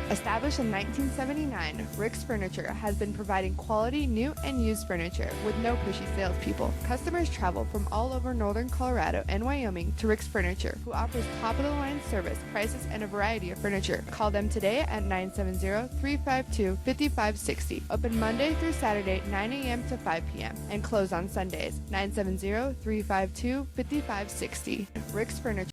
Established in 1979, Rick's Furniture has been providing quality new and used furniture with no pushy salespeople. Customers travel from all over northern Colorado and Wyoming to Rick's Furniture, who offers top-of-the-line service, prices, and a variety of furniture. Call them today at 970-352-5560. Open Monday through Saturday, 9 a.m. to 5 p.m. and close on Sundays, 970-352-5560. Rick's Furniture.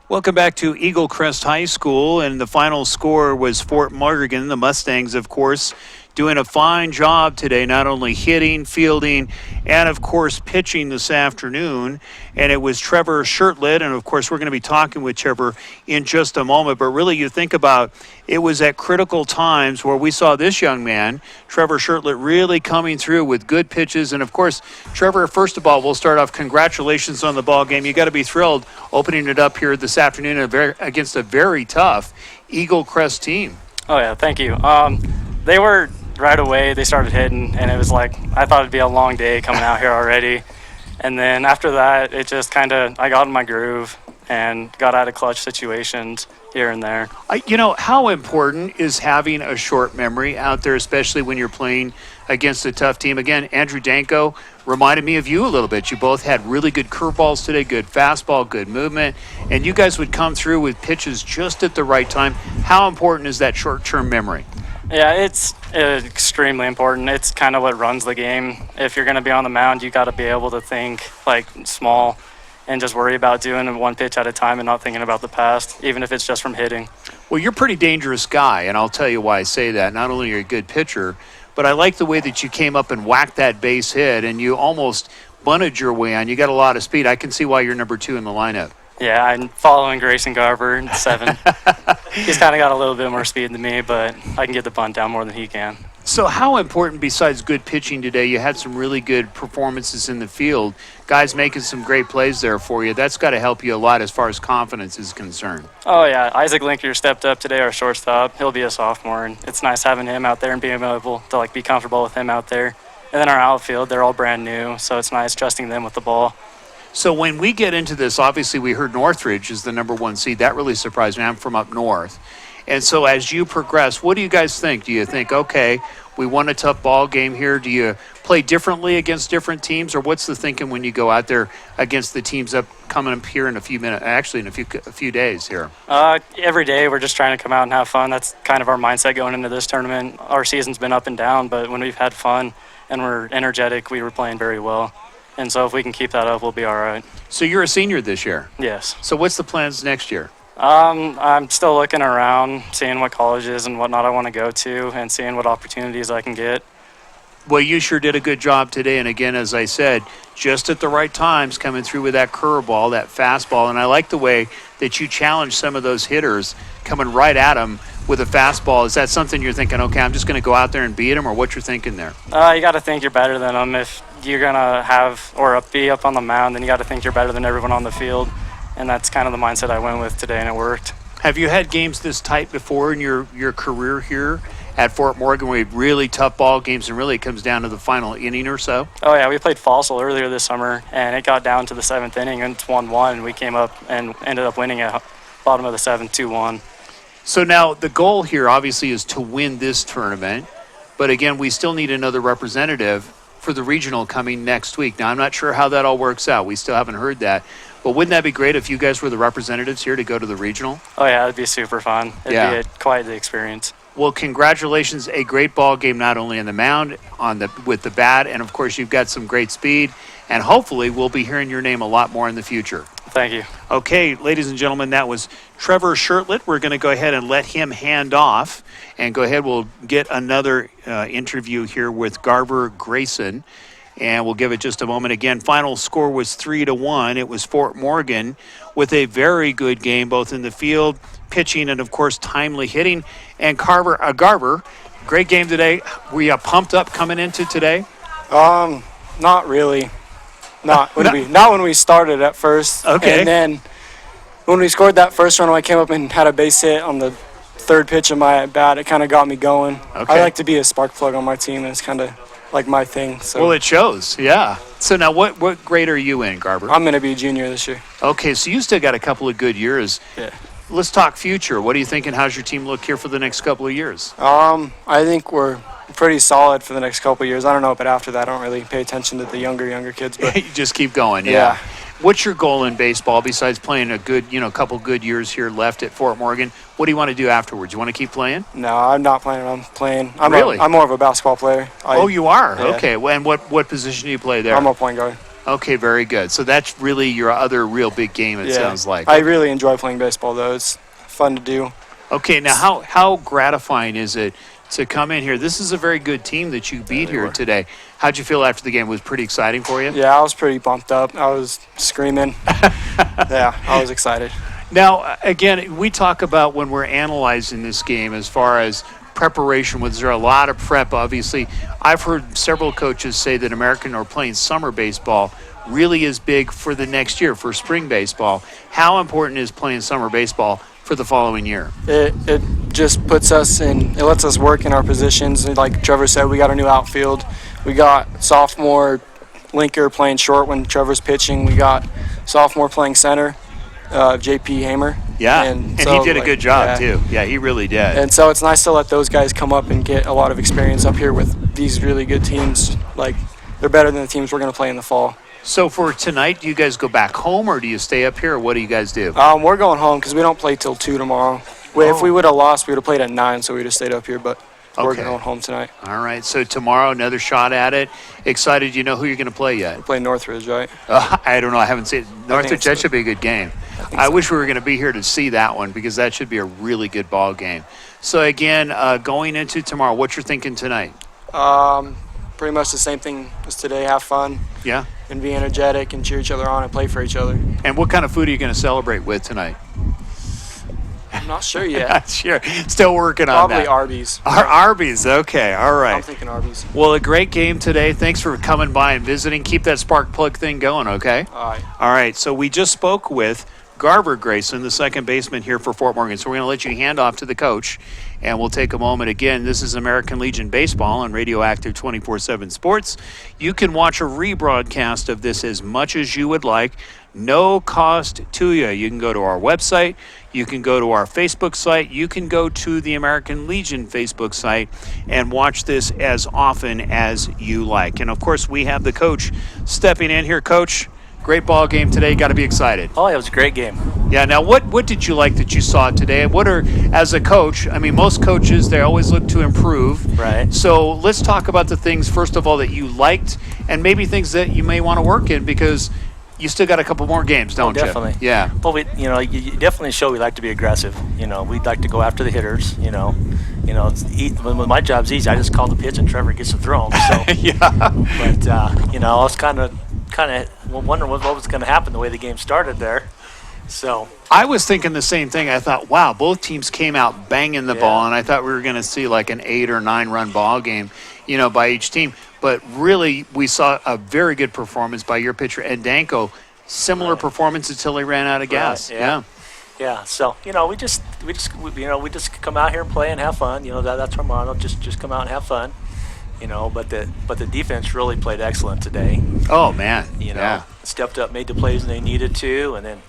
Welcome back to Eaglecrest High School, and the final score was Fort Morgan. The Mustangs, of course, doing a fine job today, not only hitting, fielding, and, of course, pitching this afternoon. And it was Trevor Shirtlet, and, of course, we're going to be talking with Trevor in just a moment. But really, you think about it was at critical times where we saw this young man, Trevor Shirtlet, really coming through with good pitches. And, of course, Trevor, first of all, we'll start off. Congratulations on the ball game. You got to be thrilled opening it up here this afternoon against a very tough Eaglecrest team. Oh, yeah, thank you. They were right away, they started hitting, and it was like, I thought it'd be a long day coming out here already. And then after that, it just kind of, I got in my groove and got out of clutch situations here and there. How important is having a short memory out there, especially when you're playing against a tough team? Again, Andrew Danko reminded me of you a little bit. You both had really good curveballs today, good fastball, good movement, and you guys would come through with pitches just at the right time. How important is that short-term memory? Yeah, it's extremely important. It's kind of what runs the game. If you're going to be on the mound, you got to be able to think like small and just worry about doing one pitch at a time and not thinking about the past, even if it's just from hitting. Well, you're a pretty dangerous guy, and I'll tell you why I say that. Not only are you a good pitcher, but I like the way that you came up and whacked that base hit, and you almost bunted your way on. You got a lot of speed. I can see why you're number 2 in the lineup. Yeah, I'm following Grayson Garver in 7. He's kind of got a little bit more speed than me, but I can get the bunt down more than he can. So how important, besides good pitching today, you had some really good performances in the field, guys making some great plays there for you. That's got to help you a lot as far as confidence is concerned. Oh, yeah. Isaac Linker stepped up today, our shortstop. He'll be a sophomore, and it's nice having him out there and being able to be comfortable with him out there. And then our outfield, they're all brand new, so it's nice trusting them with the ball. So when we get into this, obviously we heard Northridge is the number 1 seed. That really surprised me. I'm from up north. And so as you progress, what do you guys think? Do you think, okay, we won a tough ball game here? Do you play differently against different teams? Or what's the thinking when you go out there against the teams coming up here in a few minutes, actually in a few days here? Every day we're just trying to come out and have fun. That's kind of our mindset going into this tournament. Our season's been up and down, but when we've had fun and we're energetic, we were playing very well. And so if we can keep that up, we'll be all right. So you're a senior this year? Yes. So what's the plans next year? I'm still looking around, seeing what colleges and whatnot I want to go to and seeing what opportunities I can get. Well, you sure did a good job today. And again, as I said, just at the right times, coming through with that curveball, that fastball. And I like the way that you challenge some of those hitters coming right at them with a fastball. Is that something you're thinking, okay, I'm just going to go out there and beat them, or what you're thinking there? You got to think you're better than them. If you're going to be up on the mound, then you got to think you're better than everyone on the field. And that's kind of the mindset I went with today, and it worked. Have you had games this tight before in your career here at Fort Morgan where you had really tough ball games and really it comes down to the final inning or so? Oh, yeah, we played Fossil earlier this summer, and it got down to the 7th inning, and it's 1-1, and we came up and ended up winning at bottom of the 7th, 2-1. So now the goal here obviously is to win this tournament, but again, we still need another representative for the regional coming next week. Now, I'm not sure how that all works out. We still haven't heard that. But wouldn't that be great if you guys were the representatives here to go to the regional? Oh, yeah, it'd be super fun. It'd be quite the experience. Well, congratulations. A great ball game, not only on the mound, with the bat, and, of course, you've got some great speed. And hopefully we'll be hearing your name a lot more in the future. Thank you. Okay, ladies and gentlemen, that was Trevor Shirtlett. We're going to go ahead and let him hand off. And go ahead, we'll get another interview here with Garver Grayson. And we'll give it just a moment. Again, final score was 3-1. It was Fort Morgan with a very good game, both in the field, pitching, and, of course, timely hitting. And Garver, great game today. Were you pumped up coming into today? Not really. Not when we started at first. Okay. And then when we scored that first run, when I came up and had a base hit on the third pitch of my at-bat, it kind of got me going. Okay. I like to be a spark plug on my team, and it's kind of like my thing. So. Well, it shows, yeah. So now what grade are you in, Garver? I'm going to be a junior this year. Okay, so you still got a couple of good years. Yeah. Let's talk future. What are you thinking? How's your team look here for the next couple of years? I think we're pretty solid for the next couple of years. I don't know, but after that, I don't really pay attention to the younger kids. But You just keep going, yeah. What's your goal in baseball besides playing a good, couple good years here left at Fort Morgan? What do you want to do afterwards? You want to keep playing? No, I'm not playing. I'm playing. Really? I'm more of a basketball player. You are? Yeah. Okay. Well, and what position do you play there? I'm a point guard. Okay, very good. So that's really your other real big game, it sounds like. I really enjoy playing baseball, though. It's fun to do. Okay, now how gratifying is it to come in here? This is a very good team that you beat here today. How'd you feel after the game? Was it pretty exciting for you? Yeah, I was pretty pumped up. I was screaming. Yeah, I was excited. Now, again, we talk about when we're analyzing this game as far as preparation. Was there a lot of prep? Obviously, I've heard several coaches say that American or playing summer baseball really is big for the next year, for spring baseball. How important is playing summer baseball for the following year? It just puts us in, it lets us work in our positions. And like Trevor said, we got a new outfield. We got sophomore Linker playing short when Trevor's pitching. We got sophomore playing center, JP Hamer. Yeah, and so, he did a good job, too. Yeah, he really did. And so it's nice to let those guys come up and get a lot of experience up here with these really good teams. Like, they're better than the teams we're going to play in the fall. So for tonight, do you guys go back home or do you stay up here, or what do you guys do? We're going home because we don't play till 2 tomorrow. If we would have lost, we would have played at 9, so we would have stayed up here, but we're going home tonight. All right, so tomorrow, another shot at it. Excited, you know who you're going to play yet? We play Northridge, right? I don't know. I haven't seen Northridge. That should be a good game. I wish we were going to be here to see that one because that should be a really good ball game. So, again, going into tomorrow, what you're thinking tonight? Pretty much the same thing as today. Have fun. Yeah. And be energetic and cheer each other on and play for each other. And what kind of food are you going to celebrate with tonight? I'm not sure yet. Not sure. Still working on that. Probably Arby's. Arby's. Okay. All right. I'm thinking Arby's. Well, a great game today. Thanks for coming by and visiting. Keep that spark plug thing going, okay? All right. All right. So we just spoke with Garver Grayson, the second baseman here for Fort Morgan. So we're going to let you hand off to the coach, and we'll take a moment. Again, this is American Legion Baseball on Radioactive 24/7 Sports. You can watch a rebroadcast of this as much as you would like. No cost to you. You can go to our website. You can go to our Facebook site. You can go to the American Legion Facebook site and watch this as often as you like. And, of course, we have the coach stepping in here. Coach, great ball game today. Got to be excited. Oh, it was a great game. Yeah. Now, what did you like that you saw today? What are, as a coach, I mean, most coaches, they always look to improve. Right. So let's talk about the things, first of all, that you liked and maybe things that you may want to work in because You still got a couple more games, don't you? Definitely. Yeah. Well, you definitely show we like to be aggressive. We'd like to go after the hitters. When my job's easy, I just call the pitch and Trevor gets to throw them. So, Yeah. But I was kind of wondering what was going to happen the way the game started there. So I was thinking the same thing. I thought, wow, both teams came out banging the ball, and I thought we were going to see like an 8 or 9 run ball game, by each team. But really, we saw a very good performance by your pitcher and Danko. Similar performance until he ran out of gas. Yeah. Yeah. So we just come out here and play and have fun. That's our motto. Just come out and have fun. But the defense really played excellent today. Oh man. Stepped up, made the plays when they needed to, and then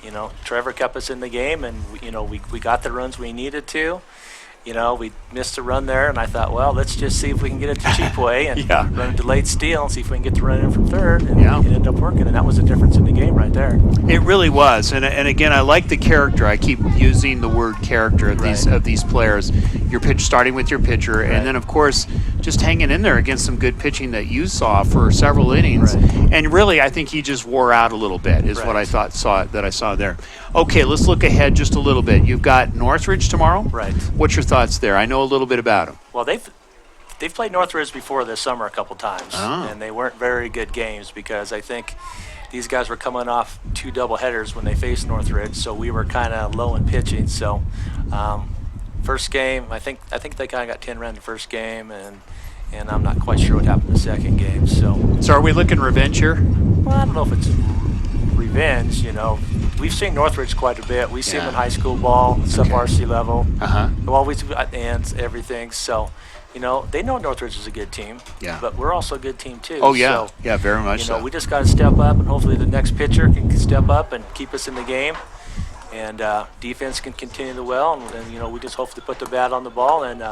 Trevor kept us in the game, and we got the runs we needed to. We missed a run there, and I thought, well, let's just see if we can get it to cheap way and run a delayed steal and see if we can get the run in from third. And it ended up working, and that was the difference in the game right there. It really was, and again, I like the character. I keep using the word character of these players. Your pitch, starting with your pitcher, and then of course just hanging in there against some good pitching that you saw for several innings. And really, I think he just wore out a little bit, is what I saw there. Okay, let's look ahead just a little bit. You've got Northridge tomorrow. Right. What's your thoughts there? I know a little bit about them. Well, they've played Northridge before this summer a couple times, and they weren't very good games because I think these guys were coming off 2 doubleheaders when they faced Northridge, so we were kind of low in pitching. So, first game, I think they kind of got 10 runs the first game, and I'm not quite sure what happened the second game. So are we looking revenge here? Well, I don't know if it's revenge. We've seen Northridge quite a bit. We see them in high school ball, sub-varsity level. Always and everything. So, they know Northridge is a good team. Yeah. But we're also a good team too. Oh yeah. So, yeah, very much so. We just got to step up, and hopefully the next pitcher can step up and keep us in the game. And defense can continue the well, and then we just hopefully put the bat on the ball and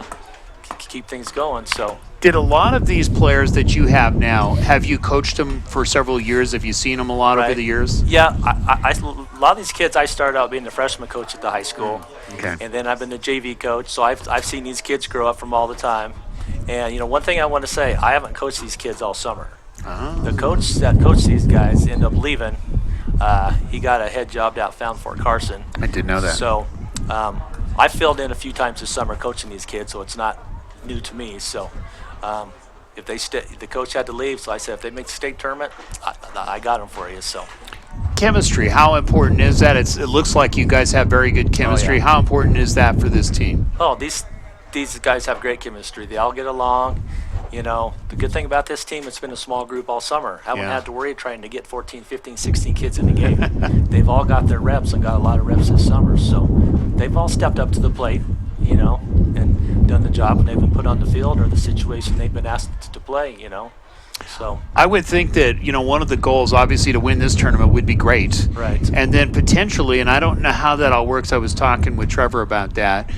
keep things going. So, did a lot of these players that you have now, have you coached them for several years? Have you seen them a lot over the years? Yeah, a lot of these kids, I started out being the freshman coach at the high school, and then I've been the JV coach. So I've seen these kids grow up from all the time. And one thing I want to say, I haven't coached these kids all summer. The coach that coached these guys ended up leaving. He got a head job out Fort Carson. I didn't know that. So I filled in a few times this summer coaching these kids, so it's not new to me. So if the coach had to leave, so I said, if they make the state tournament, I got them for you. So chemistry, how important is that? It looks like you guys have very good chemistry. How important is that for this team? Oh, these guys have great chemistry. They all get along. The good thing about this team, it's been a small group all summer. Haven't had to worry trying to get 14, 15, 16 kids in the game. They've all got their reps and got a lot of reps this summer. So they've all stepped up to the plate, and done the job when they've been put on the field or the situation they've been asked to play, So I would think that, one of the goals, obviously, to win this tournament would be great. Right. And then potentially, and I don't know how that all works, I was talking with Trevor about that,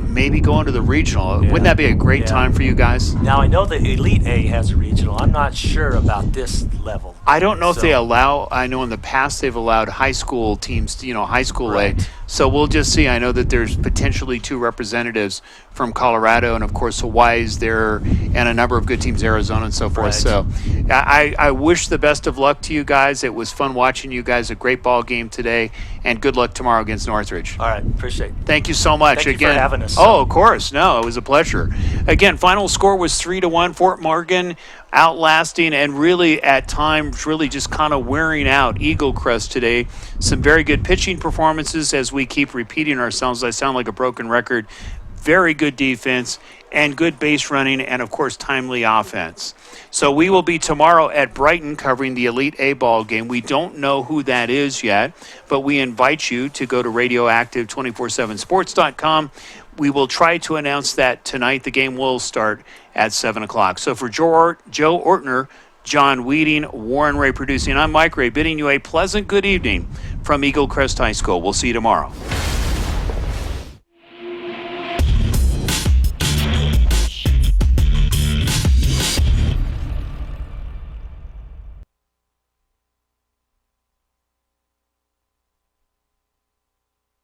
maybe going to the regional. Wouldn't that be a great time for you guys? Now, I know the Elite A has a regional. I'm not sure about this level. I don't know if they allow, I know in the past they've allowed high school teams, high school A. So we'll just see. I know that there's potentially 2 representatives from Colorado, and of course Hawaii's there, and a number of good teams, Arizona and so forth. So I wish the best of luck to you guys. It was fun watching you guys. A great ball game today, and good luck tomorrow against Northridge. All right, appreciate it. Thank you so much. Thank you for having us. Oh, of course. No, it was a pleasure. Again, final score was 3-1. Fort Morgan outlasting and really at times really just kind of wearing out Eaglecrest today. Some very good pitching performances, as we keep repeating ourselves. I sound like a broken record. Very good defense and good base running, and of course timely offense. So we will be tomorrow at Brighton covering the Elite A ball game. We don't know who that is yet, but we invite you to go to radioactive247sports.com. We will try to announce that tonight. The game will start at 7 o'clock. So for Joe Ortner, John Weeding, Warren Ray producing, I'm Mike Ray, bidding you a pleasant good evening from Eaglecrest High School. We'll see you tomorrow.